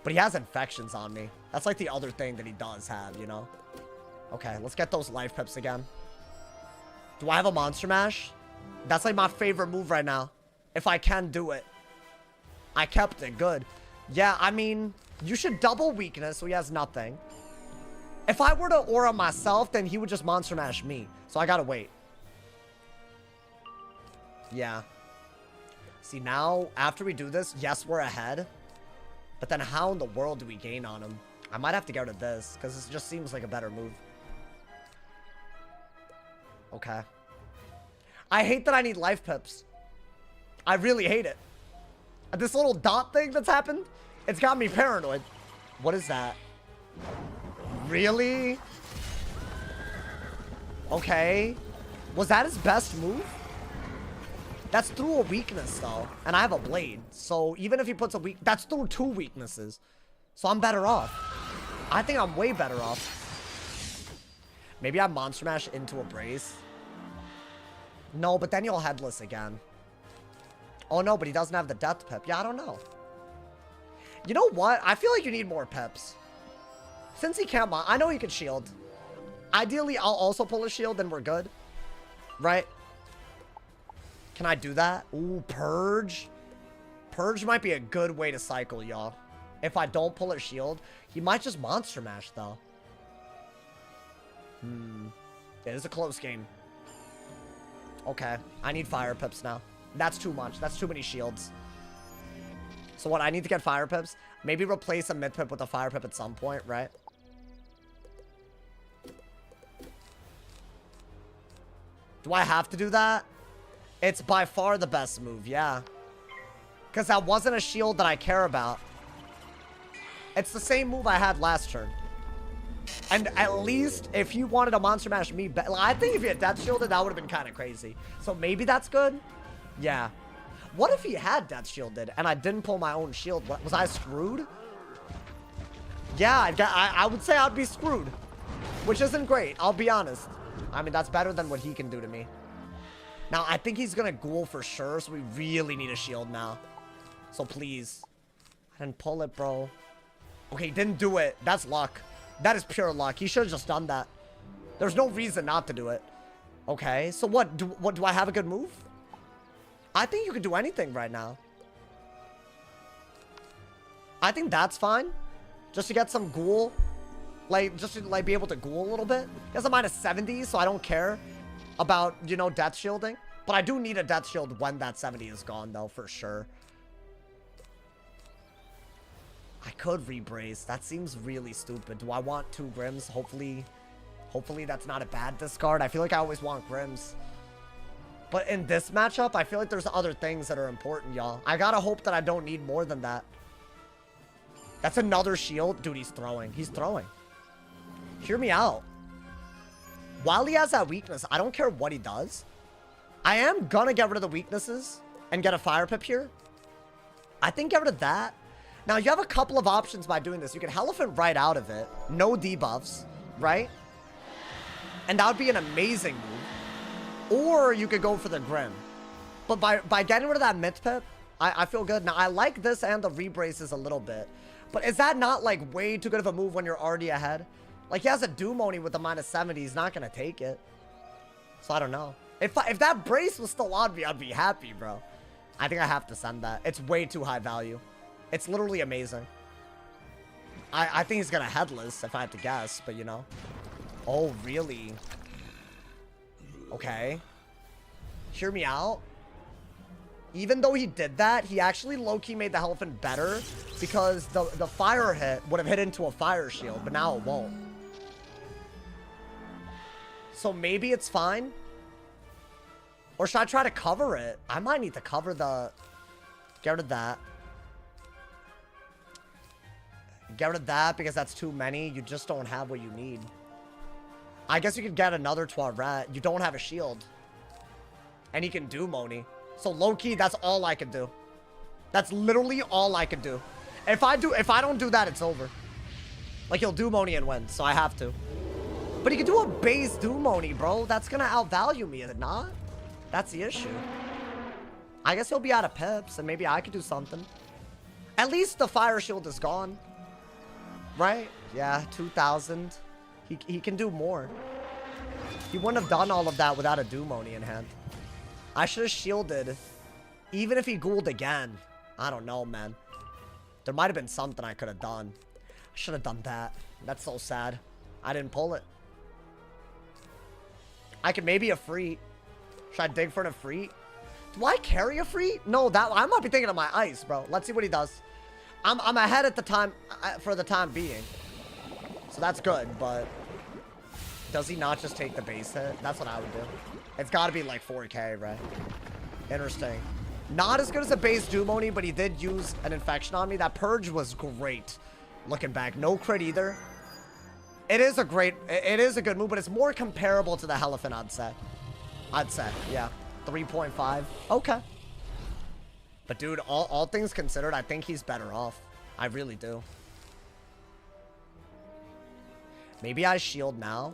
But he has infections on me. That's like the other thing that he does have, you know? Okay, let's get those life pips again. Do I have a monster mash? That's like my favorite move right now. If I can do it. I kept it. Good. Yeah, I mean, you should double weakness so he has nothing. If I were to aura myself, then he would just monster mash me. So I gotta wait. Yeah. See, now, after we do this, yes, we're ahead. But then how in the world do we gain on him? I might have to get rid of this, because this just seems like a better move. Okay. I hate that I need life pips. I really hate it. This little dot thing that's happened, it's got me paranoid. What is that? Really? Okay. Was that his best move? That's through a weakness, though. And I have a blade. So even if he puts a weak... That's through 2 weaknesses. So I'm better off. I think I'm way better off. Maybe I Monster Mash into a brace. No, but then you'll headless again. Oh, no, but he doesn't have the death pip. Yeah, I don't know. You know what? I feel like you need more pips. Since he can't... I know he can shield. Ideally, I'll also pull a shield and we're good. Right? Can I do that? Ooh, Purge. Purge might be a good way to cycle, y'all. If I don't pull a shield, he might just Monster Mash, though. It is a close game. Okay, I need Fire Pips now. That's too much. That's too many shields. So what, I need to get Fire Pips? Maybe replace a Mid Pip with a Fire Pip at some point, right? Do I have to do that? It's by far the best move, yeah. Because that wasn't a shield that I care about. It's the same move I had last turn. And at least if you wanted to Monster Mash me, I think if you had Death Shielded, that would have been kind of crazy. So maybe that's good? Yeah. What if he had Death Shielded and I didn't pull my own shield? Was I screwed? Yeah, I would say I'd be screwed. Which isn't great, I'll be honest. I mean, that's better than what he can do to me. Now, I think he's gonna ghoul for sure, so we really need a shield now. So please. I didn't pull it, bro. Okay, he didn't do it. That's luck. That is pure luck. He should have just done that. There's no reason not to do it. Okay, so what? Do I have a good move? I think you could do anything right now. I think that's fine. Just to get some ghoul. Like, just to, like, be able to ghoul a little bit. He has a minus 70, so I don't care about, you know, death shielding. But I do need a death shield when that 70 is gone, though, for sure. I could rebrace. That seems really stupid. Do I want 2 Grims? Hopefully that's not a bad discard. I feel like I always want Grims. But in this matchup, I feel like there's other things that are important, y'all. I gotta hope that I don't need more than that. That's another shield. Dude, he's throwing. He's throwing. Hear me out. While he has that weakness, I don't care what he does. I am gonna get rid of the weaknesses and get a Fire Pip here. I think get rid of that. Now, you have a couple of options by doing this. You can Elephant right out of it. No debuffs, right? And that would be an amazing move. Or you could go for the Grim. But by getting rid of that Myth Pip, I feel good. Now, I like this and the rebraces a little bit. But is that not, like, way too good of a move when you're already ahead? Like, he has a Doom Oni with the minus 70. He's not going to take it. So, I don't know. If that brace was still on me, I'd be happy, bro. I think I have to send that. It's way too high value. It's literally amazing. I think he's going to headless, if I had to guess. But, you know. Oh, really? Okay. Hear me out. Even though he did that, he actually low-key made the Elephant better. Because the fire hit would have hit into a fire shield. But now it won't. So maybe it's fine. Or should I try to cover it? I might need to cover the... Get rid of that. Get rid of that because that's too many. You just don't have what you need. I guess you could get another Toilet. You don't have a shield. And he can do Moni. So low-key, that's all I can do. That's literally all I can do. If I don't do that, it's over. Like, he'll do Moni and win, so I have to. But he can do a base Doom Oni, bro. That's gonna outvalue me, is it not? That's the issue. I guess he'll be out of pips, and maybe I could do something. At least the fire shield is gone. Right? Yeah, 2,000. He can do more. He wouldn't have done all of that without a Doom Oni in hand. I should have shielded. Even if he ghouled again. I don't know, man. There might have been something I could have done. I should have done that. That's so sad. I didn't pull it. I could maybe a free. Should I dig for an Efreet? Do I carry a free? No, that I might be thinking of my ice, bro. Let's see what he does. I'm ahead at the time for the time being. So that's good, but does he not just take the base hit? That's what I would do. It's got to be like 4K, right? Interesting. Not as good as a base Dumoni, but he did use an infection on me. That purge was great. Looking back, no crit either. It is a good move, but it's more comparable to the Elephant, I'd say, yeah. 3.5. Okay. But dude, all things considered, I think he's better off. I really do. Maybe I shield now.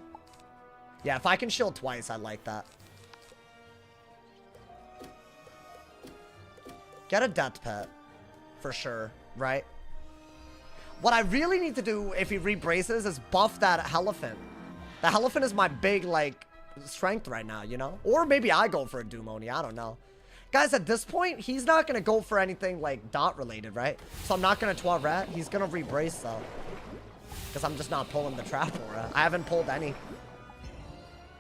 Yeah, if I can shield twice, I like that. Get a death pet. For sure, right? What I really need to do if he rebraces is buff that Elephant. The Elephant is my big, like, strength right now, you know? Or maybe I go for a Dumoni, I don't know. Guys, at this point, he's not going to go for anything, like, dot related, right? So I'm not going to Toilet. He's going to rebrace, though. Because I'm just not pulling the Trap Aura. I haven't pulled any.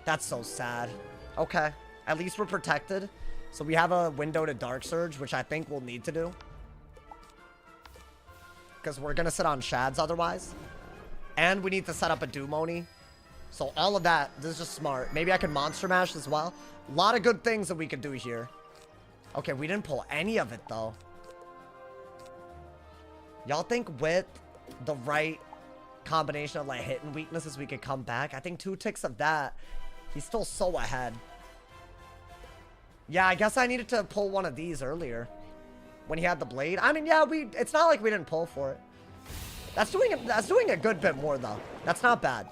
That's so sad. Okay. At least we're protected. So we have a window to Dark Surge, which I think we'll need to do. Because we're going to sit on Shads otherwise. And we need to set up a Dumoni. So all of that, this is just smart. Maybe I could Monster Mash as well. A lot of good things that we could do here. Okay, we didn't pull any of it, though. Y'all think with the right combination of, like, hit and weaknesses, we could come back? I think 2 ticks of that. He's still so ahead. Yeah, I guess I needed to pull one of these earlier. When he had the blade. I mean, yeah, it's not like we didn't pull for it. That's doing a good bit more, though. That's not bad.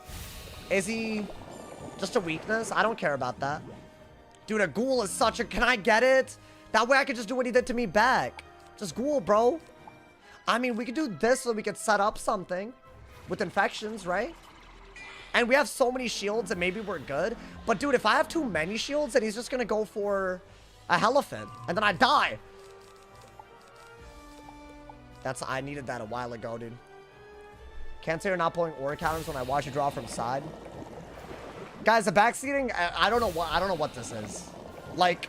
Is he just a weakness? I don't care about that. Dude, a ghoul is such a... Can I get it? That way I could just do what he did to me back. Just ghoul, bro. I mean, we could do this so we could set up something with infections, right? And we have so many shields and maybe we're good. But, dude, if I have too many shields, then he's just going to go for a Elephant. And then I die. I needed that a while ago, dude. Can't say you're not pulling aura counters when I watch you draw from side. Guys, the backseating, I don't know what this is. Like,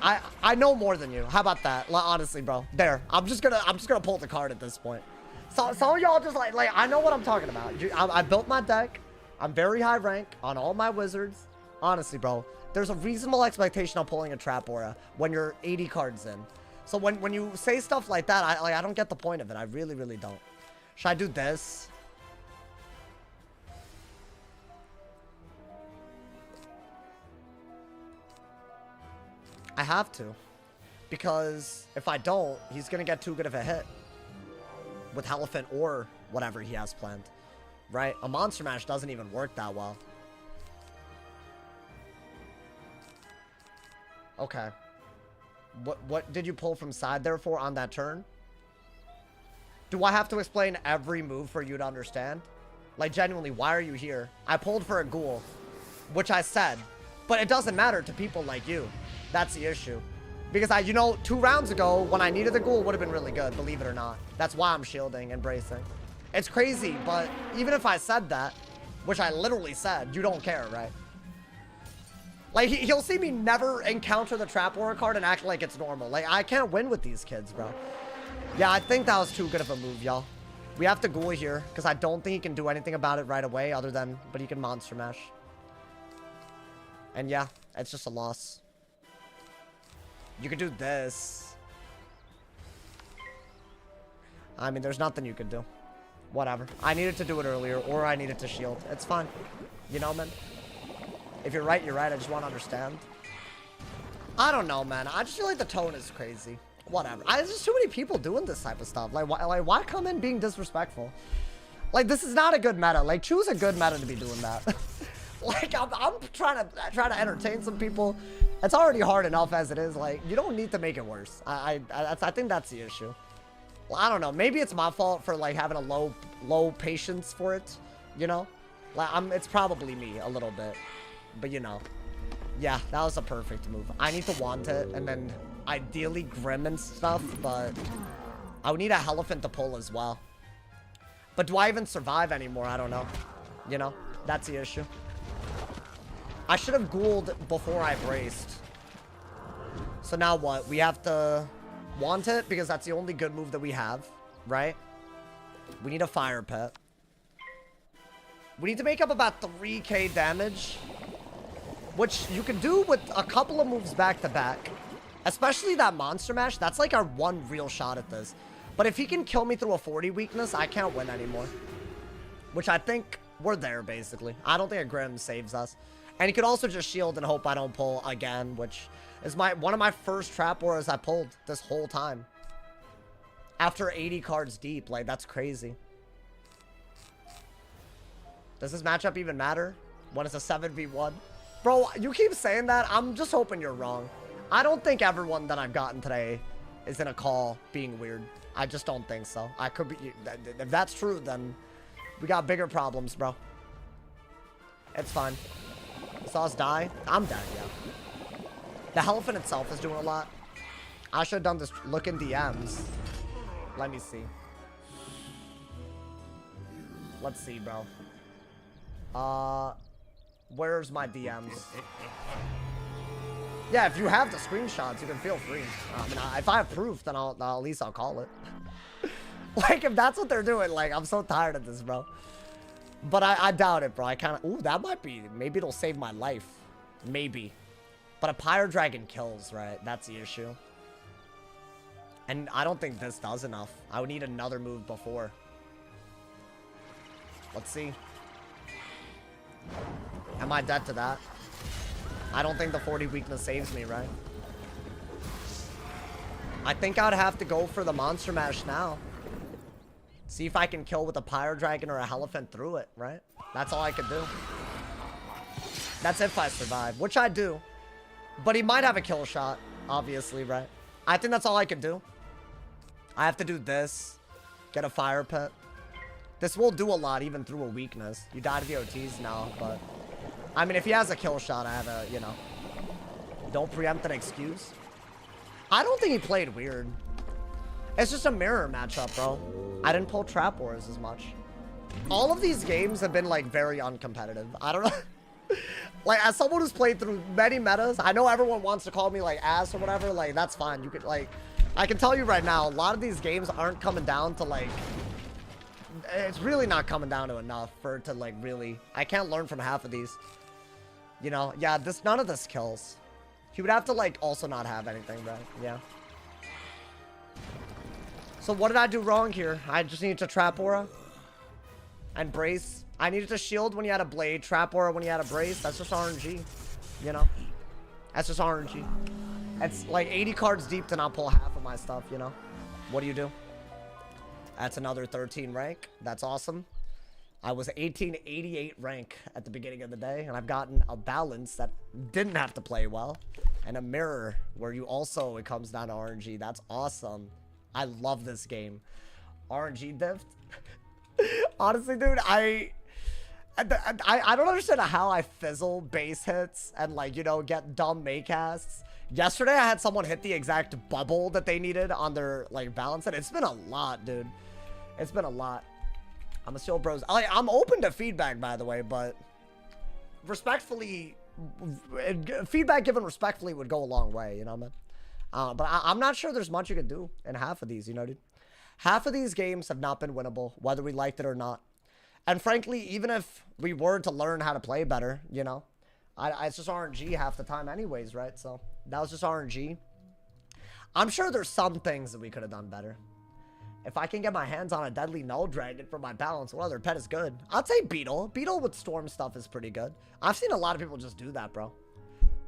I know more than you. How about that? Honestly, bro. There. I'm just gonna pull the card at this point. So some of y'all just like I know what I'm talking about. I built my deck. I'm very high rank on all my wizards. Honestly, bro. There's a reasonable expectation of pulling a Trap Aura when you're 80 cards in. So when you say stuff like that, I don't get the point of it. I really, really don't. Should I do this? I have to. Because if I don't, he's going to get too good of a hit. With Elephant or whatever he has planned. Right? A Monster Mash doesn't even work that well. Okay. What did you pull from side there for on that turn? Do I have to explain every move for you to understand? Like, genuinely, why are you here? I pulled for a ghoul, which I said. But it doesn't matter to people like you. That's the issue. Because you know, 2 rounds ago, when I needed the ghoul, would have been really good, believe it or not. That's why I'm shielding and bracing. It's crazy, but even if I said that, which I literally said, you don't care, right? Like, he'll see me never encounter the Trap Aura card and act like it's normal. Like, I can't win with these kids, bro. Yeah, I think that was too good of a move, y'all. We have to ghoul here, because I don't think he can do anything about it right away, other than, but he can Monster Mash. And yeah, it's just a loss. You could do this. I mean, there's nothing you could do. Whatever. I needed to do it earlier, or I needed to shield. It's fine. You know, man? If you're right, you're right. I just want to understand. I don't know, man. I just feel like the tone is crazy. Whatever. There's just too many people doing this type of stuff. Like, why come in being disrespectful? Like, this is not a good meta. Like, choose a good meta to be doing that. Like, I'm trying to entertain some people. It's already hard enough as it is. Like, you don't need to make it worse. I think that's the issue. Well, I don't know. Maybe it's my fault for, like, having a low patience for it. You know? Like, it's probably me a little bit. But, you know. Yeah, that was a perfect move. I need to want it, and then ideally Grim and stuff, but I would need a Elephant to pull as well. But do I even survive anymore? I don't know. You know? That's the issue. I should have ghouled before I braced. So now what? We have to want it because that's the only good move that we have, right? We need a Fire Pit. We need to make up about 3k damage, which you can do with a couple of moves back to back. Especially that Monster Mash. That's like our one real shot at this. But if he can kill me through a 40 weakness, I can't win anymore. Which I think we're there, basically. I don't think a Grim saves us. And he could also just shield and hope I don't pull again, which is one of my first trap auras I pulled this whole time. After 80 cards deep. Like, that's crazy. Does this matchup even matter when it's a 7v1? Bro, you keep saying that. I'm just hoping you're wrong. I don't think everyone that I've gotten today is in a call being weird. I just don't think so. I could be. If that's true, then we got bigger problems, bro. It's fine. You saw us die? I'm dead, yeah. The elephant itself is doing a lot. I should have done this. Look in DMs. Let me see. Let's see, bro. Where's my DMs? Yeah, if you have the screenshots, you can feel free. I mean, if I have proof, then at least I'll call it. Like, if that's what they're doing, like, I'm so tired of this, bro. But I doubt it, bro. I kind of... Ooh, that might be... Maybe it'll save my life. Maybe. But a Pyre Dragon kills, right? That's the issue. And I don't think this does enough. I would need another move before. Let's see. Am I dead to that? I don't think the 40 weakness saves me, right? I think I'd have to go for the Monster Mash now. See if I can kill with a Pyre Dragon or a Elephant through it, right? That's all I could do. That's if I survive, which I do. But he might have a kill shot, obviously, right? I think that's all I could do. I have to do this. Get a Fire Pit. This will do a lot, even through a weakness. You die to the OTs now, but... I mean, if he has a kill shot, I have a, you know... Don't preempt an excuse. I don't think he played weird. It's just a mirror matchup, bro. I didn't pull Trap Wars as much. All of these games have been, like, very uncompetitive. I don't know. Like, as someone who's played through many metas, I know everyone wants to call me, like, ass or whatever. Like, that's fine. You could, like... I can tell you right now, a lot of these games aren't coming down to, like... It's really not coming down to enough for it to, like, really... I can't learn from half of these. You know? Yeah, none of this kills. He would have to, like, also not have anything, right? Yeah. So what did I do wrong here? I just needed to Trap Aura. And Brace. I needed to shield when you had a Blade. Trap Aura when you had a Brace. That's just RNG. You know? That's just RNG. It's like 80 cards deep to not pull half of my stuff, you know? What do you do? That's another 13 rank. That's awesome. I was 1888 rank at the beginning of the day, and I've gotten a balance that didn't have to play well. And a mirror where you also, it comes down to RNG. That's awesome. I love this game. RNG diff. Honestly, dude, I don't understand how I fizzle base hits and, like, you know, get dumb Maycasts. Yesterday, I had someone hit the exact bubble that they needed on their, like, balance. And it's been a lot, dude. It's been a lot. I'm a still bros. I'm open to feedback, by the way, but respectfully, feedback given respectfully would go a long way, you know, man? But I'm not sure there's much you could do in half of these, you know, dude? Half of these games have not been winnable, whether we liked it or not. And frankly, even if we were to learn how to play better, you know, it's just RNG half the time anyways, right? So that was just RNG. I'm sure there's some things that we could have done better. If I can get my hands on a Deadly Null Dragon for my balance, what other pet is good? I'd say Beetle. Beetle with Storm stuff is pretty good. I've seen a lot of people just do that, bro.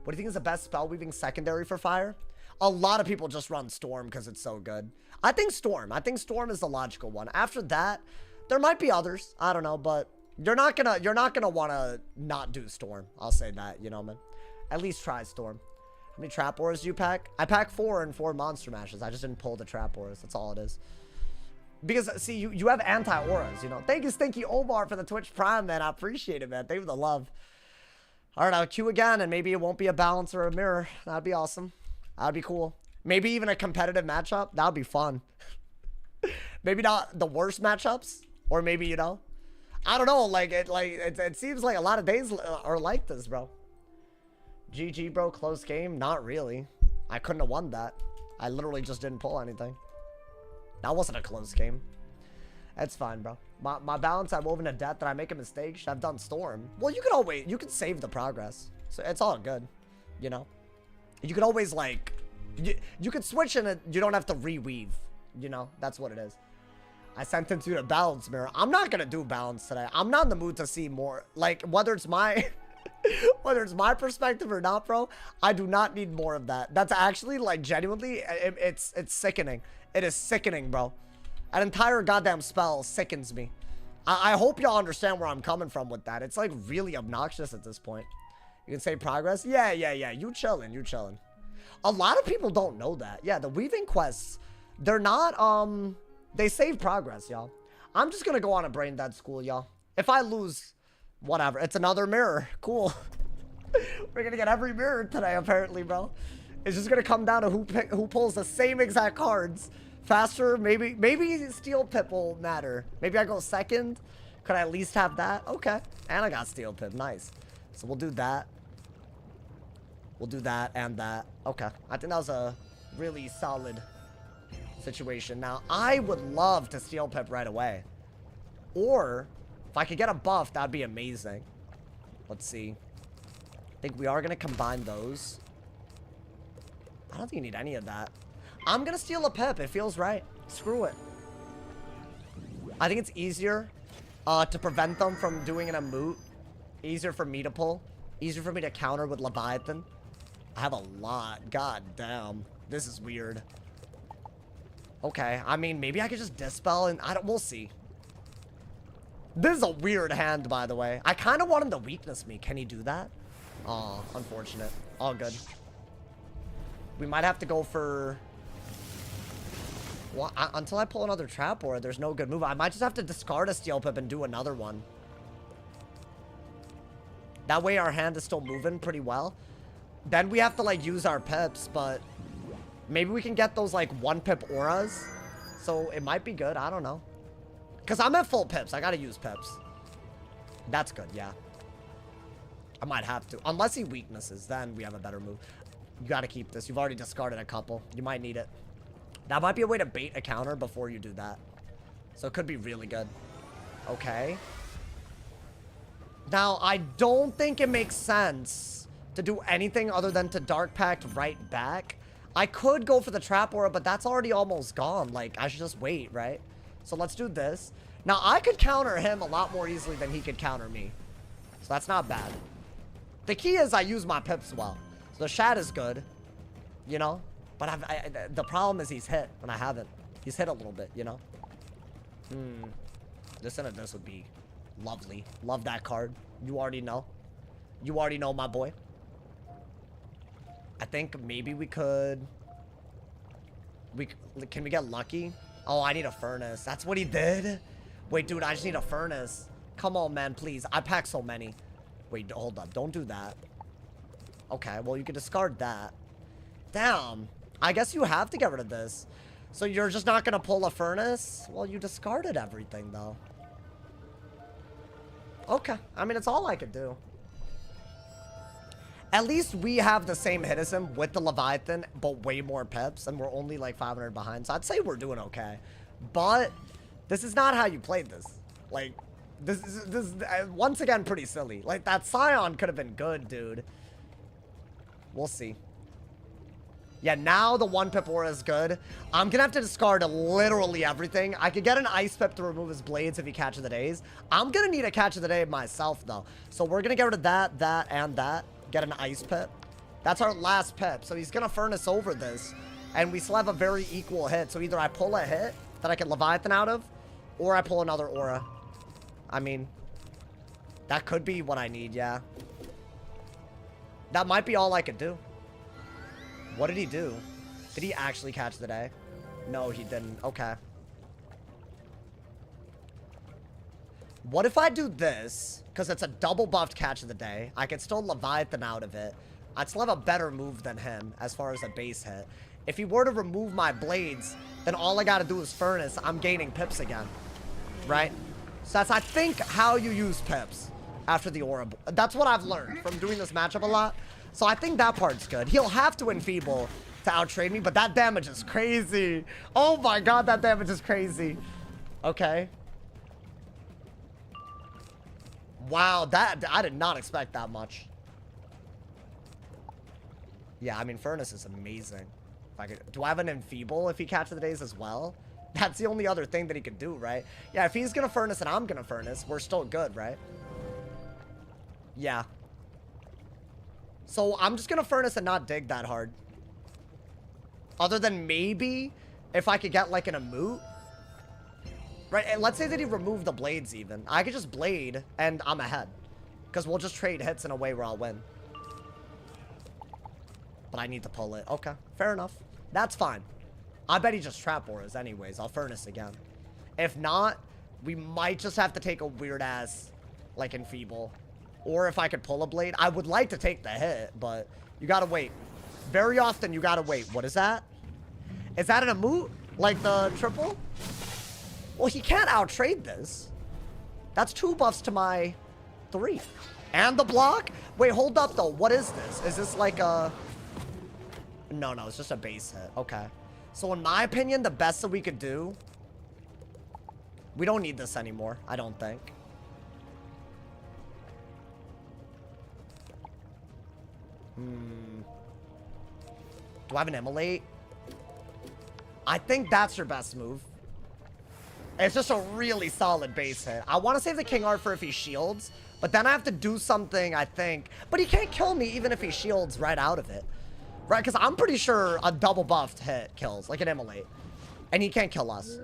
What do you think is the best spell weaving secondary for fire? A lot of people just run Storm because it's so good. I think Storm. I think Storm is the logical one. After that, there might be others. I don't know, but you're not gonna want to not do Storm. I'll say that, you know, man. At least try Storm. How many Trap Auras do you pack? I pack 4 and 4 Monster Mashes. I just didn't pull the Trap Auras. That's all it is. Because, see, you have anti-auras, you know. Thank you, Stinky Omar, for the Twitch Prime, man. I appreciate it, man. Thank you for the love. All right, I'll queue again, and maybe it won't be a balance or a mirror. That'd be awesome. That'd be cool. Maybe even a competitive matchup. That'd be fun. Maybe not the worst matchups, or maybe, you know. I don't know. Like it seems like a lot of days are like this, bro. GG, bro. Close game. Not really. I couldn't have won that. I literally just didn't pull anything. That wasn't a close game. That's fine, bro. My balance, I woven to death. Did I make a mistake? Should I have done Storm? Well, you can save the progress. So it's all good, you know? You can always, like, You could switch and you don't have to reweave. You know, that's what it is. I sent him to the balance mirror. I'm not gonna do balance today. I'm not in the mood to see more. Like, whether it's my whether it's my perspective or not, bro, I do not need more of that. That's actually, like, genuinely, it's sickening. It is sickening, bro. An entire goddamn spell sickens me. I hope y'all understand where I'm coming from with that. It's, like, really obnoxious at this point. You can say progress? Yeah. You chillin', you chillin'. A lot of people don't know that. Yeah, the weaving quests, they're not, they save progress, y'all. I'm just gonna go on a brain dead school, y'all. If I lose, whatever. It's another mirror. Cool. We're gonna get every mirror today, apparently, bro. It's just gonna come down to who pulls the same exact cards faster. Maybe Steel Pip will matter. Maybe I go second. Could I at least have that? Okay. And I got Steel Pip. Nice. So we'll do that. We'll do that and that. Okay. I think that was a really solid situation. Now, I would love to Steel Pip right away. Or, if I could get a buff, that'd be amazing. Let's see. I think we are going to combine those. I don't think you need any of that. I'm going to steal a Pip. It feels right. Screw it. I think it's easier to prevent them from doing an moot. Easier for me to pull. Easier for me to counter with Leviathan. I have a lot. God damn. This is weird. Okay. I mean, maybe I could just Dispel and we'll see. This is a weird hand, by the way. I kind of want him to weakness me. Can he do that? Oh, unfortunate. All good. We might have to go for... Well, until I pull another Trap Aura, there's no good move. I might just have to discard a Steel Pip and do another one. That way our hand is still moving pretty well. Then we have to, like, use our Pips, but... Maybe we can get those, like, 1-Pip auras. So it might be good. I don't know. Because I'm at full Pips. I gotta use Pips. That's good, yeah. I might have to. Unless he weaknesses, then we have a better move. You gotta keep this. You've already discarded a couple. You might need it. That might be a way to bait a counter before you do that. So it could be really good. Okay. Now, I don't think it makes sense to do anything other than to Dark Pact right back. I could go for the Trap Aura, but that's already almost gone. Like, I should just wait, right? So let's do this. Now, I could counter him a lot more easily than he could counter me. So that's not bad. The key is I use my Pips well. So the Shad is good, you know? But the problem is he's hit, and I haven't. He's hit a little bit, you know? This and this would be lovely. Love that card. You already know. You already know, my boy. I think maybe we could... Can we get lucky? Oh, I need a Furnace. That's what he did? Wait, dude, I just need a Furnace. Come on, man, please. I pack so many. Wait, hold up. Don't do that. Okay, well, you can discard that. Damn. I guess you have to get rid of this. So you're just not going to pull a Furnace? Well, you discarded everything, though. Okay. I mean, it's all I could do. At least we have the same hit as him with the Leviathan, but way more Pips, and we're only like 500 behind. So I'd say we're doing okay. But this is not how you played this. Like, this is once again pretty silly. Like, that Scion could have been good, dude. We'll see. Yeah, now the 1-Pip aura is good. I'm gonna have to discard literally everything. I could get an Ice Pip to remove his blades if he Catch of the Days. I'm gonna need a Catch of the Day myself, though. So we're gonna get rid of that, that, and that. Get an Ice Pip. That's our last Pip. So he's gonna Furnace over this. And we still have a very equal hit. So either I pull a hit that I can Leviathan out of, or I pull another aura. I mean, that could be what I need, yeah. That might be all I could do. What did he do? Did he actually catch the day? No, he didn't. Okay. What if I do this? Because it's a double buffed catch of the day. I can still Leviathan out of it. I'd still have a better move than him as far as a base hit. If he were to remove my blades, then all I got to do is Furnace. I'm gaining Pips again. Right? So that's, I think, how you use Pips after the aura. That's what I've learned from doing this matchup a lot. So I think that part's good. He'll have to Enfeeble to outtrade me, but that damage is crazy. Oh my god, that damage is crazy. Okay. Wow, that I did not expect that much. Yeah, I mean, Furnace is amazing. If I could, do I have an enfeeble if he catches the days as well? That's the only other thing that he could do, right? Yeah, if he's gonna furnace and I'm gonna furnace, we're still good, right? Yeah. So I'm just gonna furnace and not dig that hard. Other than maybe if I could get like an emote. Right, and let's say that he removed the blades even. I could just blade and I'm ahead. Because we'll just trade hits in a way where I'll win. But I need to pull it. Okay, fair enough. That's fine. I bet he just trap auras anyways. I'll furnace again. If not, we might just have to take a weird ass, like, enfeeble. Or if I could pull a blade. I would like to take the hit, but you gotta wait. Very often you gotta wait. What is that? Is that an emote? Like the triple? Well, he can't out-trade this. That's 2 buffs to my 3. And the block? Wait, hold up, though. What is this? Is this like a... No, it's just a base hit. Okay. So in my opinion, the best that we could do... We don't need this anymore, I don't think. Do I have an immolate? I think that's your best move. It's just a really solid base hit. I want to save the King Art for if he shields, but then I have to do something, I think. But he can't kill me even if he shields right out of it. Right? Because I'm pretty sure a double buffed hit kills, like an immolate. And he can't kill us.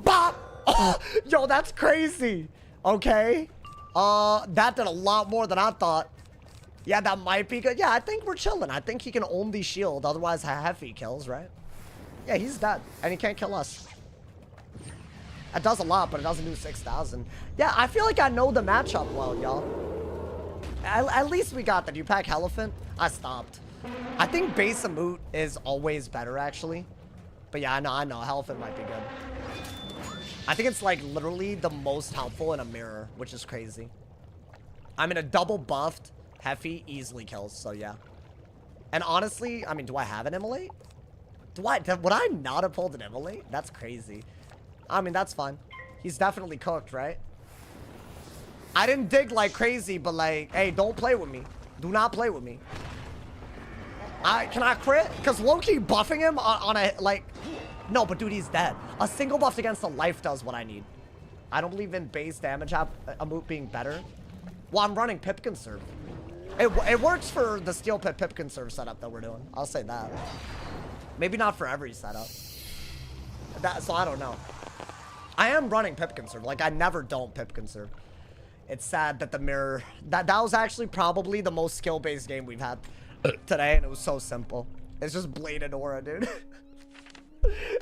Bop! Oh, yo, that's crazy. Okay. That did a lot more than I thought. Yeah, that might be good. Yeah, I think we're chilling. I think he can only shield. Otherwise, Heffy kills, right? Yeah, he's dead. And he can't kill us. That does a lot, but it doesn't do 6,000. Yeah, I feel like I know the matchup well, y'all. At least we got that. You pack Elephant? I stopped. I think base emote is always better, actually. But yeah, I know. Elephant might be good. I think it's like literally the most helpful in a mirror, which is crazy. I'm in a double buffed. Heffy easily kills, so yeah. And honestly, I mean, do I have an immolate? Would I not have pulled an immolate? That's crazy. I mean, that's fine. He's definitely cooked, right? I didn't dig like crazy, but like, hey, don't play with me. Do not play with me. Can I crit? Because low-key buffing him on a, like... No, but dude, he's dead. A single buff against the life does what I need. I don't believe in base damage emote being better. Well, I'm running Pip Conserve. It works for the Steel Pip Conserve setup that we're doing. I'll say that. Maybe not for every setup. So I don't know. I am running Pip Conserve. Like, I never don't Pip Conserve. It's sad that the mirror... That was actually probably the most skill-based game we've had today, and it was so simple. It's just bladed aura, dude.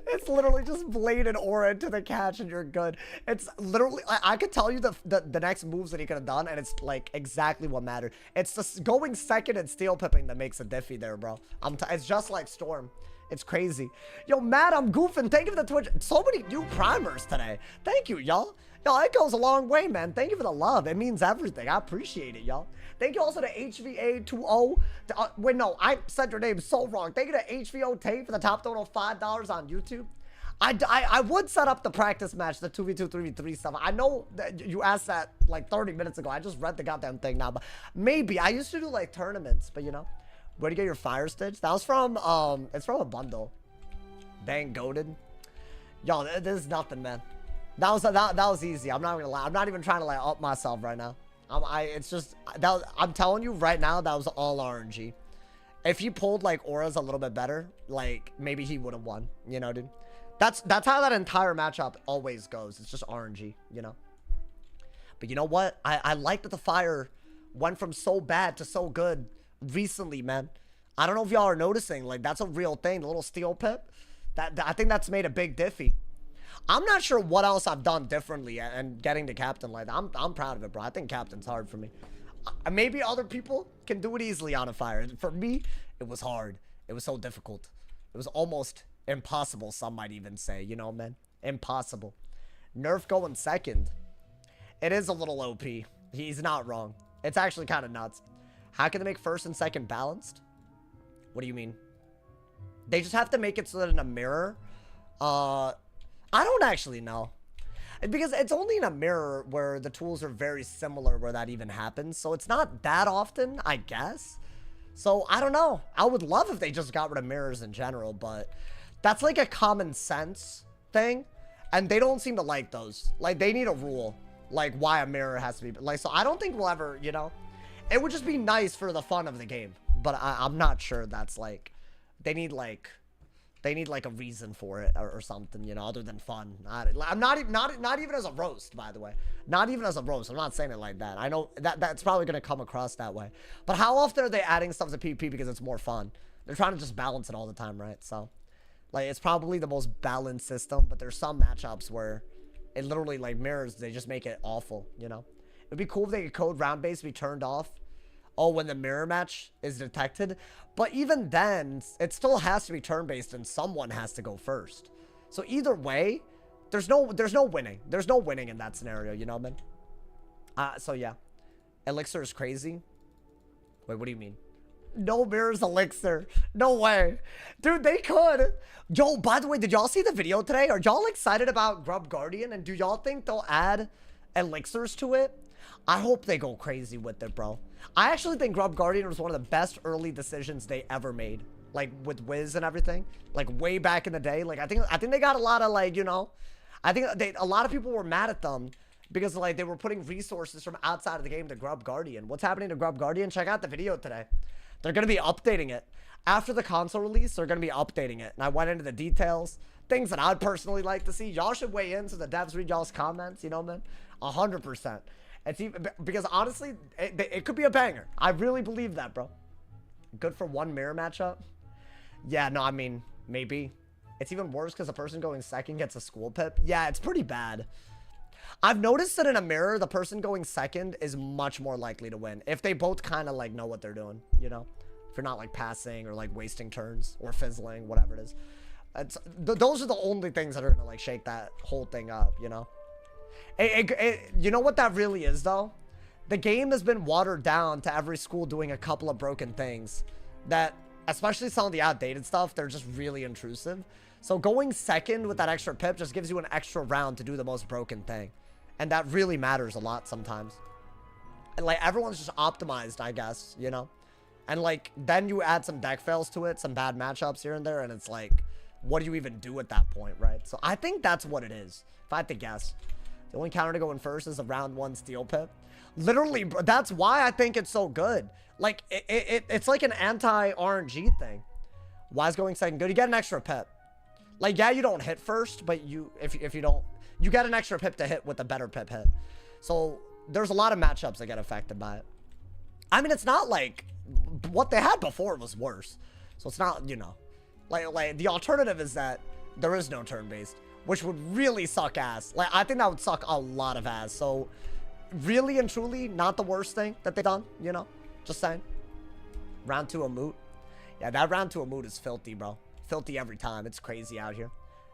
It's literally just bladed aura into the catch and you're good. It's literally... I could tell you the next moves that he could have done, and it's, like, exactly what mattered. It's just going second and steel pipping that makes a diffy there, bro. It's just like Storm. It's crazy. Yo, Matt, I'm goofing. Thank you for the Twitch. So many new primers today. Thank you, y'all. Yo, that goes a long way, man. Thank you for the love. It means everything. I appreciate it, y'all. Thank you also to HVA20. Wait, no, I said your name so wrong. Thank you to HVO Tate for the top total of $5 on YouTube. I would set up the practice match, the 2v2, 3v3 stuff. I know that you asked that like 30 minutes ago. I just read the goddamn thing now, but maybe. I used to do like tournaments, but you know. Where'd you get your Fire Stitch? That was from, it's from a bundle. Dang, goated. Yo, this is nothing, man. That was easy. I'm not gonna lie. I'm not even trying to like up myself right now. It's just, I'm telling you right now, that was all RNG. If he pulled like auras a little bit better, like maybe he would have won, you know, dude. That's how that entire matchup always goes. It's just RNG, you know. But you know what? I like that the Fire went from so bad to so good recently, man. I don't know if y'all are noticing, like that's a real thing. The little steel pip, I think that's made a big diffy. I'm not sure what else I've done differently and getting to captain like that. I'm proud of it, bro. I think captain's hard for me. Maybe other people can do it easily on a Fire. For me, it was hard. It was so difficult. It was almost impossible, some might even say, you know, man. Impossible. Nerf going second. It is a little OP. He's not wrong. It's actually kind of nuts. How can they make first and second balanced? What do you mean? They just have to make it so that in a mirror, I don't actually know. Because it's only in a mirror where the tools are very similar where that even happens. So it's not that often, I guess. So I don't know. I would love if they just got rid of mirrors in general, but that's like a common sense thing. And they don't seem to like those. Like, they need a rule, like why a mirror has to be like. So I don't think we'll ever, you know, it would just be nice for the fun of the game. But I'm not sure that's like, they need like a reason for it or something, you know, other than fun. I'm not even as a roast, by the way. Not even as a roast. I'm not saying it like that. I know that's probably going to come across that way. But how often are they adding stuff to PvP because it's more fun? They're trying to just balance it all the time, right? So, like, it's probably the most balanced system, but there's some matchups where it literally, like, mirrors, they just make it awful, you know? It'd be cool if they could code round-based be turned off. Oh, when the mirror match is detected. But even then, it still has to be turn-based and someone has to go first. So either way, there's no winning. There's no winning in that scenario, you know, man? So yeah. Elixir is crazy. Wait, what do you mean? No mirrors Elixir. No way. Dude, they could. Yo, by the way, did y'all see the video today? Are y'all excited about Grub Guardian? And do y'all think they'll add elixirs to it? I hope they go crazy with it, bro. I actually think Grub Guardian was one of the best early decisions they ever made. Like, with Wiz and everything. Like, way back in the day. Like, I think they got a lot of, like, you know. I think a lot of people were mad at them. Because, like, they were putting resources from outside of the game to Grub Guardian. What's happening to Grub Guardian? Check out the video today. They're going to be updating it. After the console release, they're going to be updating it. And I went into the details. Things that I'd personally like to see. Y'all should weigh in so the devs read y'all's comments. You know, man? 100%. It's even, because honestly, it could be a banger. I really believe that, bro. Good for one mirror matchup. Yeah, no, I mean, maybe. It's even worse because the person going second gets a school pip. Yeah, it's pretty bad. I've noticed that in a mirror, the person going second is much more likely to win. If they both kind of, like, know what they're doing, you know? If you're not, like, passing or, like, wasting turns or fizzling, whatever it is. Those are the only things that are going to, like, shake that whole thing up, you know? You know what that really is, though? The game has been watered down to every school doing a couple of broken things that, especially some of the outdated stuff, they're just really intrusive. So going second with that extra pip just gives you an extra round to do the most broken thing. And that really matters a lot sometimes. And, like, everyone's just optimized, I guess, you know? And, like, then you add some deck fails to it, some bad matchups here and there, and it's like, what do you even do at that point, right? So I think that's what it is, if I had to guess. The only counter to go in first is a round one steel pip. Literally, that's why I think it's so good. Like, it's like an anti-RNG thing. Why is going second good? You get an extra pip. Like, yeah, you don't hit first, but if you don't, you get an extra pip to hit with a better pip hit. So there's a lot of matchups that get affected by it. I mean, it's not like what they had before was worse. So it's not, you know, like the alternative is that there is no turn-based, which would really suck ass. Like, I think that would suck a lot of ass. So really and truly, not the worst thing that they've done, you know? Just saying. Round 2 a moot. Yeah, that round 2 a moot is filthy, bro. Filthy every time. It's crazy out here.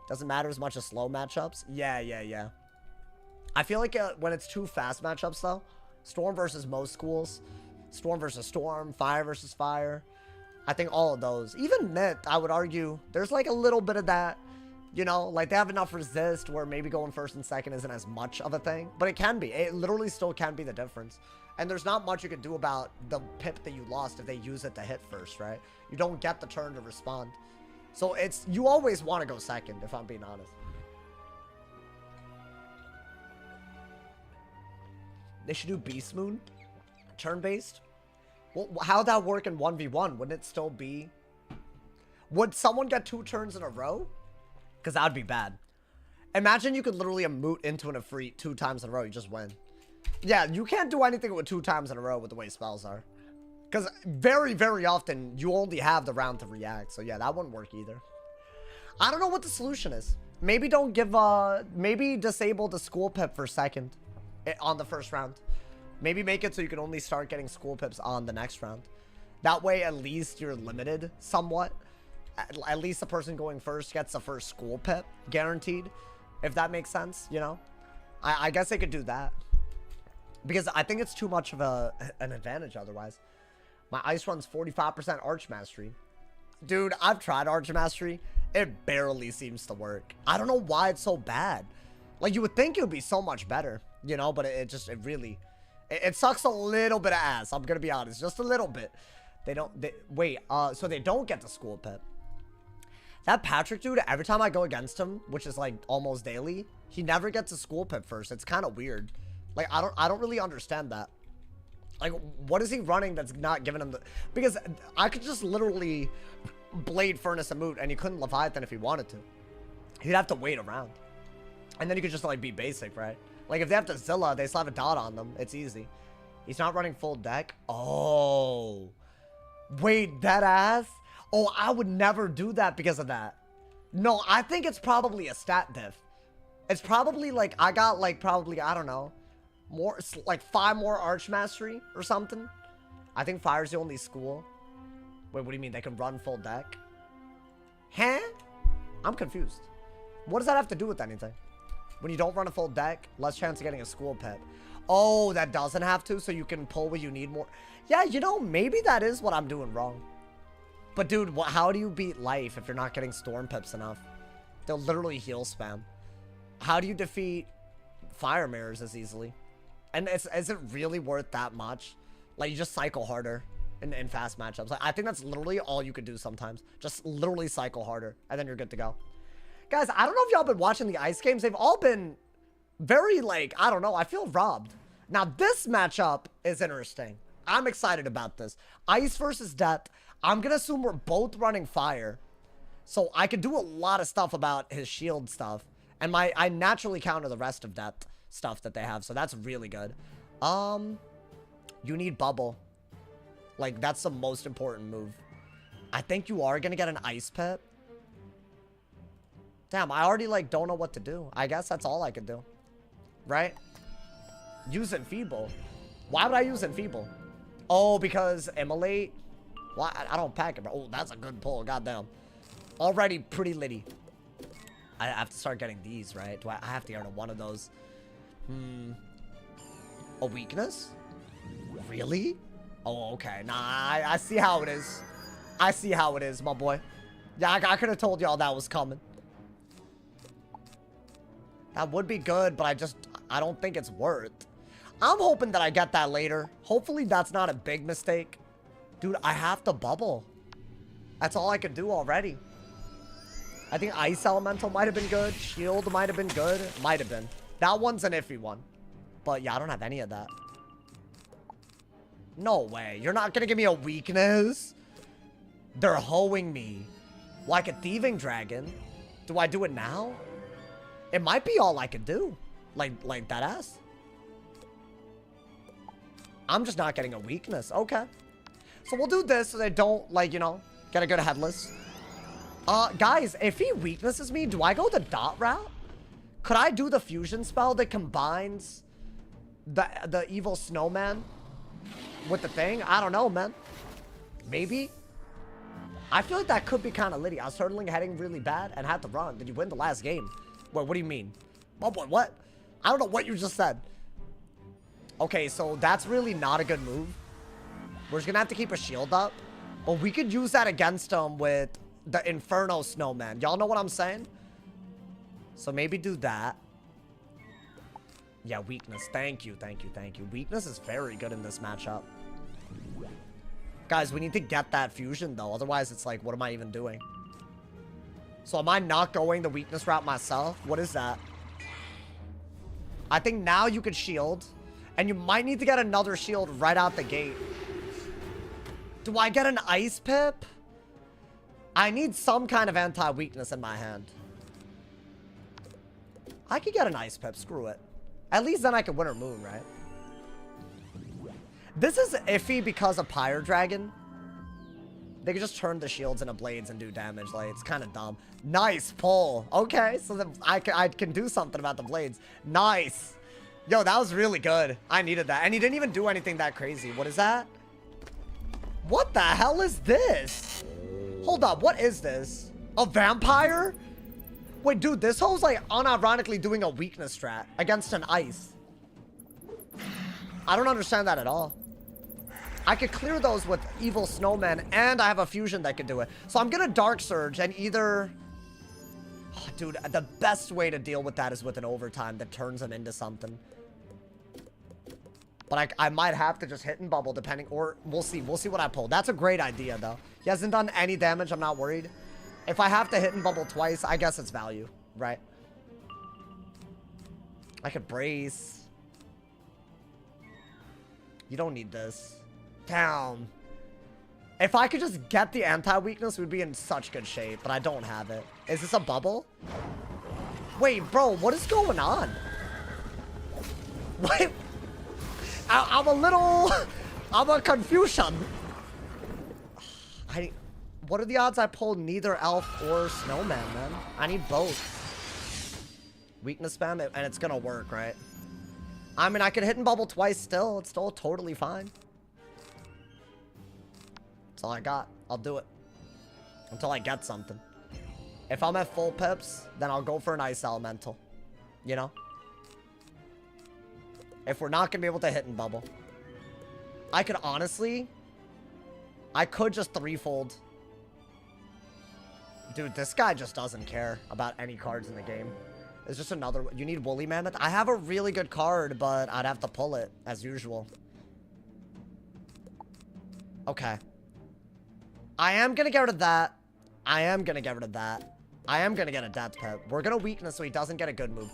Doesn't matter as much as slow matchups. Yeah. I feel like when it's 2 fast matchups, though, Storm versus most schools, Storm versus Storm, Fire versus Fire, I think all of those. Even Myth, I would argue, there's like a little bit of that. You know, like they have enough resist where maybe going first and second isn't as much of a thing. But it can be. It literally still can be the difference. And there's not much you can do about the pip that you lost if they use it to hit first, right? You don't get the turn to respond. So it's, you always want to go second, if I'm being honest. They should do Beast Moon, turn-based. Well, how'd that work in 1v1? Wouldn't it still be? Would someone get 2 turns in a row? Because that would be bad. Imagine you could literally moot into an Efreet 2 times in a row. You just win. Yeah, you can't do anything with 2 times in a row with the way spells are. Because very, very often, you only have the round to react. So yeah, that wouldn't work either. I don't know what the solution is. Maybe don't give, maybe disable the school pip for second on the first round. Maybe make it so you can only start getting school pips on the next round. That way, at least you're limited somewhat. At least the person going first gets the first school pip, guaranteed. If that makes sense, you know? I guess they could do that. Because I think it's too much of an advantage otherwise. My ice run's 45% Arch Mastery. Dude, I've tried Arch Mastery. It barely seems to work. I don't know why it's so bad. Like, you would think it would be so much better, you know? But it really... It sucks a little bit of ass, I'm gonna be honest. Just a little bit. Wait, so they don't get the school pip. That Patrick dude, every time I go against him, which is like almost daily, he never gets a school pip first. It's kind of weird. Like, I don't really understand that. Like, what is he running that's not giving him the... Because I could just literally Blade, Furnace, and Moot, and he couldn't Leviathan if he wanted to. He'd have to wait around. And then he could just, like, be basic, right? Like, if they have to Zilla, they still have a dot on them. It's easy. He's not running full deck. Oh. Wait, dead ass? Oh, I would never do that because of that. No, I think it's probably a stat diff. It's probably, like, I got, like, probably, I don't know, more, like, 5 more Arch Mastery or something. I think Fire's the only school. Wait, what do you mean? They can run full deck? Huh? I'm confused. What does that have to do with anything? When you don't run a full deck, less chance of getting a school pip. Oh, that doesn't have to, so you can pull when you need more. Yeah, you know, maybe that is what I'm doing wrong. But dude, how do you beat life if you're not getting storm pips enough? They'll literally heal spam. How do you defeat fire mirrors as easily? And is it really worth that much? Like, you just cycle harder in fast matchups. Like, I think that's literally all you could do sometimes. Just literally cycle harder, and then you're good to go. Guys, I don't know if y'all been watching the ice games. They've all been very, like, I don't know. I feel robbed. Now, this matchup is interesting. I'm excited about this. Ice versus Death. I'm going to assume we're both running fire. So I could do a lot of stuff about his shield stuff. And I naturally counter the rest of Death stuff that they have. So that's really good. You need bubble. Like, that's the most important move. I think you are going to get an ice pip. Damn, I already, like, don't know what to do. I guess that's all I could do. Right? Use Enfeeble. Why would I use Enfeeble? Oh, because Immolate? Well, I don't pack it, bro. Oh, that's a good pull. Goddamn. Already pretty litty. I have to start getting these, right? Do I have to earn one of those? A weakness? Really? Oh, okay. Nah, I see how it is. I see how it is, my boy. Yeah, I could have told y'all that was coming. That would be good, but I don't think it's worth. I'm hoping that I get that later. Hopefully that's not a big mistake. Dude, I have to bubble. That's all I could do already. I think Ice Elemental might have been good. Shield might have been good. Might have been. That one's an iffy one. But yeah, I don't have any of that. No way. You're not going to give me a weakness? They're hoeing me. Like a Thieving Dragon. Do I do it now? It might be all I could do. Like that ass. I'm just not getting a weakness. Okay. So we'll do this so they don't, like, you know, get a good headless. Guys, if he weaknesses me, do I go the dot route? Could I do the fusion spell that combines the evil snowman with the thing? I don't know, man. Maybe. I feel like that could be kind of litty. I was hurtling heading really bad and had to run. Did you win the last game? Wait, what do you mean? Oh boy, what? I don't know what you just said. Okay, so that's really not a good move. We're just gonna have to keep a shield up. But we could use that against him with the Inferno Snowman. Y'all know what I'm saying? So maybe do that. Yeah, weakness. Thank you, thank you, thank you. Weakness is very good in this matchup. Guys, we need to get that fusion, though. Otherwise, it's like, what am I even doing? So am I not going the weakness route myself? What is that? I think now you could shield. And you might need to get another shield right out the gate. Do I get an ice pip? I need some kind of anti-weakness in my hand. I could get an ice pip. Screw it. At least then I could Winter Moon, right? This is iffy because of Pyre Dragon. They could just turn the shields into blades and do damage. Like, it's kind of dumb. Nice pull. Okay, so then I can do something about the blades. Nice. Yo, that was really good. I needed that. And he didn't even do anything that crazy. What is that? What the hell is this? Hold up. What is this? A vampire? Wait, dude, this hoe's like unironically doing a weakness strat against an ice. I don't understand that at all. I could clear those with evil snowmen, and I have a fusion that could do it. So I'm gonna Dark Surge and either... Oh, dude, the best way to deal with that is with an overtime that turns him into something. But I might have to just hit and bubble depending, or we'll see. We'll see what I pull. That's a great idea, though. He hasn't done any damage. I'm not worried. If I have to hit and bubble twice, I guess it's value, right? I could brace. You don't need this. Down. If I could just get the anti-weakness, we'd be in such good shape, but I don't have it. Is this a bubble? Wait, bro, what is going on? Wait. I'm a little... I'm a confusion. What are the odds I pull neither elf or snowman, man? I need both. Weakness spam, and it's gonna work, right? I mean, I could hit and bubble twice still. It's still totally fine. That's all I got. I'll do it. Until I get something. If I'm at full pips, then I'll go for an ice elemental. You know? If we're not gonna be able to hit and bubble. I could honestly... I could just threefold. Dude, this guy just doesn't care about any cards in the game. It's just another... You need Woolly Mammoth? I have a really good card, but I'd have to pull it, as usual. Okay. I am gonna get rid of that. I am gonna get rid of that. I am gonna get a Death Pet. We're gonna weakness so he doesn't get a good move.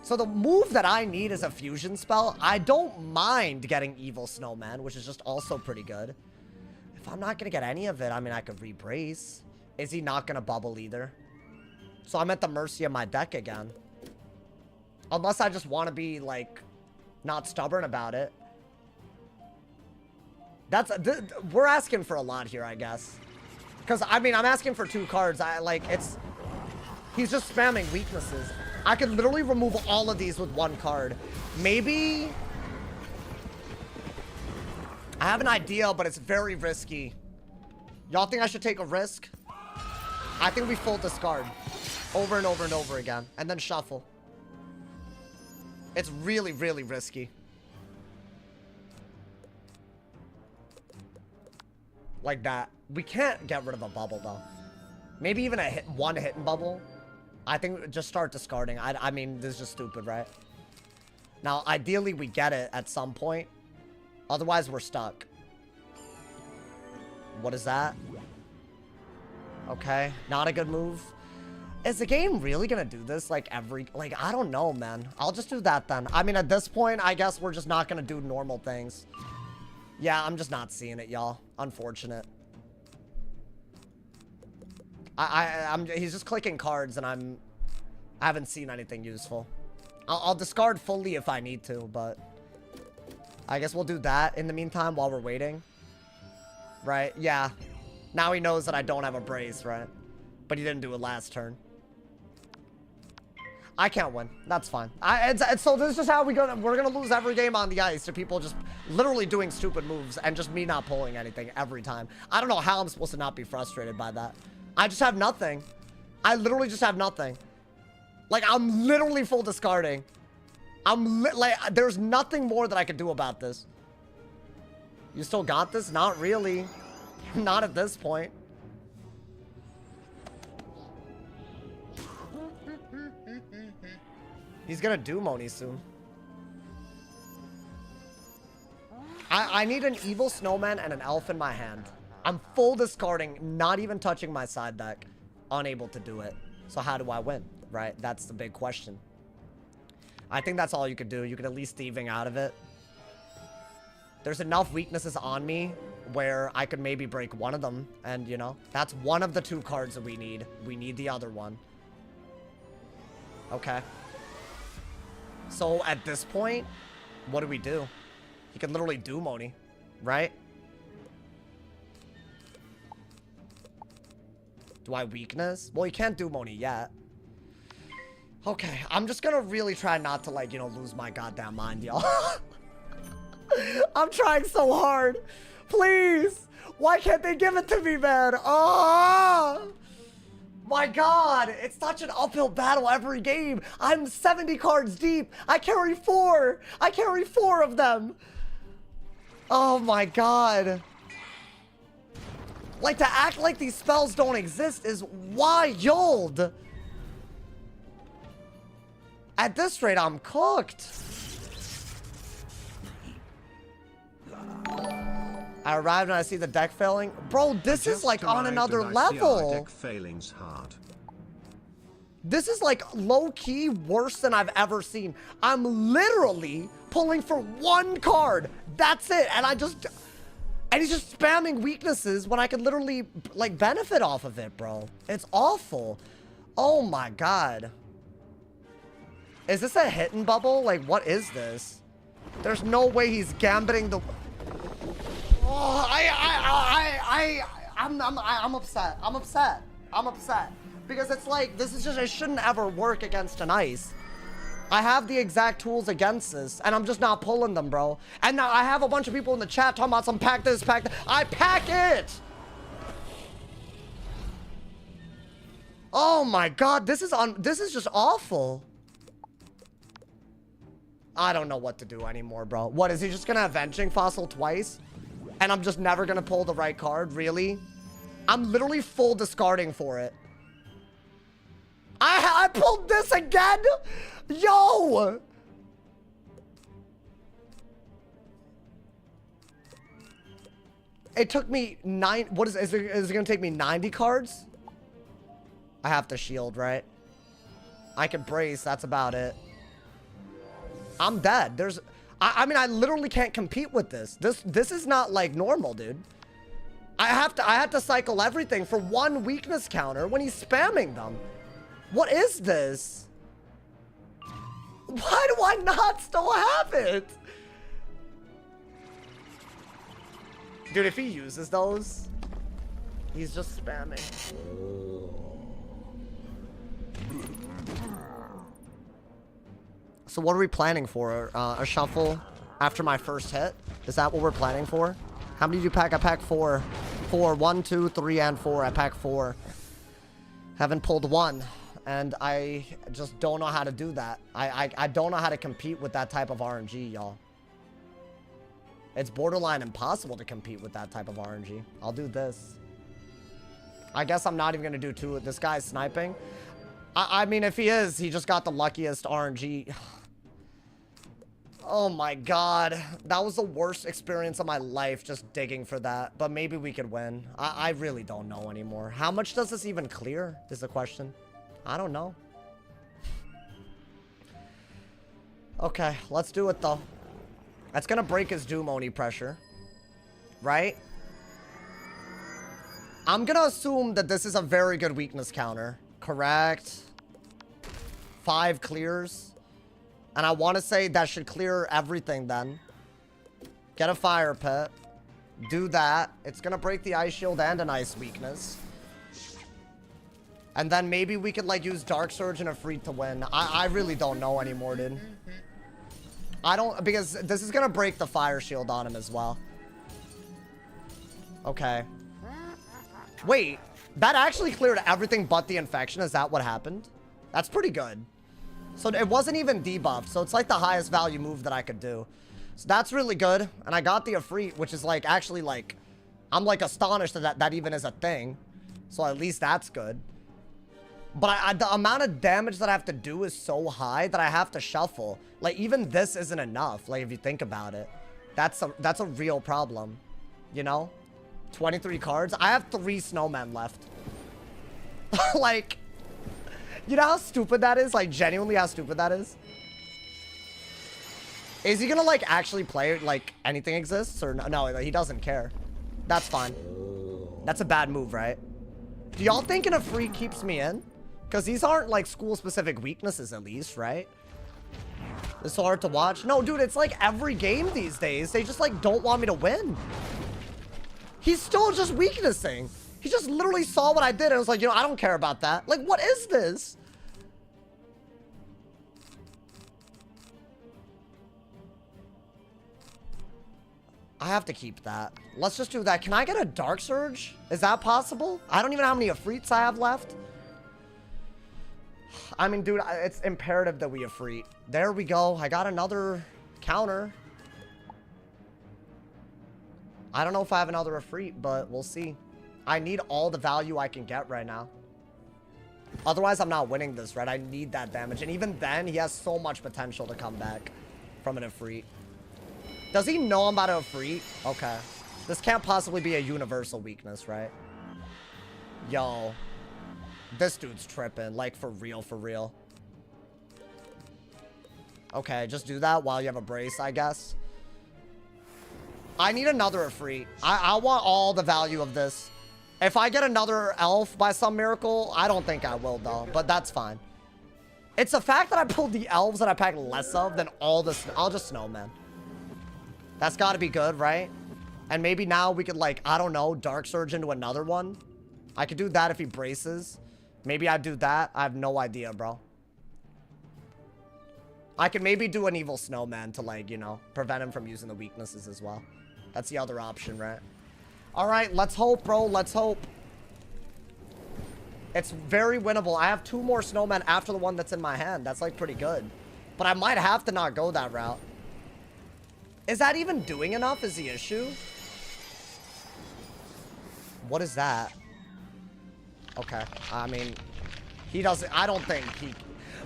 So the move that I need is a fusion spell. I don't mind getting Evil Snowman, which is just also pretty good. If I'm not gonna get any of it, I mean, I could rebrace. Is he not gonna bubble either? So I'm at the mercy of my deck again. Unless I just want to be, like, not stubborn about it. We're asking for a lot here, I guess. Because, I mean, I'm asking for 2 cards. He's just spamming weaknesses. I could literally remove all of these with 1 card. Maybe... I have an idea, but it's very risky. Y'all think I should take a risk? I think we full discard. Over and over and over again. And then shuffle. It's really, really risky. Like that. We can't get rid of a bubble, though. Maybe even one hit and bubble. I think just start discarding. I mean, this is just stupid, right? Now, ideally, we get it at some point. Otherwise, we're stuck. What is that? Okay. Not a good move. Is the game really gonna do this, like, I don't know, man. I'll just do that, then. I mean, at this point, I guess we're just not gonna do normal things. Yeah, I'm just not seeing it, y'all. Unfortunate. He's just clicking cards, and I haven't seen anything useful. I'll discard fully if I need to, but... I guess we'll do that in the meantime while we're waiting. Right? Yeah. Now he knows that I don't have a brace, right? But he didn't do it last turn. I can't win. That's fine. So this is just how we're gonna lose every game on the ice to people just literally doing stupid moves and just me not pulling anything every time. I don't know how I'm supposed to not be frustrated by that. I just have nothing. I literally just have nothing. Like, I'm literally full discarding. There's nothing more that I can do about this. You still got this? Not really. Not at this point. He's gonna do Moni soon. I need an Evil Snowman and an Elf in my hand. I'm full discarding, not even touching my side deck. Unable to do it. So how do I win? Right? That's the big question. I think that's all you could do. You could at least thieving out of it. There's enough weaknesses on me where I could maybe break one of them. And, you know, that's one of the 2 cards that we need. We need the other one. Okay. So, at this point, what do we do? He can literally do Moni, right? Do I weakness? Well, he can't do Moni yet. Okay, I'm just gonna really try not to, like, you know, lose my goddamn mind, y'all. I'm trying so hard. Please. Why can't they give it to me, man? Oh, my God. It's such an uphill battle every game. I'm 70 cards deep. I carry 4. I carry 4 of them. Oh, my God. Like, to act like these spells don't exist is wild. At this rate, I'm cooked. I arrived and I see the deck failing. Bro, this is like on another level. Deck failing's hard. This is like low-key worse than I've ever seen. I'm literally pulling for one card. That's it. And he's just spamming weaknesses when I could literally like benefit off of it, bro. It's awful. Oh my God. Is this a hitting bubble? Like, what is this? There's no way he's gambiting the... Oh, I'm upset. I'm upset. I'm upset. Because it's like, this is just, it shouldn't ever work against an ice. I have the exact tools against this, and I'm just not pulling them, bro. And now I have a bunch of people in the chat talking about some pack this, pack that. I pack it! Oh my God, this is just awful. I don't know what to do anymore, bro. What, is he just gonna Avenging Fossil twice? And I'm just never gonna pull the right card? Really? I'm literally full discarding for it. I pulled this again? Yo! It took me is it gonna take me 90 cards? I have to shield, right? I can brace, that's about it. I'm dead. I mean, I literally can't compete with this. This is not like normal, dude. I have to cycle everything for one weakness counter when he's spamming them. What is this? Why do I not still have it? Dude, if he uses those, he's just spamming. So what are we planning for? A shuffle after my first hit? Is that what we're planning for? How many do you pack? I pack 4. 4. 1, 2, 3, and 4. I pack 4. Haven't pulled 1. And I just don't know how to do that. I don't know how to compete with that type of RNG, y'all. It's borderline impossible to compete with that type of RNG. I'll do this. I guess I'm not even going to do 2. This guy's sniping. I mean, if he is, he just got the luckiest RNG. Oh my God. That was the worst experience of my life, just digging for that. But maybe we could win. I really don't know anymore. How much does this even clear, is the question. I don't know. Okay, let's do it though. That's gonna break his Doom Oni pressure. Right? I'm gonna assume that this is a very good weakness counter. Correct. 5 clears. And I want to say that should clear everything then. Get a fire pit. Do that. It's gonna break the ice shield and an ice weakness. And then maybe we could like use Dark Surge and a free to win. I really don't know anymore, dude. I don't, because this is gonna break the fire shield on him as well. Okay. Wait, that actually cleared everything but the infection. Is that what happened? That's pretty good. So it wasn't even debuffed. So it's like the highest value move that I could do. So that's really good. And I got the Ifrit, which is like actually like, I'm like astonished that that even is a thing. So at least that's good. But the amount of damage that I have to do is so high that I have to shuffle. Like, even this isn't enough, like, if you think about it. That's a real problem, you know? 23 cards. I have 3 snowmen left. Like, you know how stupid that is? Like, genuinely how stupid that is? Is he gonna, like, actually play, like, anything exists? Or no, no, he doesn't care. That's fine. That's a bad move, right? Do y'all think an Ifrit keeps me in? Because these aren't, like, school-specific weaknesses, at least, right? It's so hard to watch. No, dude, it's like every game these days. They just, like, don't want me to win. He's still just weaknessing. He just literally saw what I did and was like, you know, I don't care about that. Like, what is this? I have to keep that. Let's just do that. Can I get a Dark Surge? Is that possible? I don't even know how many Afrits I have left. I mean, dude, it's imperative that we Ifrit. There we go. I got another counter. I don't know if I have another Ifrit, but we'll see. I need all the value I can get right now. Otherwise, I'm not winning this, right? I need that damage. And even then, he has so much potential to come back from an Ifrit. Does he know I'm about to Ifrit? Okay. This can't possibly be a universal weakness, right? Yo. This dude's tripping. Like, for real, for real. Okay, just do that while you have a brace, I guess. I need another Ifrit. I want all the value of this. If I get another elf by some miracle, I don't think I will, though. But that's fine. It's the fact that I pulled the elves that I packed less of than all this. I'll just snowman. That's got to be good, right? And maybe now we could, like, I don't know, Dark Surge into another one. I could do that if he braces. Maybe I'd do that. I have no idea, bro. I could maybe do an evil snowman to, like, you know, prevent him from using the weaknesses as well. That's the other option, right? All right, let's hope, bro. Let's hope. It's very winnable. I have 2 more snowmen after the one that's in my hand. That's, like, pretty good. But I might have to not go that route. Is that even doing enough is the issue? What is that? Okay. I mean, he doesn't... I don't think he...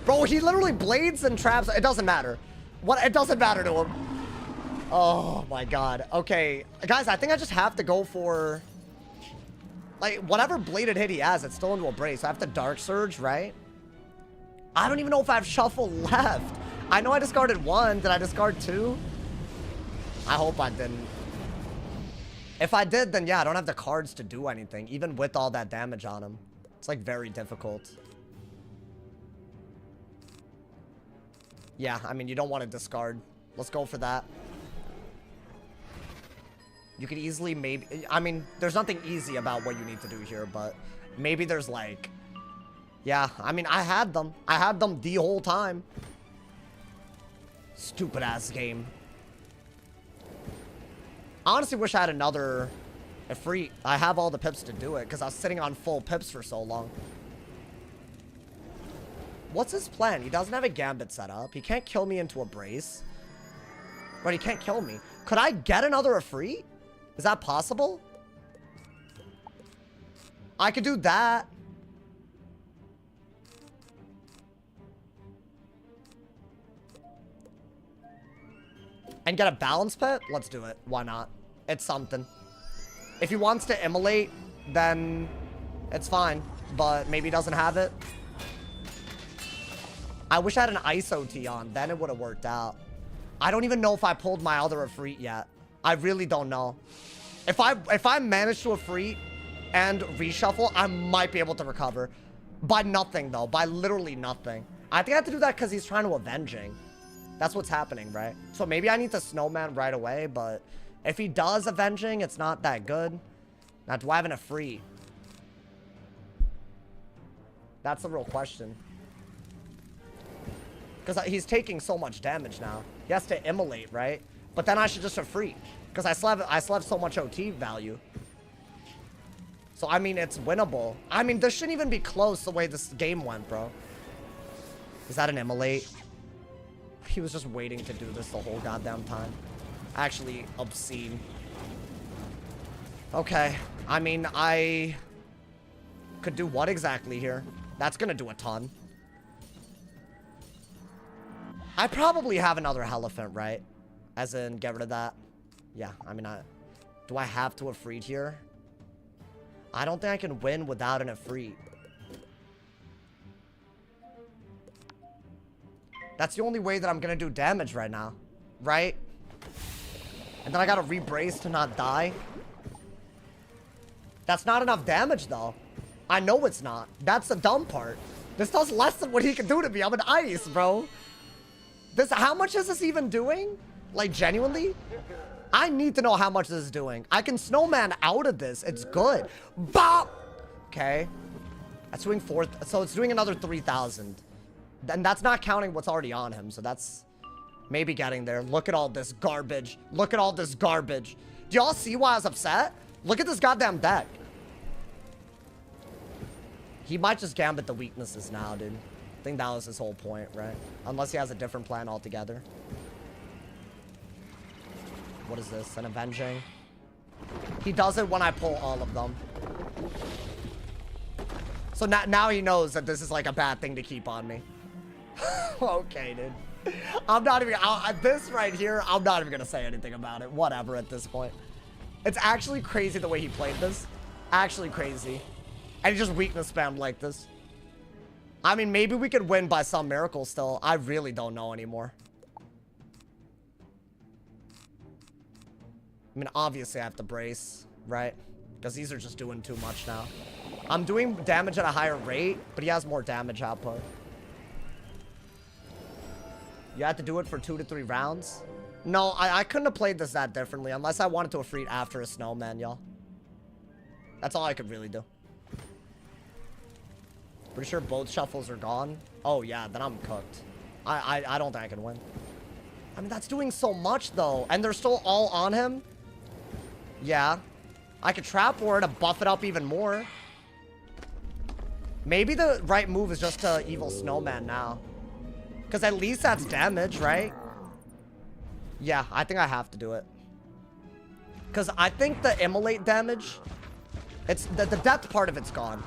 Bro, he literally blades and traps. It doesn't matter. What? It doesn't matter to him. Oh, my God. Okay. Guys, I think I just have to go for... Like, whatever bladed hit he has, it's still into a brace. I have to Dark Surge, right? I don't even know if I have Shuffle left. I know I discarded 1. Did I discard 2? I hope I didn't. If I did, then yeah, I don't have the cards to do anything, even with all that damage on him. It's, like, very difficult. Yeah, I mean, you don't want to discard. Let's go for that. You could easily maybe... I mean, there's nothing easy about what you need to do here, but maybe there's, like... Yeah, I mean, I had them. I had them the whole time. Stupid-ass game. I honestly wish I had another Ifrit. I have all the pips to do it, because I was sitting on full pips for so long. What's his plan? He doesn't have a gambit set up. He can't kill me into a brace. But he can't kill me. Could I get another Ifrit? Is that possible? I could do that. And get a balance pit? Let's do it. Why not? It's something. If he wants to immolate, then it's fine. But maybe he doesn't have it. I wish I had an ice OT on. Then it would have worked out. I don't even know if I pulled my other Ifrit yet. I really don't know. If I manage to Ifrit and reshuffle, I might be able to recover. By nothing, though. By literally nothing. I think I have to do that because he's trying to Avenging. That's what's happening, right? So maybe I need to snowman right away, but if he does Avenging, it's not that good. Now, do I have an Ifrit? That's the real question. Because he's taking so much damage now. He has to immolate, right? But then I should just Ifrit. Because I still have so much OT value. So, I mean, it's winnable. I mean, this shouldn't even be close the way this game went, bro. Is that an immolate? He was just waiting to do this the whole goddamn time. Actually, obscene. Okay. I mean, I could do what exactly here? That's gonna do a ton. I probably have another Elephant, right? As in, get rid of that. Yeah, I mean, do I have to Ifrit here? I don't think I can win without an Ifrit. That's the only way that I'm gonna do damage right now. Right? And then I gotta re-brace to not die. That's not enough damage, though. I know it's not. That's the dumb part. This does less than what he can do to me. I'm an ice, bro. How much is this even doing? Like, genuinely? I need to know how much this is doing. I can snowman out of this. It's good. Bop! Okay. That's doing 4... So it's doing another 3,000. And that's not counting what's already on him. So that's maybe getting there. Look at all this garbage. Look at all this garbage. Do y'all see why I was upset? Look at this goddamn deck. He might just gambit the weaknesses now, dude. I think that was his whole point, right? Unless he has a different plan altogether. What is this? An Avenging? He does it when I pull all of them. So now he knows that this is like a bad thing to keep on me. Okay, dude. I'm not even... this right here, I'm not even gonna say anything about it. Whatever at this point. It's actually crazy the way he played this. Actually crazy. And he just weakness spammed like this. I mean, maybe we could win by some miracle still. I really don't know anymore. I mean, obviously I have to brace, right? Because these are just doing too much now. I'm doing damage at a higher rate, but he has more damage output. You have to do it for 2 to 3 rounds. No, I couldn't have played this that differently unless I wanted to Ifrit after a snowman, y'all. That's all I could really do. Pretty sure both shuffles are gone. Oh, yeah, then I'm cooked. I don't think I can win. I mean, that's doing so much, though. And they're still all on him. Yeah. I could trap war to buff it up even more. Maybe the right move is just to evil snowman now. Because at least that's damage, right? Yeah, I think I have to do it. Because I think the immolate damage, it's the depth part of it's gone.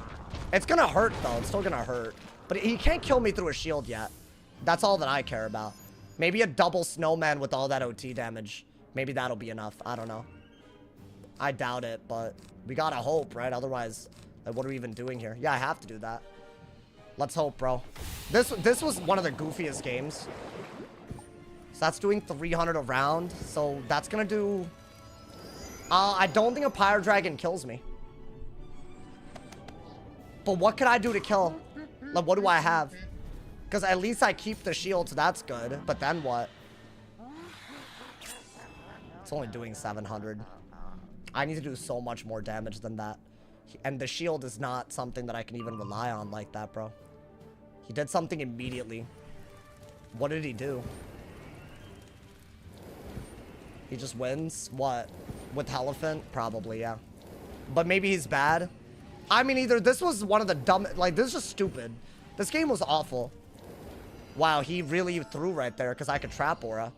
It's going to hurt, though. It's still going to hurt. But he can't kill me through a shield yet. That's all that I care about. Maybe a double snowman with all that OT damage. Maybe that'll be enough. I don't know. I doubt it, but we gotta hope, right? Otherwise, like, what are we even doing here? Yeah, I have to do that. Let's hope, bro. This was one of the goofiest games. So that's doing 300 a round. So that's gonna do... I don't think a Pyro Dragon kills me. But what can I do to kill? Like, what do I have? Because at least I keep the shield, so that's good. But then what? It's only doing 700. I need to do so much more damage than that. And the shield is not something that I can even rely on like that, bro. He did something immediately. What did he do? He just wins? What? With Elephant? Probably, yeah. But maybe he's bad. I mean, either this was one of the dumb... Like, this is just stupid. This game was awful. Wow, he really threw right there because I could trap aura.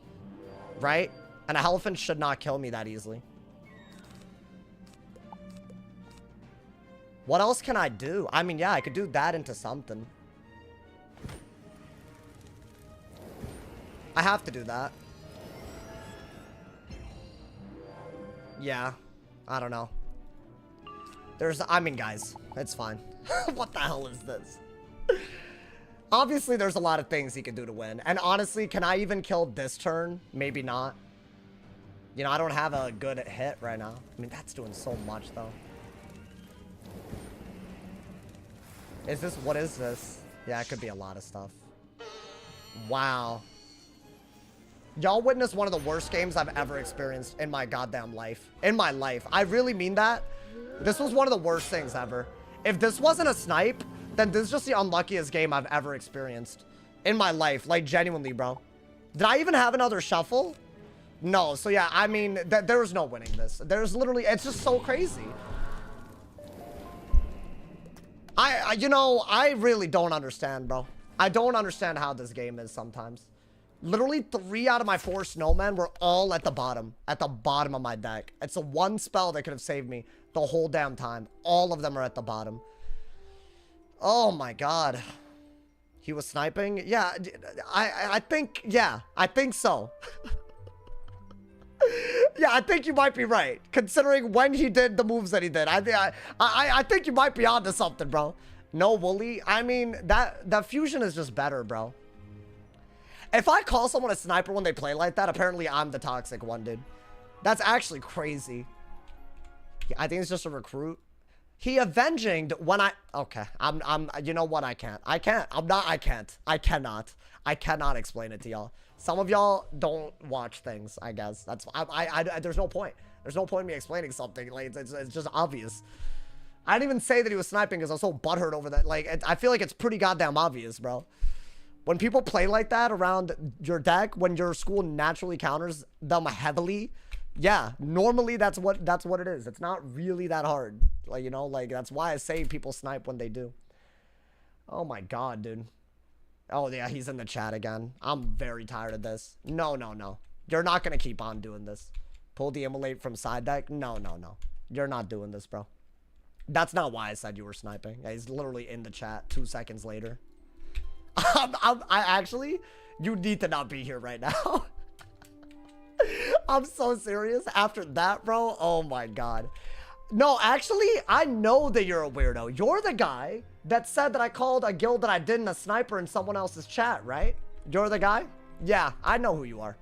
Right? And a Elephant should not kill me that easily. What else can I do? I mean, yeah, I could do that into something. I have to do that. Yeah. I don't know. I mean, guys, it's fine. What the hell is this? Obviously, there's a lot of things he can do to win. And honestly, can I even kill this turn? Maybe not. You know, I don't have a good hit right now. I mean, that's doing so much, though. What is this? Yeah, it could be a lot of stuff. Wow. Y'all witnessed one of the worst games I've ever experienced in my goddamn life. In my life. I really mean that. This was one of the worst things ever. If this wasn't a snipe, then this is just the unluckiest game I've ever experienced in my life. Like, genuinely, bro. Did I even have another shuffle? No. So, yeah, I mean, there was no winning this. There's literally, it's just so crazy. You know, I really don't understand, bro. I don't understand how this game is sometimes. Literally 3 out of my 4 snowmen were all at the bottom of my deck. It's the one spell that could have saved me the whole damn time. All of them are at the bottom. Oh my god. He was sniping? Yeah, I think, yeah, I think so. Yeah, I think you might be right. Considering when he did the moves that he did. I think you might be onto something, bro. No Wooly. I mean, that fusion is just better, bro. If I call someone a sniper when they play like that, apparently I'm the toxic one, dude. That's actually crazy. I think it's just a recruit. He avenging when okay. You know what? I can't. I cannot explain it to y'all. Some of y'all don't watch things, I guess. That's there's no point. There's no point in me explaining something. Like, it's just obvious. I didn't even say that he was sniping because I was so butthurt over that. Like, I feel like it's pretty goddamn obvious, bro. When people play like that around your deck, when your school naturally counters them heavily, yeah, normally that's what it is. It's not really that hard. Like, you know, like, that's why I say people snipe when they do. Oh my god, dude. Oh, yeah, he's in the chat again. I'm very tired of this. No. You're not going to keep on doing this. Pull the immolate from side deck? No. You're not doing this, bro. That's not why I said you were sniping. Yeah, he's literally in the chat 2 seconds later. I actually, you need to not be here right now. I'm so serious. After that, bro, oh my god. No, actually, I know that you're a weirdo. You're the guy that said that I called a guild that I didn't a sniper in someone else's chat, right? You're the guy? Yeah, I know who you are.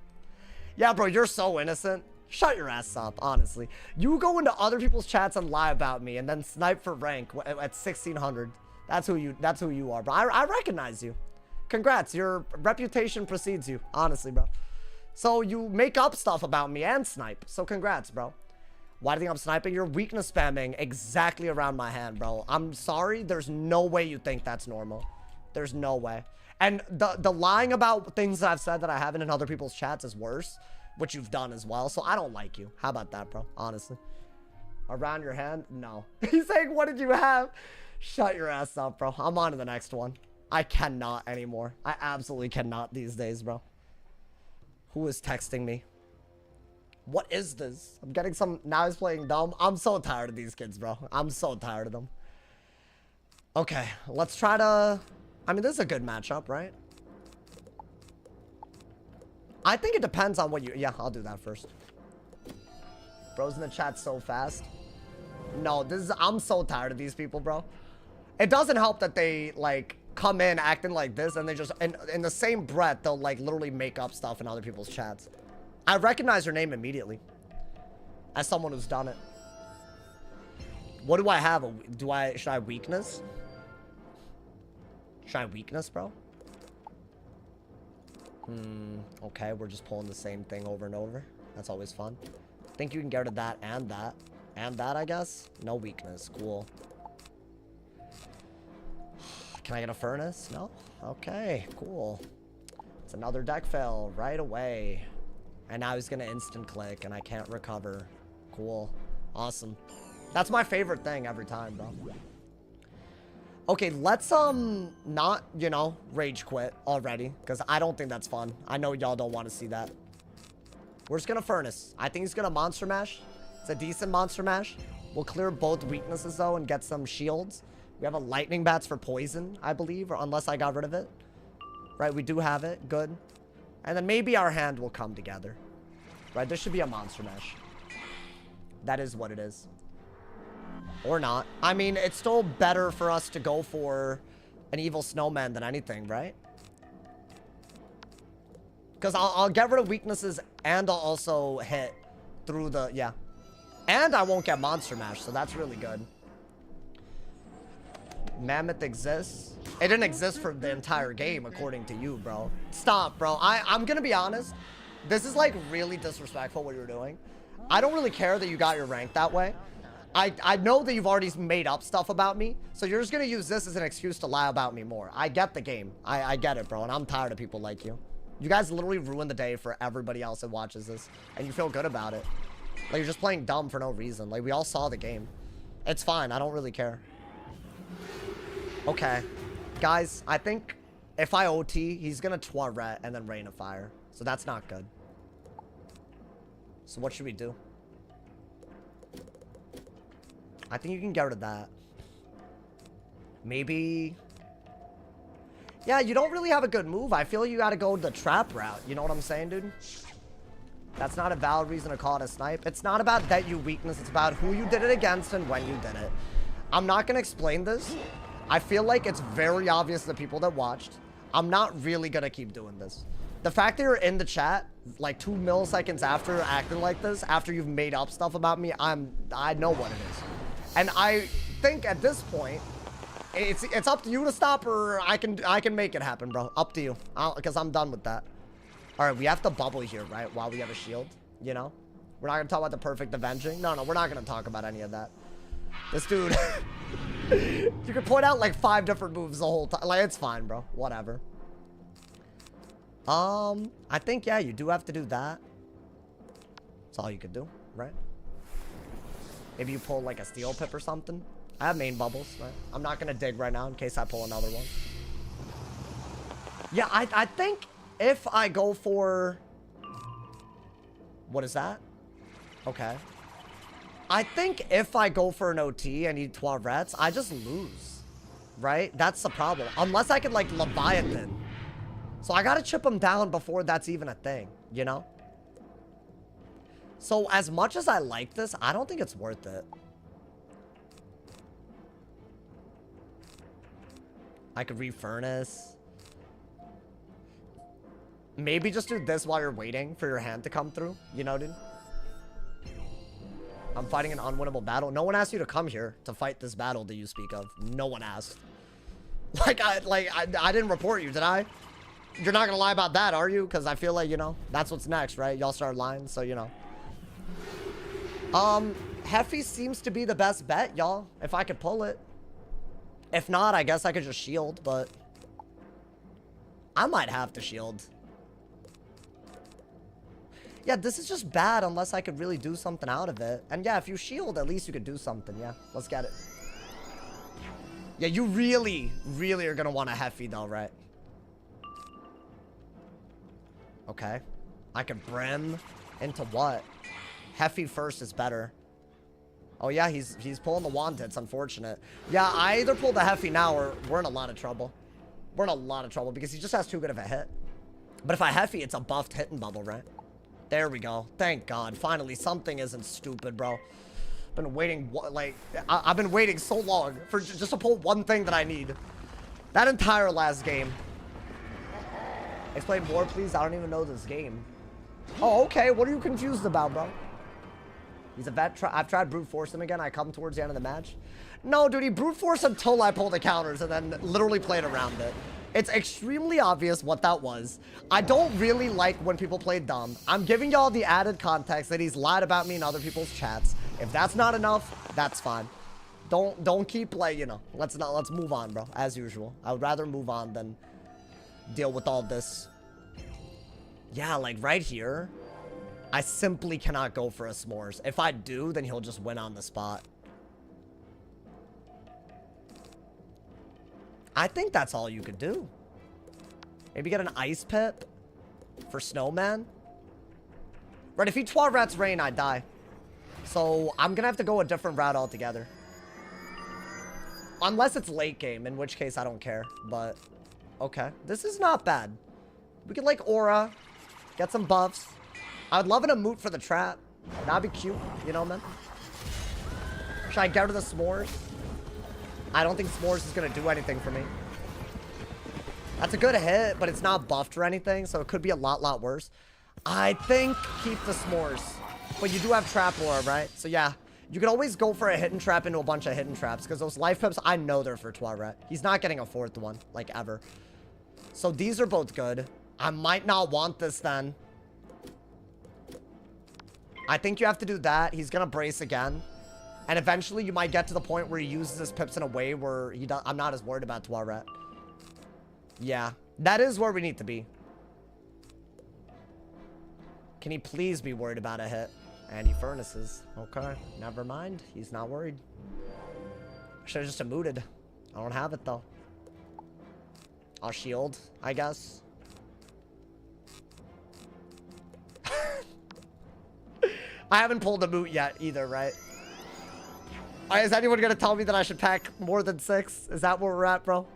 Yeah, bro, you're so innocent. Shut your ass up, honestly. You go into other people's chats and lie about me and then snipe for rank at 1600. That's who you are, bro. I recognize you. Congrats, your reputation precedes you, honestly, bro. So you make up stuff about me and snipe. So congrats, bro. Why do you think I'm sniping? You're weakness spamming exactly around my hand, bro. I'm sorry. There's no way you think that's normal. There's no way. And the lying about things that I've said that I haven't in other people's chats is worse, which you've done as well. So I don't like you. How about that, bro? Honestly. Around your hand? No. He's saying, what did you have? Shut your ass up, bro. I'm on to the next one. I cannot anymore. I absolutely cannot these days, bro. Who is texting me? What is this? I'm getting some... Now he's playing dumb. I'm so tired of these kids, bro. I'm so tired of them. Okay, let's try to... I mean, this is a good matchup, right? I think it depends on what you... Yeah, I'll do that first. Bro's in the chat so fast. No, this is... I'm so tired of these people, bro. It doesn't help that they, like, come in acting like this and they just... In the same breath, they'll, like, literally make up stuff in other people's chats. I recognize your name immediately. As someone who's done it. What do I have? Should I weakness? Should I weakness, bro? Okay, we're just pulling the same thing over and over. That's always fun. Think you can get rid of that and that. And that, I guess? No weakness. Cool. Can I get a furnace? No? Okay, cool. It's another deck fail right away. And now he's gonna instant click and I can't recover. Cool. Awesome. That's my favorite thing every time, bro. Okay, let's, not, you know, rage quit already. Because I don't think that's fun. I know y'all don't want to see that. We're just gonna furnace. I think he's gonna monster mash. It's a decent monster mash. We'll clear both weaknesses, though, and get some shields. We have a lightning bats for poison, I believe. Or unless I got rid of it. Right, we do have it. Good. And then maybe our hand will come together. Right, this should be a monster mash. That is what it is. Or not. I mean, it's still better for us to go for an evil snowman than anything, right? Because I'll get rid of weaknesses and I'll also hit through the... Yeah. And I won't get monster mash, so that's really good. Mammoth exists. It didn't exist for the entire game, according to you, bro. Stop, bro. I'm gonna be honest. This is, like, really disrespectful what you're doing. I don't really care that you got your rank that way. I know that you've already made up stuff about me, so you're just gonna use this as an excuse to lie about me more. I get the game. I get it, bro, and I'm tired of people like you. You guys literally ruin the day for everybody else that watches this, and you feel good about it. Like, you're just playing dumb for no reason. Like, we all saw the game. It's fine. I don't really care. Okay. Guys, I think if I OT, he's gonna Toilet and then Rain of Fire. So that's not good. So what should we do? I think you can get rid of that. Maybe... Yeah, you don't really have a good move. I feel you gotta go the trap route. You know what I'm saying, dude? That's not a valid reason to call it a snipe. It's not about that you weakness. It's about who you did it against and when you did it. I'm not gonna explain this. I feel like it's very obvious to the people that watched. I'm not really gonna keep doing this. The fact that you're in the chat, like 2 milliseconds after acting like this, after you've made up stuff about me, I know what it is. And I think at this point, it's up to you to stop, or I can make it happen, bro. Up to you, because I'm done with that. All right, we have to bubble here, right? While we have a shield, you know? We're not gonna talk about the perfect avenging. No, we're not gonna talk about any of that. This dude, you could point out like 5 different moves the whole time. Like, it's fine, bro. Whatever. I think, yeah, you do have to do that. That's all you could do, right? Maybe you pull like a steel pip or something. I have main bubbles, right? I'm not gonna dig right now in case I pull another one. Yeah, I think if I go for... What is that? Okay. I think if I go for an OT and need Toirettes, I just lose. Right? That's the problem. Unless I can, like, Leviathan. So I gotta chip him down before that's even a thing, you know? So as much as I like this, I don't think it's worth it. I could refurnace. Maybe just do this while you're waiting for your hand to come through. You know, dude? I'm fighting an unwinnable battle. No one asked you to come here to fight this battle that you speak of. No one asked. I didn't report you, did I? You're not gonna lie about that, are you? Because I feel like, you know, that's what's next, right? Y'all start lying, so, you know. Heffy seems to be the best bet, y'all. If I could pull it. If not, I guess I could just shield, but I might have to shield. Yeah, this is just bad unless I could really do something out of it. And yeah, if you shield, at least you could do something. Yeah, let's get it. Yeah, you really, really are going to want a Heffy though, right? Okay. I could brim into what? Heffy first is better. Oh yeah, he's pulling the wand. It's unfortunate. Yeah, I either pull the Heffy now or we're in a lot of trouble. We're in a lot of trouble because he just has too good of a hit. But if I Heffy, it's a buffed hit and bubble, right? There we go. Thank God. Finally, something isn't stupid, bro. Been waiting, like, I've been waiting so long for just to pull one thing that I need. That entire last game. Explain more, please. I don't even know this game. Oh, okay. What are you confused about, bro? He's a vet. I've tried brute force him again. I come towards the end of the match. No, dude, he brute force until I pull the counters and then literally played around it. It's extremely obvious what that was. I don't really like when people play dumb. I'm giving y'all the added context that he's lied about me in other people's chats. If that's not enough, that's fine. Don't keep like, you know, let's move on, bro, as usual. I would rather move on than deal with all this. Yeah, like right here, I simply cannot go for a s'mores. If I do, then he'll just win on the spot. I think that's all you could do. Maybe get an ice pip for snowman. Right, if he Rats rain, I die. So I'm gonna have to go a different route altogether. Unless it's late game, in which case I don't care. But okay, this is not bad. We could like aura, get some buffs. I'd love an emote for the trap. That'd be cute, you know, man. Should I get rid of the s'mores? I don't think s'mores is gonna do anything for me. That's a good hit, but it's not buffed or anything, so it could be a lot worse. I think keep the s'mores. But you do have trap aura, right? So yeah, you can always go for a hidden trap into a bunch of hidden traps, because those life pips, I know they're for Toilet. He's not getting a fourth one, like ever. So these are both good. I might not want this then. I think you have to do that. He's gonna brace again. And eventually you might get to the point where he uses his pips in a way where I'm not as worried about Toilet. Yeah, that is where we need to be. Can he please be worried about a hit? And he furnaces. Okay, never mind. He's not worried. I should have just emoted. I don't have it though. I'll shield, I guess. I haven't pulled a moot yet either, right? Is anyone gonna tell me that I should pack more than 6? Is that where we're at, bro?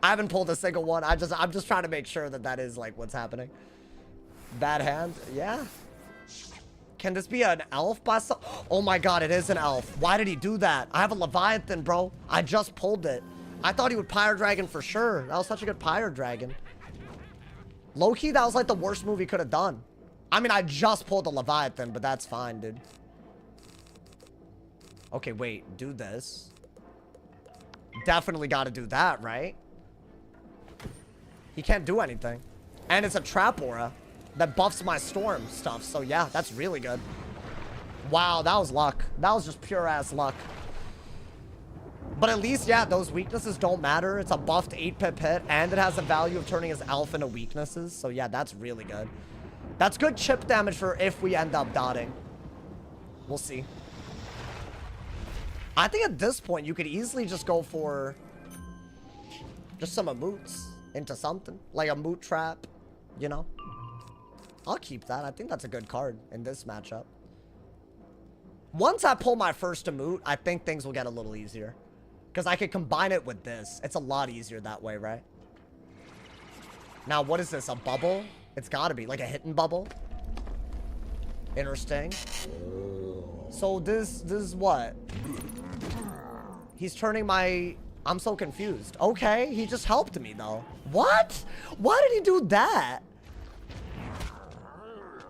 I haven't pulled a single one. I'm just trying to make sure that that is like what's happening. Bad hand, yeah. Can this be an elf by some? Oh my god, it is an elf. Why did he do that? I have a Leviathan, bro. I just pulled it. I thought he would Pyre Dragon for sure. That was such a good Pyre Dragon. Low-key, that was like the worst move he could have done. I mean, I just pulled the Leviathan, but that's fine, dude. Okay, wait. Do this. Definitely got to do that, right? He can't do anything. And it's a trap aura that buffs my storm stuff. So, yeah, that's really good. Wow, that was luck. That was just pure-ass luck. But at least, yeah, those weaknesses don't matter. It's a buffed 8-pip hit, and it has the value of turning his elf into weaknesses. So, yeah, that's really good. That's good chip damage for if we end up dotting. We'll see. I think at this point, you could easily just go for just some moots into something. Like a moot trap, you know? I'll keep that. I think that's a good card in this matchup. Once I pull my first emote, I think things will get a little easier. Because I could combine it with this. It's a lot easier that way, right? Now, what is this? A bubble? It's gotta be. Like a hidden bubble? Interesting. So this is what? He's turning my... I'm so confused. Okay, he just helped me though. What? Why did he do that?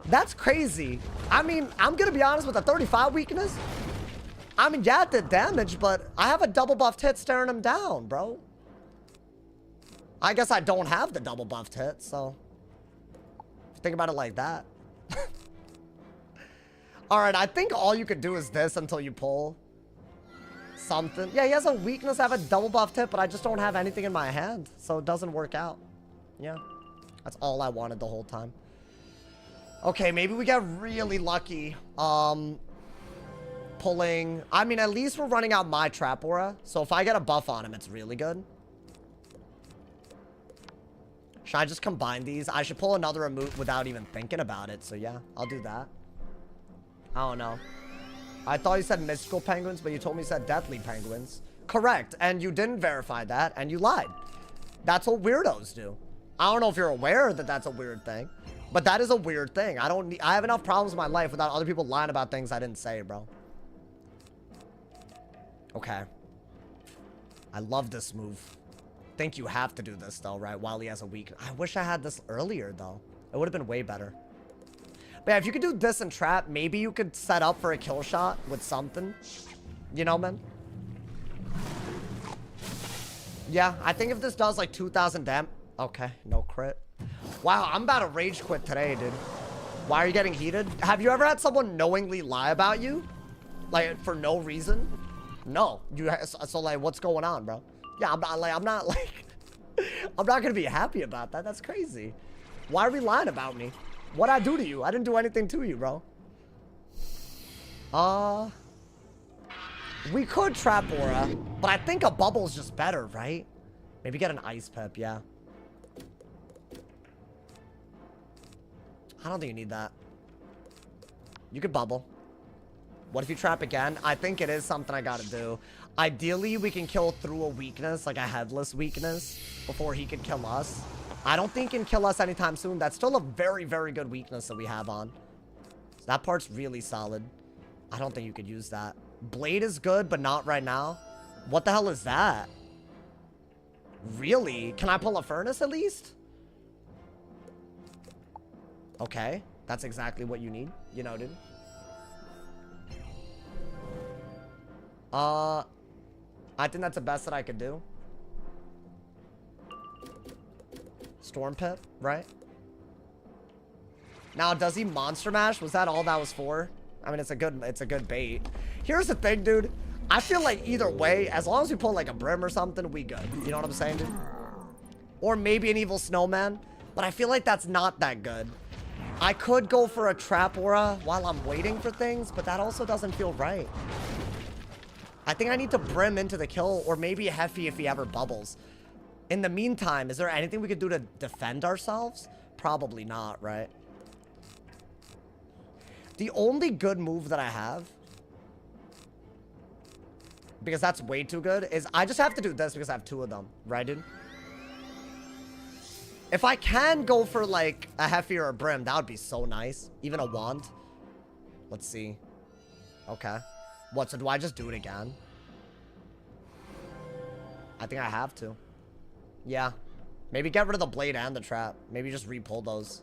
That's crazy. I mean, I'm gonna be honest with the 35 weakness. I mean, yeah, it did damage, but I have a double buffed hit staring him down, bro. I guess I don't have the double buffed hit, so... If you think about it like that. Alright, I think all you could do is this until you pull something. Yeah, he has a weakness. I have a double buffed hit, but I just don't have anything in my hand, so it doesn't work out. Yeah. That's all I wanted the whole time. Okay, maybe we get really lucky. Pulling... I mean, at least we're running out my trap aura. So if I get a buff on him, it's really good. Should I just combine these? I should pull another remove without even thinking about it. So yeah, I'll do that. I don't know. I thought you said mystical penguins, but you told me you said deathly penguins. Correct. And you didn't verify that, and you lied. That's what weirdos do. I don't know if you're aware that that's a weird thing, but that is a weird thing. I have enough problems in my life without other people lying about things I didn't say, bro. Okay. I love this move. Think you have to do this though, right? While he has a weak... I wish I had this earlier though. It would have been way better. But yeah, if you could do this and trap, maybe you could set up for a kill shot with something. You know, man? Yeah, I think if this does like 2,000 damage... Okay, no crit. Wow, I'm about to rage quit today, dude. Why are you getting heated? Have you ever had someone knowingly lie about you? Like, for no reason? No. So like, what's going on, bro? Yeah, I'm not gonna be happy about that. That's crazy. Why are we lying about me? What'd I do to you? I didn't do anything to you, bro. We could trap aura, but I think a bubble's just better, right? Maybe get an ice pep, yeah. I don't think you need that. You could bubble. What if you trap again? I think it is something I gotta do. Ideally, we can kill through a weakness, like a headless weakness, before he can kill us. I don't think he can kill us anytime soon. That's still a very, very good weakness that we have on. So that part's really solid. I don't think you could use that. Blade is good, but not right now. What the hell is that? Really? Can I pull a furnace at least? Okay. That's exactly what you need. You know, dude. I think that's the best that I could do. Storm Pip, right? Now, does he Monster Mash? Was that all that was for? I mean, it's a good bait. Here's the thing, dude. I feel like either way, as long as we pull like a Brim or something, we good. You know what I'm saying, dude? Or maybe an Evil Snowman. But I feel like that's not that good. I could go for a Trap Aura while I'm waiting for things, but that also doesn't feel right. I think I need to Brim into the kill, or maybe a Heffy if he ever bubbles. In the meantime, is there anything we could do to defend ourselves? Probably not, right? The only good move that I have, because that's way too good, is I just have to do this because I have two of them, right, dude? If I can go for, like, a Heffy or a Brim, that would be so nice. Even a Wand. Let's see. Okay. What, so do I just do it again? I think I have to. Yeah. Maybe get rid of the Blade and the Trap. Maybe just re-pull those.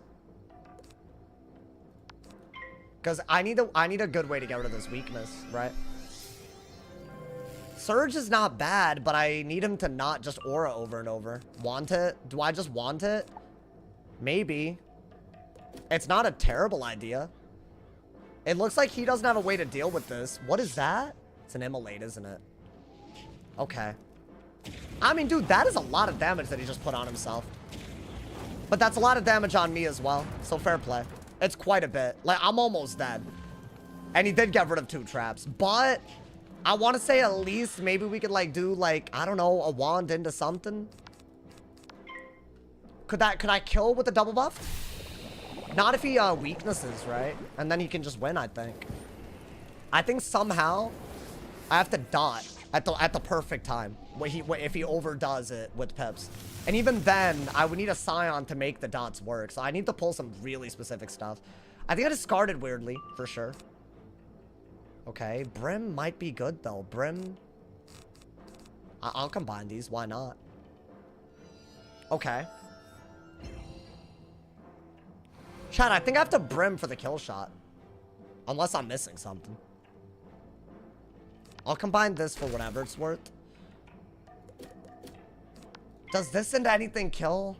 Because I need a good way to get rid of this weakness, right? Surge is not bad, but I need him to not just aura over and over. Want it? Do I just want it? Maybe. It's not a terrible idea. It looks like he doesn't have a way to deal with this. What is that? It's an immolate, isn't it? Okay. I mean, dude, that is a lot of damage that he just put on himself. But that's a lot of damage on me as well. So fair play. It's quite a bit. Like, I'm almost dead. And he did get rid of 2 traps. But I want to say at least maybe we could, like, do, like, I don't know, a wand into something. Could I kill with a double buff? Not if he weaknesses, right? And then he can just win, I think. I think somehow I have to dot at the perfect time if he overdoes it with pips. And even then, I would need a Scion to make the dots work. So I need to pull some really specific stuff. I think I discarded weirdly, for sure. Okay, Brim might be good, though. Brim... I'll combine these. Why not? Okay. Chat, I think I have to Brim for the kill shot. Unless I'm missing something. I'll combine this for whatever it's worth. Does this into anything kill?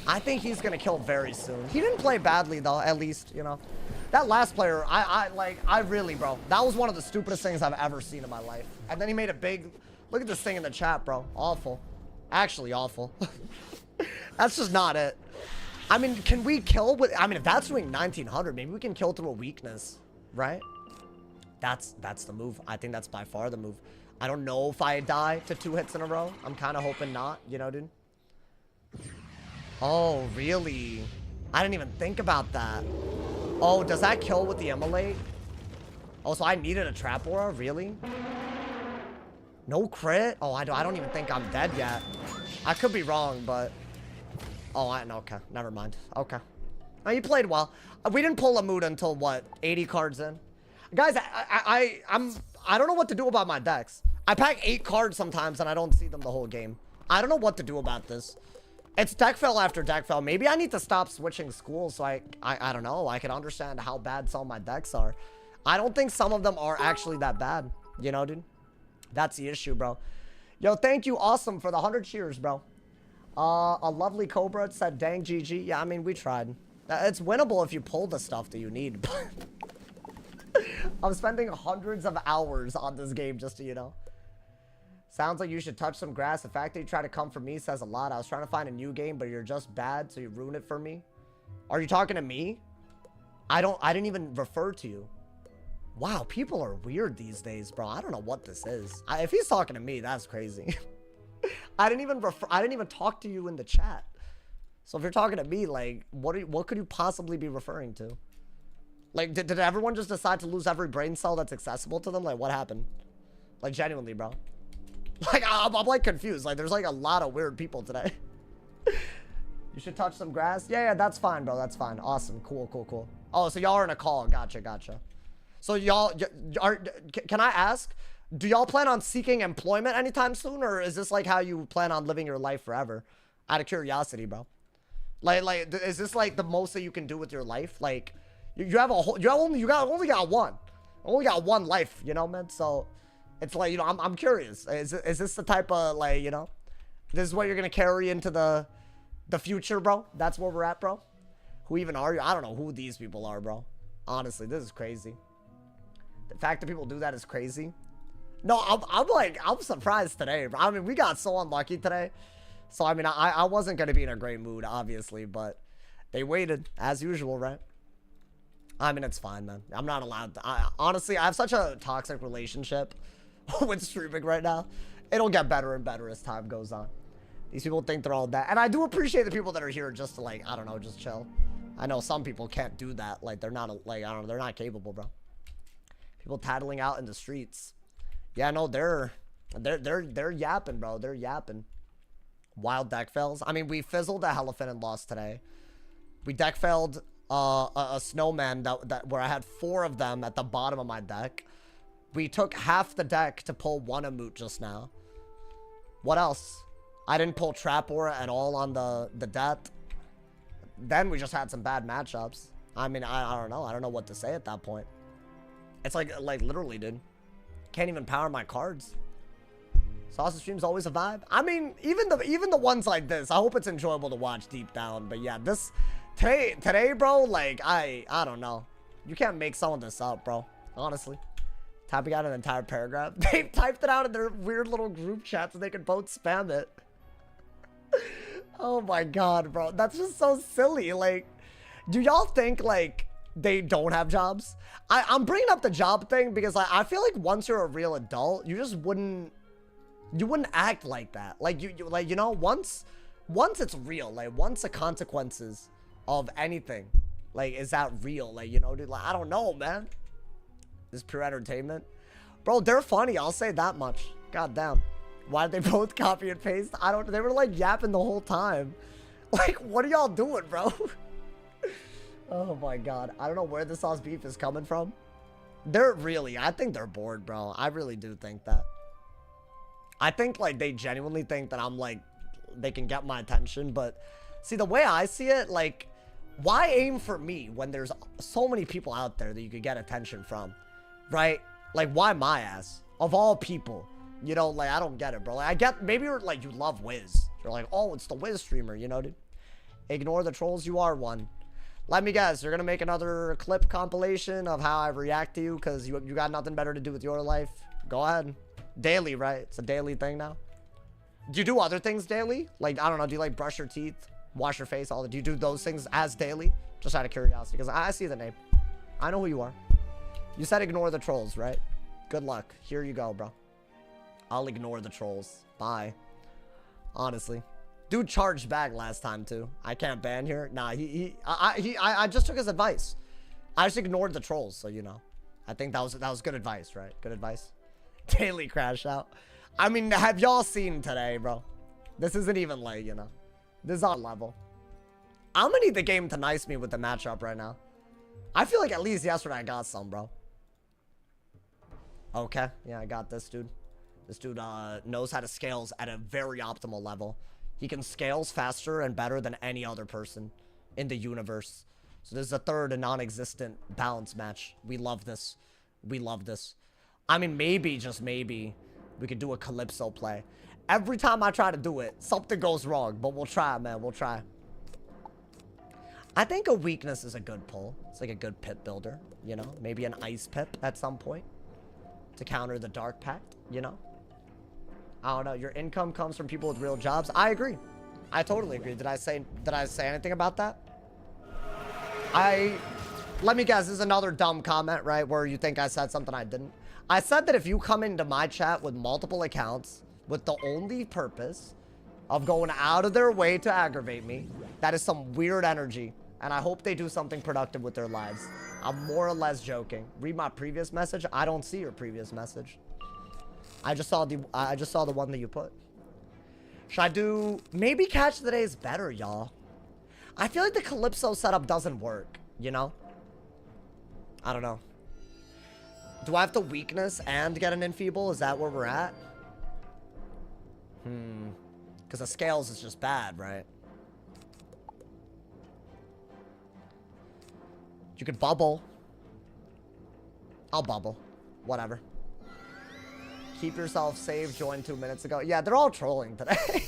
I think he's gonna kill very soon. He didn't play badly though, at least, you know. That last player, I really, bro. That was one of the stupidest things I've ever seen in my life. And then he made a big, look at this thing in the chat, bro. Awful. Actually awful. That's just not it. I mean, can we kill with, I mean, if that's doing 1900, maybe we can kill through a weakness, right? That's the move. I think that's by far the move. I don't know if I die to 2 hits in a row. I'm kind of hoping not, you know, dude. Oh, really? I didn't even think about that. Oh, does that kill with the immolate? Oh, so I needed a trap aura? Really? No crit? Oh, I don't even think I'm dead yet. I could be wrong, but... Oh, okay. Never mind. Okay. Oh, you played well. We didn't pull a mood until, what, 80 cards in? Guys, I don't know what to do about my decks. I pack 8 cards sometimes, and I don't see them the whole game. I don't know what to do about this. It's deck fail after deck fail. Maybe I need to stop switching schools so I don't know. I can understand how bad some of my decks are. I don't think some of them are actually that bad. You know, dude? That's the issue, bro. Yo, thank you, Awesome, for the 100 cheers, bro. A lovely Cobra said, dang, GG. Yeah, I mean, we tried. It's winnable if you pull the stuff that you need. I'm spending hundreds of hours on this game just to, you know. Sounds like you should touch some grass. The fact that you try to come for me says a lot. I was trying to find a new game, but you're just bad, so you ruin it for me. Are you talking to me? I didn't even refer to you. Wow, people are weird these days, bro. I don't know what this is. If he's talking to me, that's crazy. I didn't even talk to you in the chat. So if you're talking to me, like, what could you possibly be referring to? Like, did everyone just decide to lose every brain cell that's accessible to them? Like, what happened? Like, genuinely, bro. Like, I'm like confused. Like, there's like a lot of weird people today. You should touch some grass. Yeah, that's fine, bro. That's fine. Awesome. Cool. Oh, so y'all are in a call. Gotcha. So y'all can I ask, do y'all plan on seeking employment anytime soon, or is this like how you plan on living your life forever? Out of curiosity, bro. Like, is this like the most that you can do with your life? Like, you have a whole, only got one life, you know, man. So it's like, you know, I'm curious. Is this the type of, like, you know, this is what you're gonna carry into the future, bro? That's where we're at, bro. Who even are you? I don't know who these people are, bro. Honestly, this is crazy. The fact that people do that is crazy. No, I'm surprised today, bro. I mean, we got so unlucky today. So, I mean, I wasn't going to be in a great mood, obviously, but they waited, as usual, right? I mean, it's fine, man. I'm not allowed to. Honestly, I have such a toxic relationship with streaming right now. It'll get better and better as time goes on. These people think they're all that. And I do appreciate the people that are here just to, like, I don't know, just chill. I know some people can't do that. Like, they're not, like, I don't know, they're not capable, bro. People tattling out in the streets. Yeah, no, they're yapping, bro. They're yapping. Wild deck fails. I mean, we fizzled a Elephant and lost today. We deck failed a Snowman where I had 4 of them at the bottom of my deck. We took half the deck to pull 1 Amoot just now. What else? I didn't pull Trap Aura at all on the death. Then we just had some bad matchups. I mean, I don't know. I don't know what to say at that point. It's like literally, dude. Can't even power my cards. Sausage stream's always a vibe. I mean, even the ones like this, I hope it's enjoyable to watch deep down. But yeah, this today, bro, like I don't know. You can't make some of this up, bro. Honestly. Typing out an entire paragraph. They typed it out in their weird little group chat so they could both spam it. Oh my god, bro. That's just so silly. Like, do y'all think like they don't have jobs? I'm bringing up the job thing because I feel like once you're a real adult, you just wouldn't act like that. Like you know, once it's real, like once the consequences of anything, like, is that real? Like, you know, dude, like, I don't know, man. This is pure entertainment. Bro, they're funny, I'll say that much. God damn. Why did they both copy and paste? They were like yapping the whole time. Like, what are y'all doing, bro? Oh my god. I don't know where the sauce beef is coming from. I think they're bored, bro. I really do think that. I think, like, they genuinely think that I'm, like, they can get my attention, but see, the way I see it, like, why aim for me when there's so many people out there that you could get attention from, right? Like, why my ass? Of all people, you know, like, I don't get it, bro. Like, I get, maybe you're, like, you love Wiz. You're like, oh, it's the Wiz streamer, you know, dude? Ignore the trolls, you are one. Let me guess, you're gonna make another clip compilation of how I react to you because you got nothing better to do with your life? Go ahead. Daily, right? It's a daily thing now. Do you do other things daily? Like, I don't know, do you, like, brush your teeth, wash your face, all that? Do you do those things as daily? Just out of curiosity, because I see the name. I know who you are. You said ignore the trolls, right? Good luck. Here you go, bro. I'll ignore the trolls. Bye. Honestly. Dude charged back last time, too. I can't ban here. Nah, I just took his advice. I just ignored the trolls, so you know. I think that was good advice, right? Good advice. Daily crash out. I mean, have y'all seen today, bro? This isn't even like, you know. This is on level. I'm gonna need the game to nice me with the matchup right now. I feel like at least yesterday I got some, bro. Okay. Yeah, I got this dude. This dude knows how to scales at a very optimal level. He can scales faster and better than any other person in the universe. So this is a third and non-existent balance match. We love this. We love this. I mean, maybe, just maybe, we could do a Calypso play. Every time I try to do it, something goes wrong. But we'll try, man. We'll try. I think a weakness is a good pull. It's like a good pip builder, you know? Maybe an ice pip at some point to counter the Dark Pact, you know? I don't know. Your income comes from people with real jobs. I agree. I totally agree. Did I say anything about that? Let me guess. This is another dumb comment, right? Where you think I said something I didn't. I said that if you come into my chat with multiple accounts with the only purpose of going out of their way to aggravate me, that is some weird energy. And I hope they do something productive with their lives. I'm more or less joking. Read my previous message. I don't see your previous message. I just saw the one that you put. Should I do... Maybe Catch of the Day is better, y'all. I feel like the Calypso setup doesn't work, you know? I don't know. Do I have the weakness and get an enfeeble? Is that where we're at? Because the scales is just bad, right? You could bubble. I'll bubble. Whatever. Keep yourself safe. Joined 2 minutes ago. Yeah, they're all trolling today.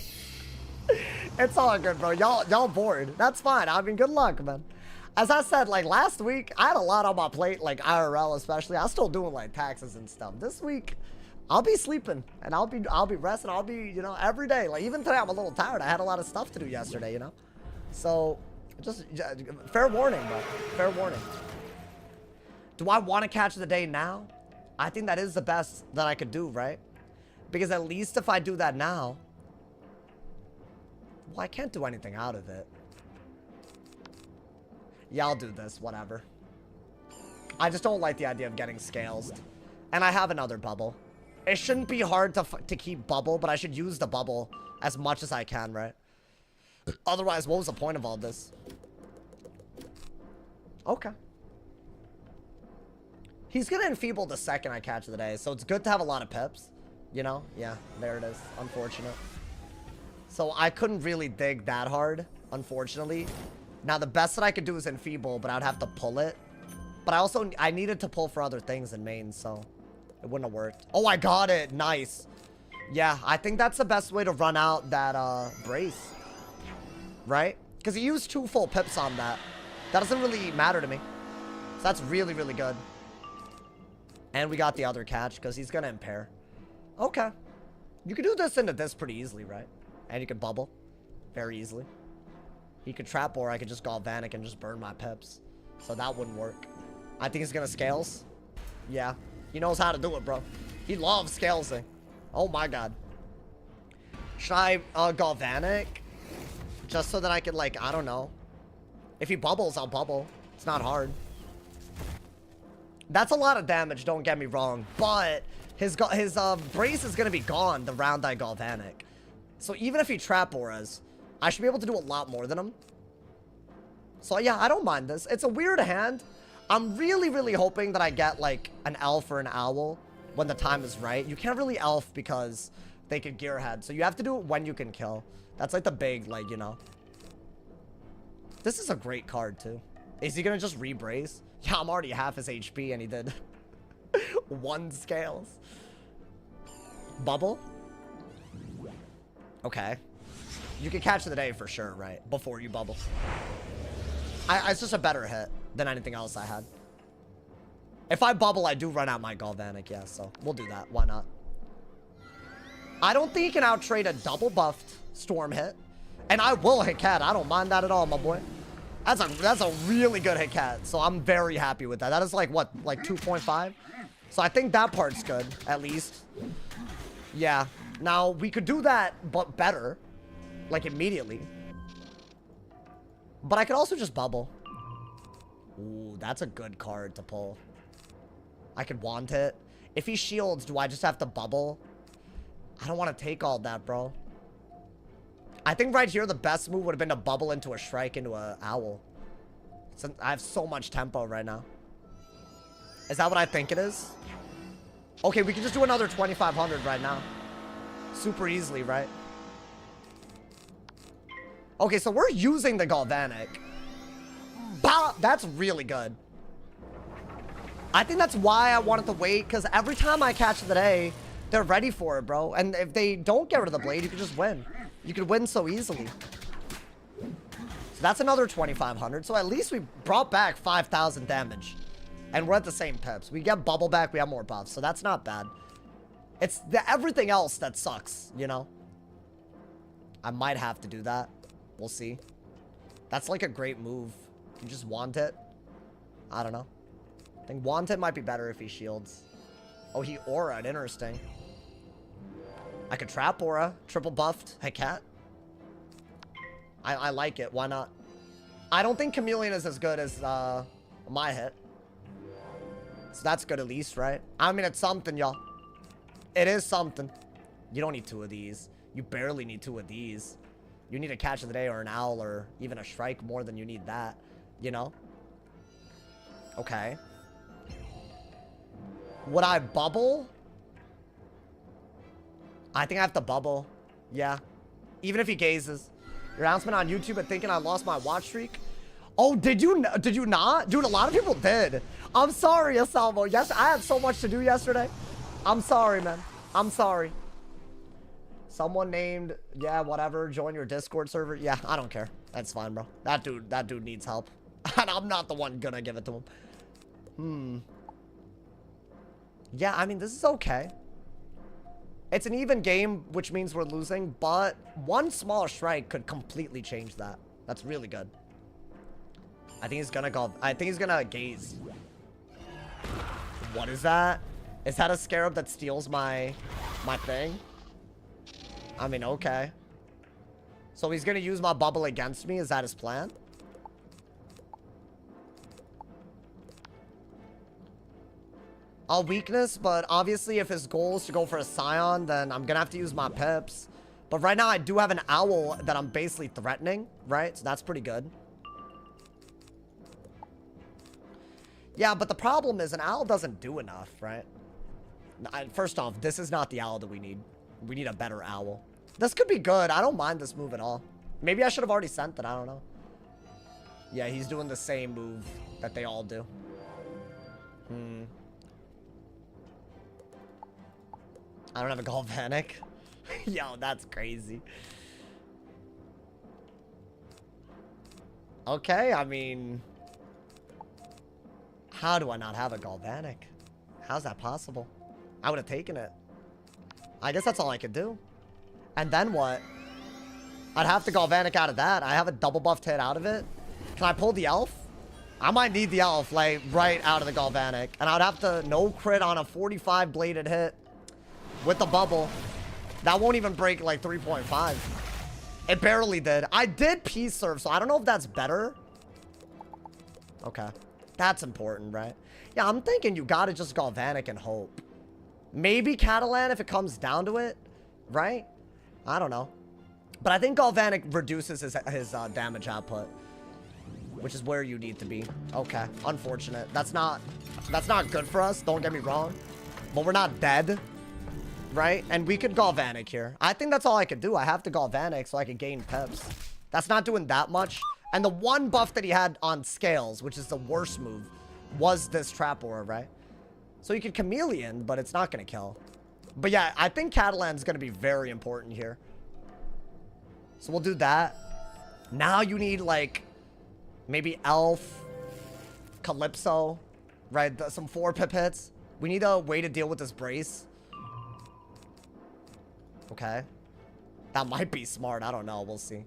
It's all good, bro. Y'all bored. That's fine. I mean, good luck, man. As I said, like, last week, I had a lot on my plate, like, IRL especially. I'm still doing, like, taxes and stuff. This week, I'll be sleeping, and I'll be resting. I'll be, you know, every day. Like, even today, I'm a little tired. I had a lot of stuff to do yesterday, you know? So, just fair warning, bro. Fair warning. Do I want to catch the day now? I think that is the best that I could do, right? Because at least if I do that now... Well, I can't do anything out of it. Yeah, I'll do this. Whatever. I just don't like the idea of getting scales. And I have another bubble. It shouldn't be hard to keep bubble, but I should use the bubble as much as I can, right? Otherwise, what was the point of all this? Okay. He's gonna enfeeble the second I catch the day, so it's good to have a lot of pips. You know? Yeah, there it is. Unfortunate. So I couldn't really dig that hard, unfortunately. Now, the best that I could do is enfeeble, but I'd have to pull it. But I needed to pull for other things in main, so it wouldn't have worked. Oh, I got it. Nice. Yeah, I think that's the best way to run out that brace. Right? Because he used 2 full pips on that. That doesn't really matter to me. So that's really, really good. And we got the other catch because he's going to impair. Okay. You can do this into this pretty easily, right? And you can bubble very easily. He could trap, or I could just Galvanic and just burn my pips. So that wouldn't work. I think he's going to scales. Yeah. He knows how to do it, bro. He loves scalesing. Oh my god. Should I Galvanic? Just so that I could, like, I don't know. If he bubbles, I'll bubble. It's not hard. That's a lot of damage, don't get me wrong. But his brace is going to be gone the round I Galvanic. So even if he trap auras, I should be able to do a lot more than him. So yeah, I don't mind this. It's a weird hand. I'm really, really hoping that I get like an elf or an owl when the time is right. You can't really elf because they could gearhead. So you have to do it when you can kill. That's like the big, like, you know. This is a great card too. Is he gonna just re-brace? Yeah, I'm already half his HP and he did 1 scales. Bubble? Okay. You can catch the day for sure, right? Before you bubble. It's just a better hit than anything else I had. If I bubble, I do run out my Galvanic, yeah, so we'll do that. Why not? I don't think he can outtrade a double buffed Storm hit. And I will hit Cat. I don't mind that at all, my boy. That's a really good hit Cat, so I'm very happy with that. That is like, what, like 2.5? So I think that part's good, at least. Yeah. Now, we could do that, but better. Like, immediately. But I could also just bubble. Ooh, that's a good card to pull. I could want it. If he shields, do I just have to bubble? I don't want to take all that, bro. I think right here, the best move would have been to bubble into a Shrike, into a Owl. I have so much tempo right now. Is that what I think it is? Okay, we can just do another 2,500 right now. Super easily, right? Okay, so we're using the Galvanic. Bah! That's really good. I think that's why I wanted to wait, because every time I catch the day, they're ready for it, bro. And if they don't get rid of the blade, you can just win. You could win so easily. So that's another 2,500. So at least we brought back 5,000 damage. And we're at the same pips. We get bubble back, we have more buffs. So that's not bad. It's everything else that sucks, you know? I might have to do that. We'll see. That's like a great move. You just want it. I don't know. I think want it might be better if he shields. Oh, he aura'd. Interesting. I could trap aura. Triple buffed. Hey, cat. I like it. Why not? I don't think Chameleon is as good as my hit. So that's good at least, right? I mean, it's something, y'all. It is something. You don't need 2 of these. You barely need 2 of these. You need a catch of the day or an owl or even a Shrike more than you need that. You know? Okay. Would I bubble? I think I have to bubble. Yeah. Even if he gazes. Your announcement on YouTube and thinking I lost my watch streak? Oh, did you not? Dude, a lot of people did. I'm sorry, Asalvo. Yes, I had so much to do yesterday. I'm sorry, man. I'm sorry. Someone named, yeah, whatever, join your Discord server. Yeah, I don't care. That's fine, bro. That dude needs help. And I'm not the one gonna give it to him. Yeah, I mean, this is okay. It's an even game, which means we're losing, but one small Shrike could completely change that. That's really good. I think he's gonna go. I think he's gonna gaze. What is that? Is that a scarab that steals my thing? I mean, okay. So he's gonna use my bubble against me? Is that his plan? A weakness, but obviously if his goal is to go for a Scion, then I'm gonna have to use my pips. But right now I do have an owl that I'm basically threatening, right? So that's pretty good. Yeah, but the problem is an owl doesn't do enough, right? First off, this is not the owl that we need. We need a better owl. This could be good. I don't mind this move at all. Maybe I should have already sent it. I don't know. Yeah, he's doing the same move that they all do. I don't have a Galvanic. Yo, that's crazy. Okay, I mean... How do I not have a Galvanic? How's that possible? I would have taken it. I guess that's all I could do. And then what? I'd have to Galvanic out of that. I have a double buffed hit out of it. Can I pull the elf? I might need the elf, like, right out of the Galvanic. And I'd have to no crit on a 45 bladed hit with the bubble. That won't even break, like, 3.5. It barely did. I did peace serve, so I don't know if that's better. Okay. That's important, right? Yeah, I'm thinking you gotta just Galvanic and hope. Maybe Catalan if it comes down to it, right? I don't know. But I think Galvanic reduces his damage output. which is where you need to be. Okay, unfortunate. That's not good for us, don't get me wrong. But we're not dead, right? And we could Galvanic here. I think that's all I could do. I have to Galvanic so I can gain pips. That's not doing that much. And the one buff that he had on Scales, which is the worst move, was this Trap Aura, right? So you could Chameleon, but it's not going to kill. But yeah, I think Catalan's going to be very important here. So we'll do that. Now you need, like, maybe Elf, Calypso, right? Some 4-pip hits. We need a way to deal with this Brace. Okay. That might be smart. I don't know. We'll see.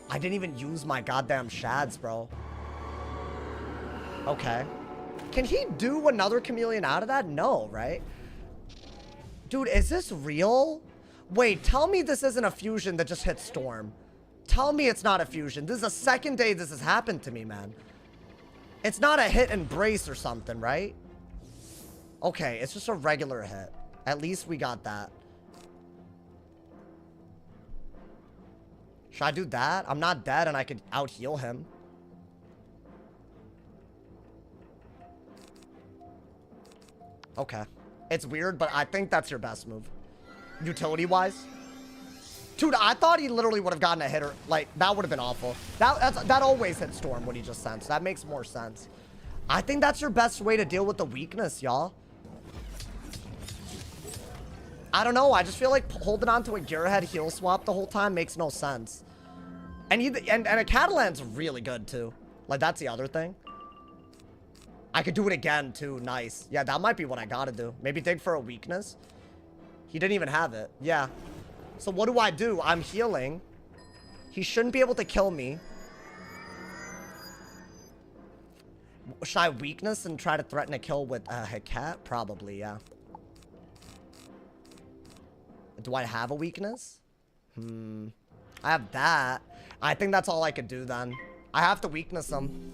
I didn't even use my goddamn Shads, bro. Okay. Can he do another Chameleon out of that? No, right? Dude, is this real? Wait, tell me this isn't a fusion that just hit Storm. Tell me it's not a fusion. This is the second day this has happened to me, man. It's not a hit and brace or something, right? Okay, it's just a regular hit. At least we got that. Should I do that? I'm not dead and I could out-heal him. Okay. It's weird, but I think that's your best move. Utility-wise. Dude, I thought he literally would have gotten a hitter. Like, that would have been awful. That always hit Storm when he just sent. So that makes more sense. I think that's your best way to deal with the weakness, y'all. I don't know. I just feel like holding on to a Gearhead heal swap the whole time makes no sense. And a Catalan's really good, too. Like, that's the other thing. I could do it again, too. Nice. Yeah, that might be what I gotta do. Maybe dig for a weakness. He didn't even have it. Yeah. So what do? I'm healing. He shouldn't be able to kill me. Should I weakness and try to threaten a kill with a cat? Probably, yeah. Do I have a weakness? I have that. I think that's all I could do then. I have to weakness him.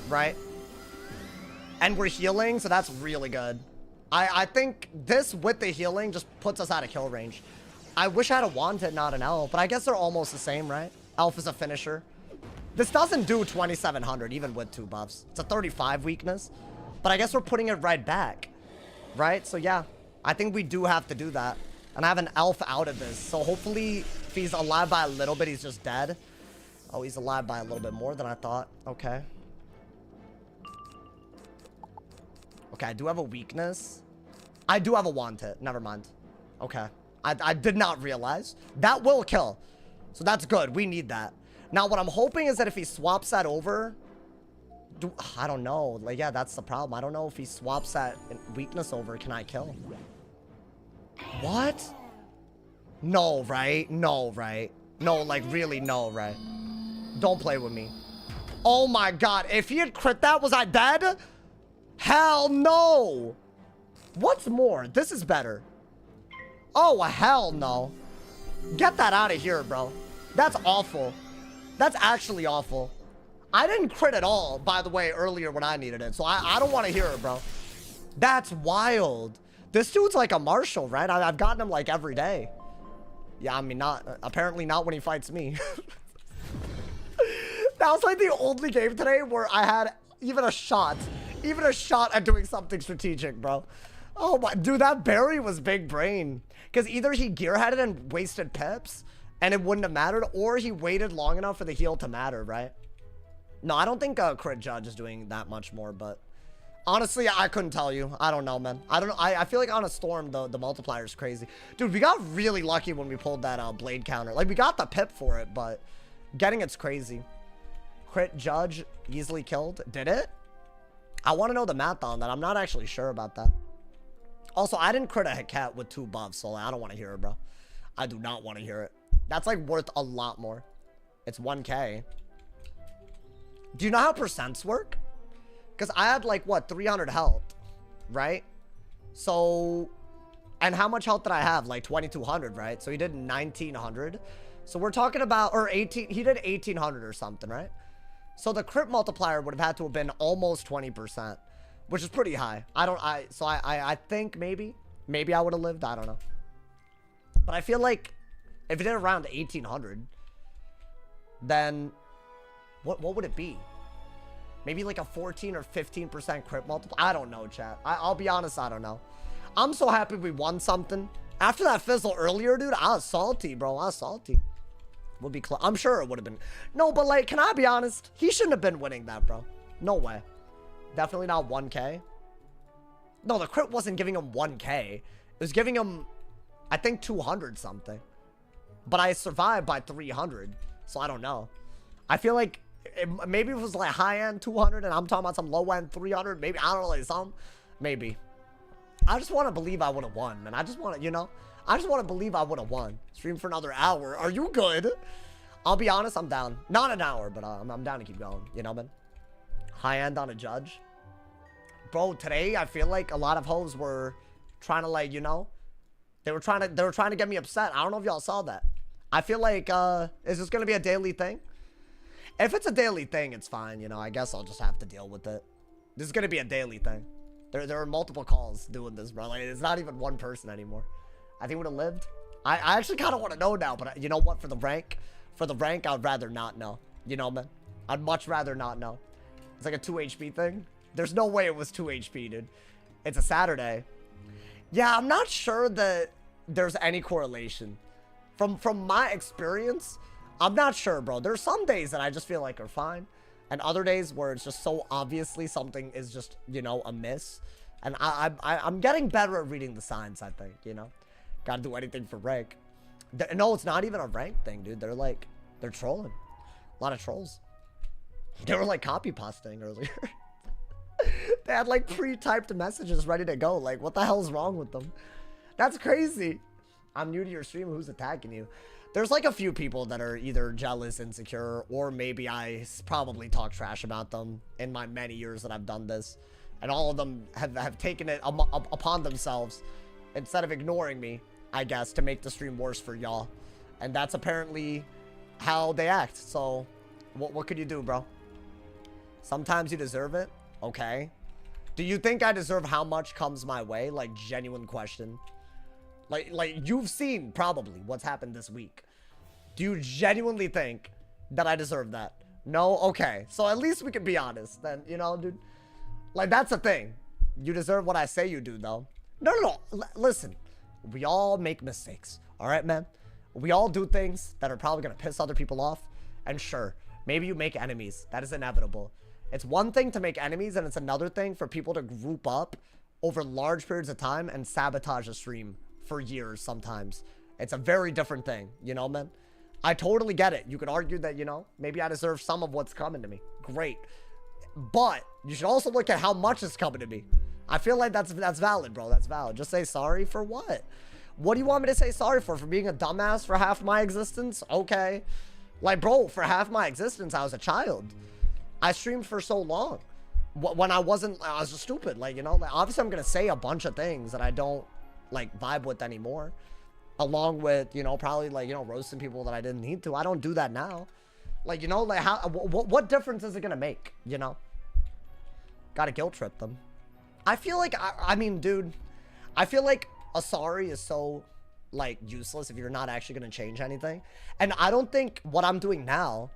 Right? And we're healing, so that's really good. I think this with the healing just puts us out of kill range. I wish I had a Wanted, not an Elf, but I guess they're almost the same, right? Elf is a finisher. This doesn't do 2700, even with 2 buffs. It's a 35 weakness, but I guess we're putting it right back, right? So yeah, I think we do have to do that. And I have an Elf out of this, so hopefully if he's alive by a little bit, he's just dead. Oh, he's alive by a little bit more than I thought. Okay. Okay, I do have a weakness. I do have a Wanted. Never mind. Okay. I did not realize. That will kill. So that's good. We need that. Now, what I'm hoping is that if he swaps that over... I don't know. Like, yeah, that's the problem. I don't know if he swaps that weakness over. Can I kill? What? No, right? No, right? No, like, really, no, right? Don't play with me. Oh, my God. If he had crit that, was I dead? Hell no. What's more? This is better. Oh, hell no. Get that out of here, bro. That's awful. That's actually awful. I didn't crit at all, by the way, earlier when I needed it. So I don't want to hear it, bro. That's wild. This dude's like a Marshall, right? I've gotten him like every day. Yeah, I mean, apparently not when he fights me. That was like the only game today where I had even a shot at doing something strategic, bro. Oh my, dude, that Barry was big brain. Because either he gearheaded it and wasted pips, and it wouldn't have mattered, or he waited long enough for the heal to matter, right? No, I don't think Crit Judge is doing that much more, but honestly, I couldn't tell you. I don't know, man. I don't know. I feel like on a Storm, the multiplier is crazy. Dude, we got really lucky when we pulled that blade counter. Like, we got the pip for it, but getting it's crazy. Crit Judge easily killed. Did it? I want to know the math on that. I'm not actually sure about that. Also, I didn't crit a cat with 2 buffs, so I don't want to hear it, bro. I do not want to hear it. That's, like, worth a lot more. It's 1K. Do you know how percents work? Because I had, like, what, 300 health, right? So, and how much health did I have? Like, 2,200, right? So he did 1,900. So we're talking about, or 18, he did 1,800 or something, right? So the crit multiplier would have had to have been almost 20%, which is pretty high. I think maybe I would have lived. I don't know. But I feel like if it did around 1,800, then What would it be? Maybe like a 14 or 15% crit multiple. I don't know, chat. I'll be honest, I don't know. I'm so happy we won something. After that fizzle earlier, dude, I was salty, bro. I was salty. Would be I'm sure it would have been. No, but like, can I be honest? He shouldn't have been winning that, bro. No way. Definitely not 1K. No, the crit wasn't giving him 1K. It was giving him, I think, 200 something. But I survived by 300. So I don't know. I feel like maybe it was like high-end 200 and I'm talking about some low-end 300. Maybe, I don't know, like some. Maybe. I just want to believe I would have won, man. I just want to, you know, I just want to believe I would have won. Stream for another hour. Are you good? I'll be honest, I'm down. Not an hour, but I'm down to keep going. You know, man. High-end on a judge. Bro, today I feel like a lot of hoes were trying to, like, you know, they were trying to get me upset. I don't know if y'all saw that. I feel like is this gonna be a daily thing? If it's a daily thing, it's fine, you know. I guess I'll just have to deal with it. This is gonna be a daily thing. There are multiple calls doing this, bro. Like, it's not even one person anymore. I think it would have lived. I actually kind of want to know now, but you know what? For the rank, I'd rather not know. You know, man. I'd much rather not know. It's like a 2 HP thing. There's no way it was 2 HP, dude. It's a Saturday. Yeah, I'm not sure that there's any correlation. From my experience, I'm not sure, bro. There's some days that I just feel like are fine. And other days where it's just so obviously something is just, you know, amiss. And I'm getting better at reading the signs, I think, you know. Gotta do anything for rank. No, it's not even a rank thing, dude. They're trolling. A lot of trolls. They were like copy pasting earlier. They had like pre-typed messages ready to go. Like, what the hell's wrong with them? That's crazy. I'm new to your stream. Who's attacking you? There's like a few people that are either jealous, insecure, or maybe I probably talk trash about them in my many years that I've done this. And all of them have taken it upon themselves, instead of ignoring me, I guess, to make the stream worse for y'all. And that's apparently how they act. So what could you do, bro? Sometimes you deserve it. Okay. Do you think I deserve how much comes my way? Like, genuine question. Like you've seen probably what's happened this week. Do you genuinely think that I deserve that? No? Okay. So at least we can be honest then, you know, dude. Like, that's the thing. You deserve what I say you do, though. No. Listen. We all make mistakes. All right, man? We all do things that are probably going to piss other people off. And sure, maybe you make enemies. That is inevitable. It's one thing to make enemies, and it's another thing for people to group up over large periods of time and sabotage a stream for years sometimes. It's a very different thing, you know, man? I totally get it. You could argue that, you know, maybe I deserve some of what's coming to me. Great. But you should also look at how much is coming to me. I feel like that's valid, bro. That's valid. Just say sorry for what? What do you want me to say sorry for? For being a dumbass for half my existence? Okay. Like, bro, for half my existence, I was a child. I streamed for so long. When I was just stupid. Like, you know, like, obviously I'm going to say a bunch of things that I don't, like, vibe with anymore. Along with, you know, probably, like, you know, roasting people that I didn't need to. I don't do that now. Like, you know, like, what difference is it going to make, you know? Gotta guilt trip them. I feel like, I mean, dude, I feel like a sorry is so, like, useless if you're not actually going to change anything. And I don't think what I'm doing now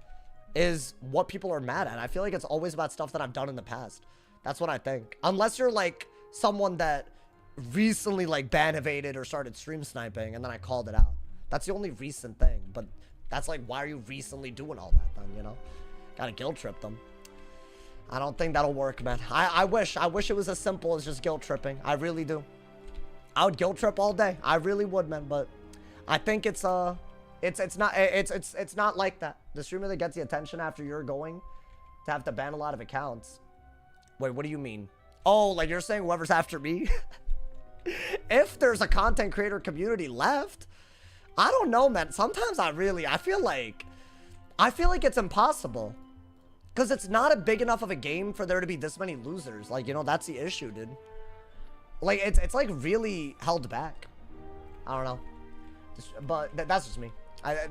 is what people are mad at. I feel like it's always about stuff that I've done in the past. That's what I think. Unless you're, like, someone that recently, like, ban evaded or started stream sniping, and then I called it out. That's the only recent thing. But that's, like, why are you recently doing all that then, you know? Gotta guilt trip them. I don't think that'll work, man. I wish it was as simple as just guilt tripping. I really do. I would guilt trip all day. I really would, man. But I think it's not like that. The streamer that gets the attention after you're going to have to ban a lot of accounts. Wait, what do you mean? Oh, like you're saying whoever's after me? If there's a content creator community left, I don't know, man. Sometimes I feel like it's impossible. Because it's not a big enough of a game for there to be this many losers. Like, you know, that's the issue, dude. Like, it's like really held back. I don't know. But that's just me. I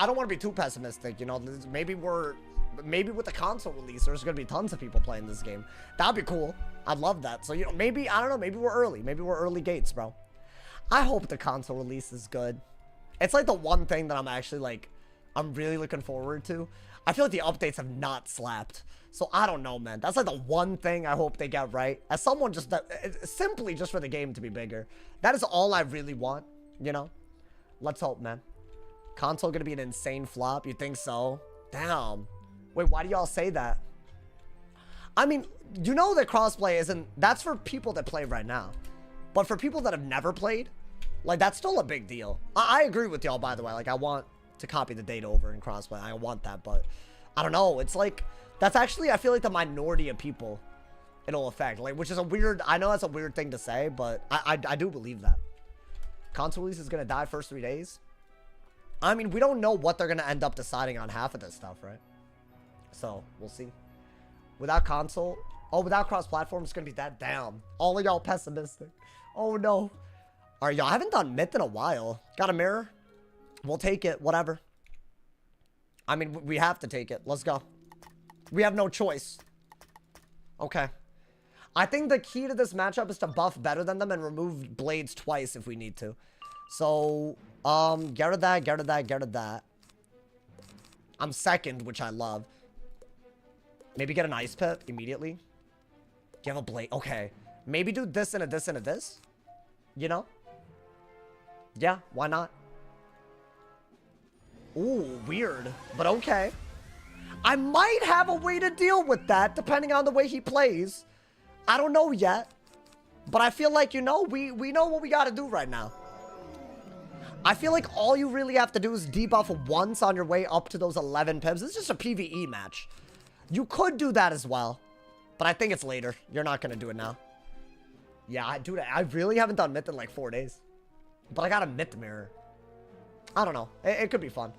don't want to be too pessimistic, you know. Maybe with the console release, there's going to be tons of people playing this game. That'd be cool. I'd love that. So, you know, maybe, I don't know, maybe we're early. Maybe we're early gates, bro. I hope the console release is good. It's like the one thing that I'm actually like, I'm really looking forward to. I feel like the updates have not slapped. So I don't know, man. That's like the one thing I hope they get right. As someone just simply just for the game to be bigger. That is all I really want, you know? Let's hope, man. Console gonna be an insane flop? You think so? Damn. Wait, why do y'all say that? I mean, you know that crossplay isn't... That's for people that play right now. But for people that have never played, like, that's still a big deal. I agree with y'all, by the way. Like, I want to copy the data over in crossplay. I want that, but I don't know. It's like... That's actually, I feel like, the minority of people it'll affect. Like, which is a weird... I know that's a weird thing to say, but I do believe that. Console release is gonna die first 3 days. I mean, we don't know what they're gonna end up deciding on half of this stuff, right? So, we'll see. Without console... Oh, without cross-platform, it's gonna be that down. All of y'all pessimistic. Oh, no. Alright, y'all, I haven't done myth in a while. Got a mirror? We'll take it. Whatever. I mean, we have to take it. Let's go. We have no choice. Okay. I think the key to this matchup is to buff better than them and remove blades twice if we need to. So, get rid of that, get rid of that, get rid of that. I'm second, which I love. Maybe get an ice pit immediately. Do you have a blade? Okay. Maybe do this and a this and a this. You know? Yeah, why not? Ooh, weird. But okay. I might have a way to deal with that, depending on the way he plays. I don't know yet. But I feel like, you know, we know what we gotta do right now. I feel like all you really have to do is debuff once on your way up to those 11 pips. It's just a PvE match. You could do that as well. But I think it's later. You're not gonna do it now. Yeah, dude, I really haven't done myth in like 4 days. But I got a myth mirror. I don't know. It could be fun.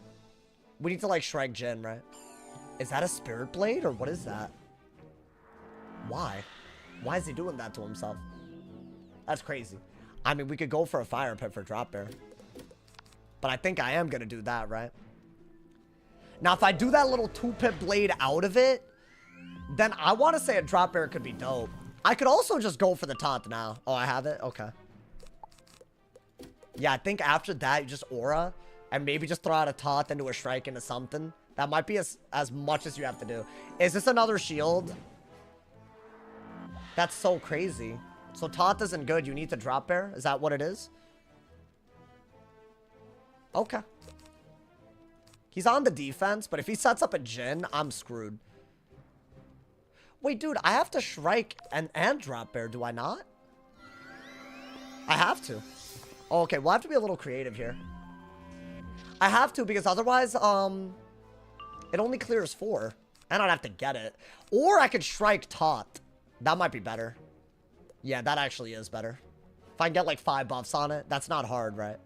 We need to like Shrek Jin, right? Is that a spirit blade or what is that? Why? Why is he doing that to himself? That's crazy. I mean, we could go for a fire pit for drop bear. But I think I am going to do that, right? Now, if I do that little 2-pip blade out of it, then I want to say a drop bear could be dope. I could also just go for the taunt now. Oh, I have it? Okay. Yeah, I think after that, you just aura and maybe just throw out a taunt into a strike into something. That might be as much as you have to do. Is this another shield? That's so crazy. So taunt isn't good. You need to drop bear. Is that what it is? Okay. He's on the defense, but if he sets up a Jin, I'm screwed. Wait, dude, I have to Shrike and drop bear, do I not? I have to. Oh, okay, we'll have to be a little creative here. I have to, because otherwise, it only clears 4. And I'd have to get it. Or I could Shrike taunt. That might be better. Yeah, that actually is better. If I can get like 5 buffs on it, that's not hard, right?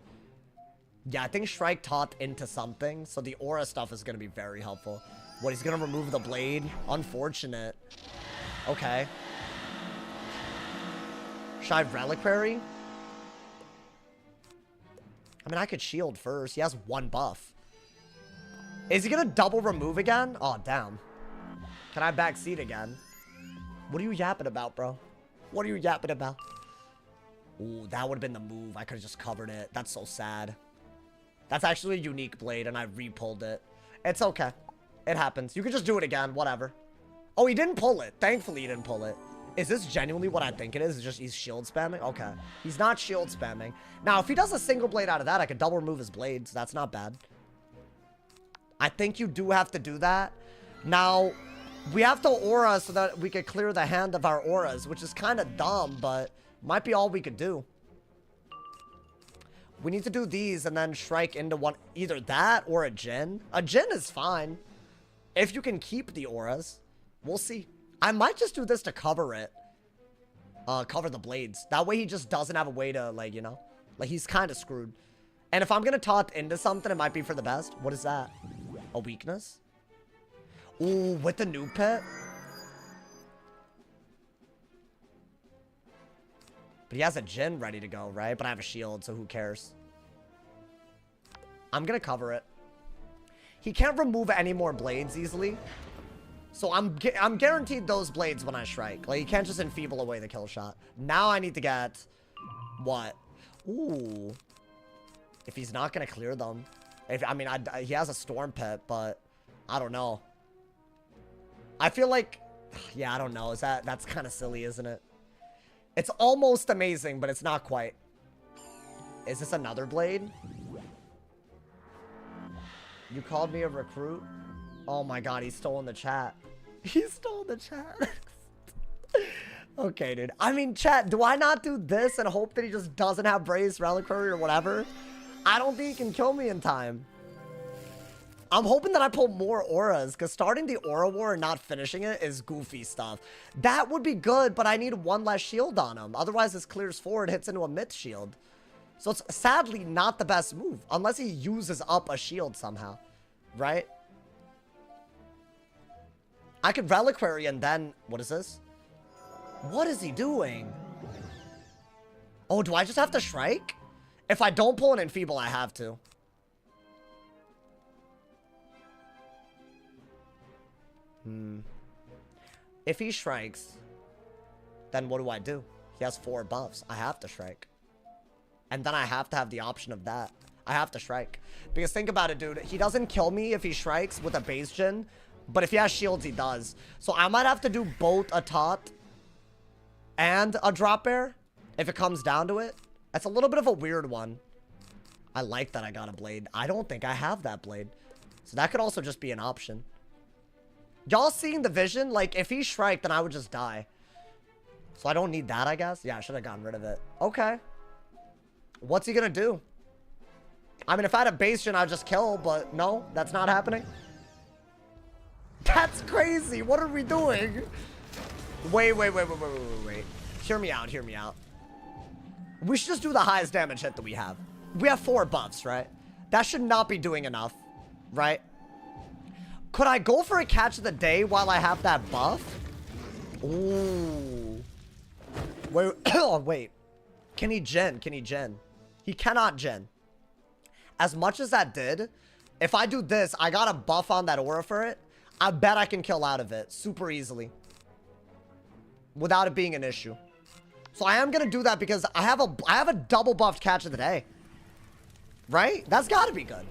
Yeah, I think Shrike taunt into something. So the aura stuff is going to be very helpful. What, he's going to remove the blade? Unfortunate. Okay. Should I have Reliquary? I mean, I could shield first. He has 1 buff. Is he going to double remove again? Oh, damn. Can I backseat again? What are you yapping about, bro? What are you yapping about? Ooh, that would have been the move. I could have just covered it. That's so sad. That's actually a unique blade, and I re-pulled it. It's okay. It happens. You can just do it again. Whatever. Oh, he didn't pull it. Thankfully, he didn't pull it. Is this genuinely what I think it is? It's just he's shield spamming? Okay. He's not shield spamming. Now, if he does a single blade out of that, I could double remove his blades. That's not bad. I think you do have to do that. Now, we have to aura so that we could clear the hand of our auras, which is kind of dumb, but might be all we could do. We need to do these and then Shrike into one, either that or a Jin. A Jin is fine. If you can keep the auras, we'll see. I might just do this to cover it. Cover the blades. That way he just doesn't have a way to, like, you know, like he's kind of screwed. And if I'm going to taunt into something, it might be for the best. What is that? A weakness? Ooh, with the new pet? But he has a Jin ready to go, right? But I have a shield, so who cares? I'm gonna cover it. He can't remove any more blades easily. So I'm guaranteed those blades when I strike. Like, he can't just enfeeble away the kill shot. Now I need to get... What? Ooh. If he's not gonna clear them. If, I mean, he has a storm pit, but... I don't know. I feel like, yeah, I don't know. That's kind of silly, isn't it? It's almost amazing, but it's not quite. Is this another blade? You called me a recruit? Oh my god, he stole in the chat. He stole the chat. Okay, dude. I mean, chat, do I not do this and hope that he just doesn't have Brace, Reliquary, or whatever? I don't think he can kill me in time. I'm hoping that I pull more auras, because starting the aura war and not finishing it is goofy stuff. That would be good, but I need one less shield on him. Otherwise, this clears forward, hits into a myth shield. So it's sadly not the best move, unless he uses up a shield somehow, right? I could Reliquary and then, what is this? What is he doing? Oh, do I just have to Shrike? If I don't pull an Enfeeble, I have to. If he Shrikes, then what do? He has 4 buffs. I have to Shrike. And then I have to have the option of that. I have to Shrike. Because think about it, dude. He doesn't kill me if he Shrikes with a base gen. But if he has shields, he does. So I might have to do both a Tot and a Drop Bear if it comes down to it. That's a little bit of a weird one. I like that I got a blade. I don't think I have that blade. So that could also just be an option. Y'all seeing the vision? Like, if he Shrike, then I would just die. So I don't need that, I guess. Yeah, I should have gotten rid of it. Okay. What's he gonna do? I mean, if I had a base gen, I'd just kill, but no, that's not happening. That's crazy. What are we doing? Wait. Hear me out, hear me out. We should just do the highest damage hit that we have. We have 4 buffs, right? That should not be doing enough, right? Could I go for a catch of the day while I have that buff? Ooh. Wait, oh, wait. Can he gen? Can he gen? He cannot gen. As much as that did, if I do this, I got a buff on that aura for it. I bet I can kill out of it super easily. Without it being an issue. So I am going to do that because I have a double buffed catch of the day. Right? That's got to be good.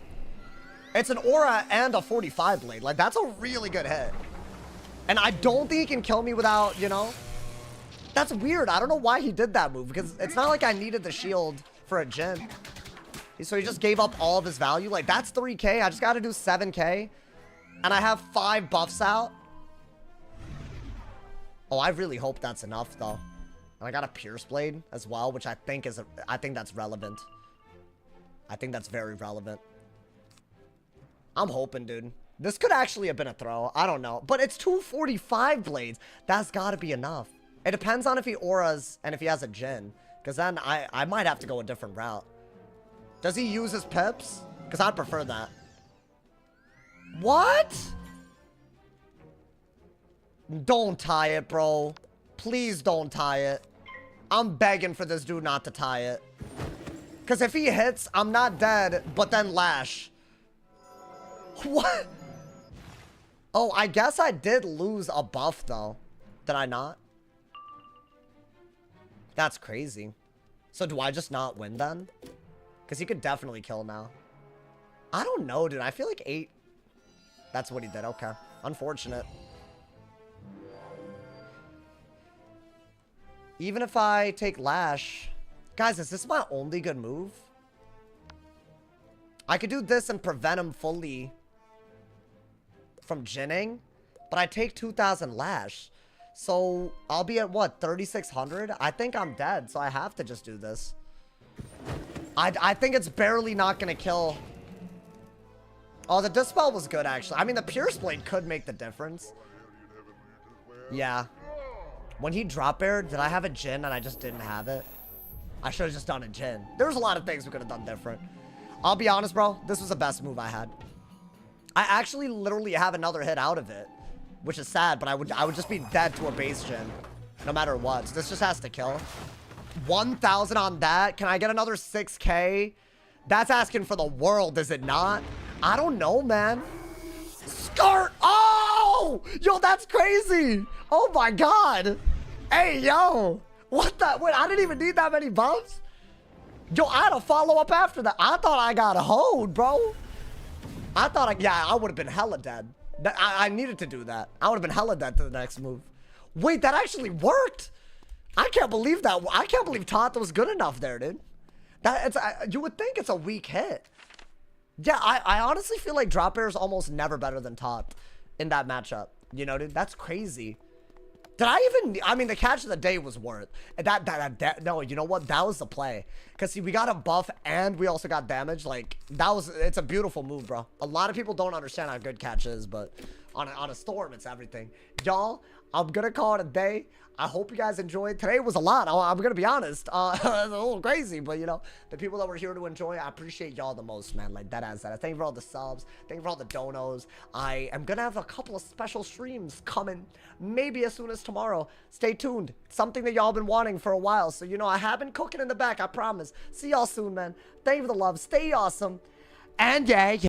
It's an aura and a 45 blade. Like, that's a really good hit. And I don't think he can kill me without, you know. That's weird. I don't know why he did that move. Because it's not like I needed the shield for a gen. So he just gave up all of his value. Like, that's 3k. I just got to do 7k. And I have 5 buffs out. Oh, I really hope that's enough, though. And I got a Pierce Blade as well, which I think is I think that's relevant. I think that's very relevant. I'm hoping, dude. This could actually have been a throw. I don't know. But it's 245 blades. That's got to be enough. It depends on if he auras and if he has a gen. Because then I might have to go a different route. Does he use his pips? Because I'd prefer that. What? Don't tie it, bro. Please don't tie it. I'm begging for this dude not to tie it. Because if he hits, I'm not dead, but then Lash. What? Oh, I guess I did lose a buff, though. Did I not? That's crazy. So do I just not win, then? Because he could definitely kill now. I don't know, dude. I feel like 8. That's what he did. Okay. Unfortunate. Even if I take Lash... Guys, is this my only good move? I could do this and prevent him fully from ginning, but I take 2,000 Lash. So I'll be at, what, 3,600? I think I'm dead, so I have to just do this. I think it's barely not going to kill. Oh, the Dispel was good, actually. I mean, the Pierce Blade could make the difference. Yeah. When he drop aired, did I have a Jin and I just didn't have it? I should have just done a Jin. There's a lot of things we could have done different. I'll be honest, bro. This was the best move I had. I actually literally have another hit out of it, which is sad, but I would just be dead to a base Jin no matter what. So this just has to kill. 1,000 on that. Can I get another 6k? That's asking for the world, is it not? I don't know, man. Skirt! Oh! Yo, that's crazy! Oh my god! Hey, yo! What the? Wait, I didn't even need that many buffs? Yo, I had a follow-up after that. I thought I got hoed, bro. I thought yeah, I would have been hella dead. I needed to do that. I would have been hella dead to the next move. Wait, that actually worked. I can't believe that. I can't believe Tot was good enough there, dude. You would think it's a weak hit. Yeah, I honestly feel like Drop Bear is almost never better than Tot in that matchup. You know, dude, that's crazy. I mean, the catch of the day was worth no, you know what? That was the play. Because, see, we got a buff and we also got damage. Like, it's a beautiful move, bro. A lot of people don't understand how good catch is, but on a storm, it's everything. Y'all, I'm going to call it a day. I hope you guys enjoyed. Today was a lot. I'm going to be honest. It was a little crazy, but, you know, the people that were here to enjoy, I appreciate y'all the most, man. Like, that. Thank you for all the subs. Thank you for all the donos. I am going to have a couple of special streams coming, maybe as soon as tomorrow. Stay tuned. Something that y'all been wanting for a while. So, you know, I have been cooking in the back. I promise. See y'all soon, man. Thank you for the love. Stay awesome. And yeah.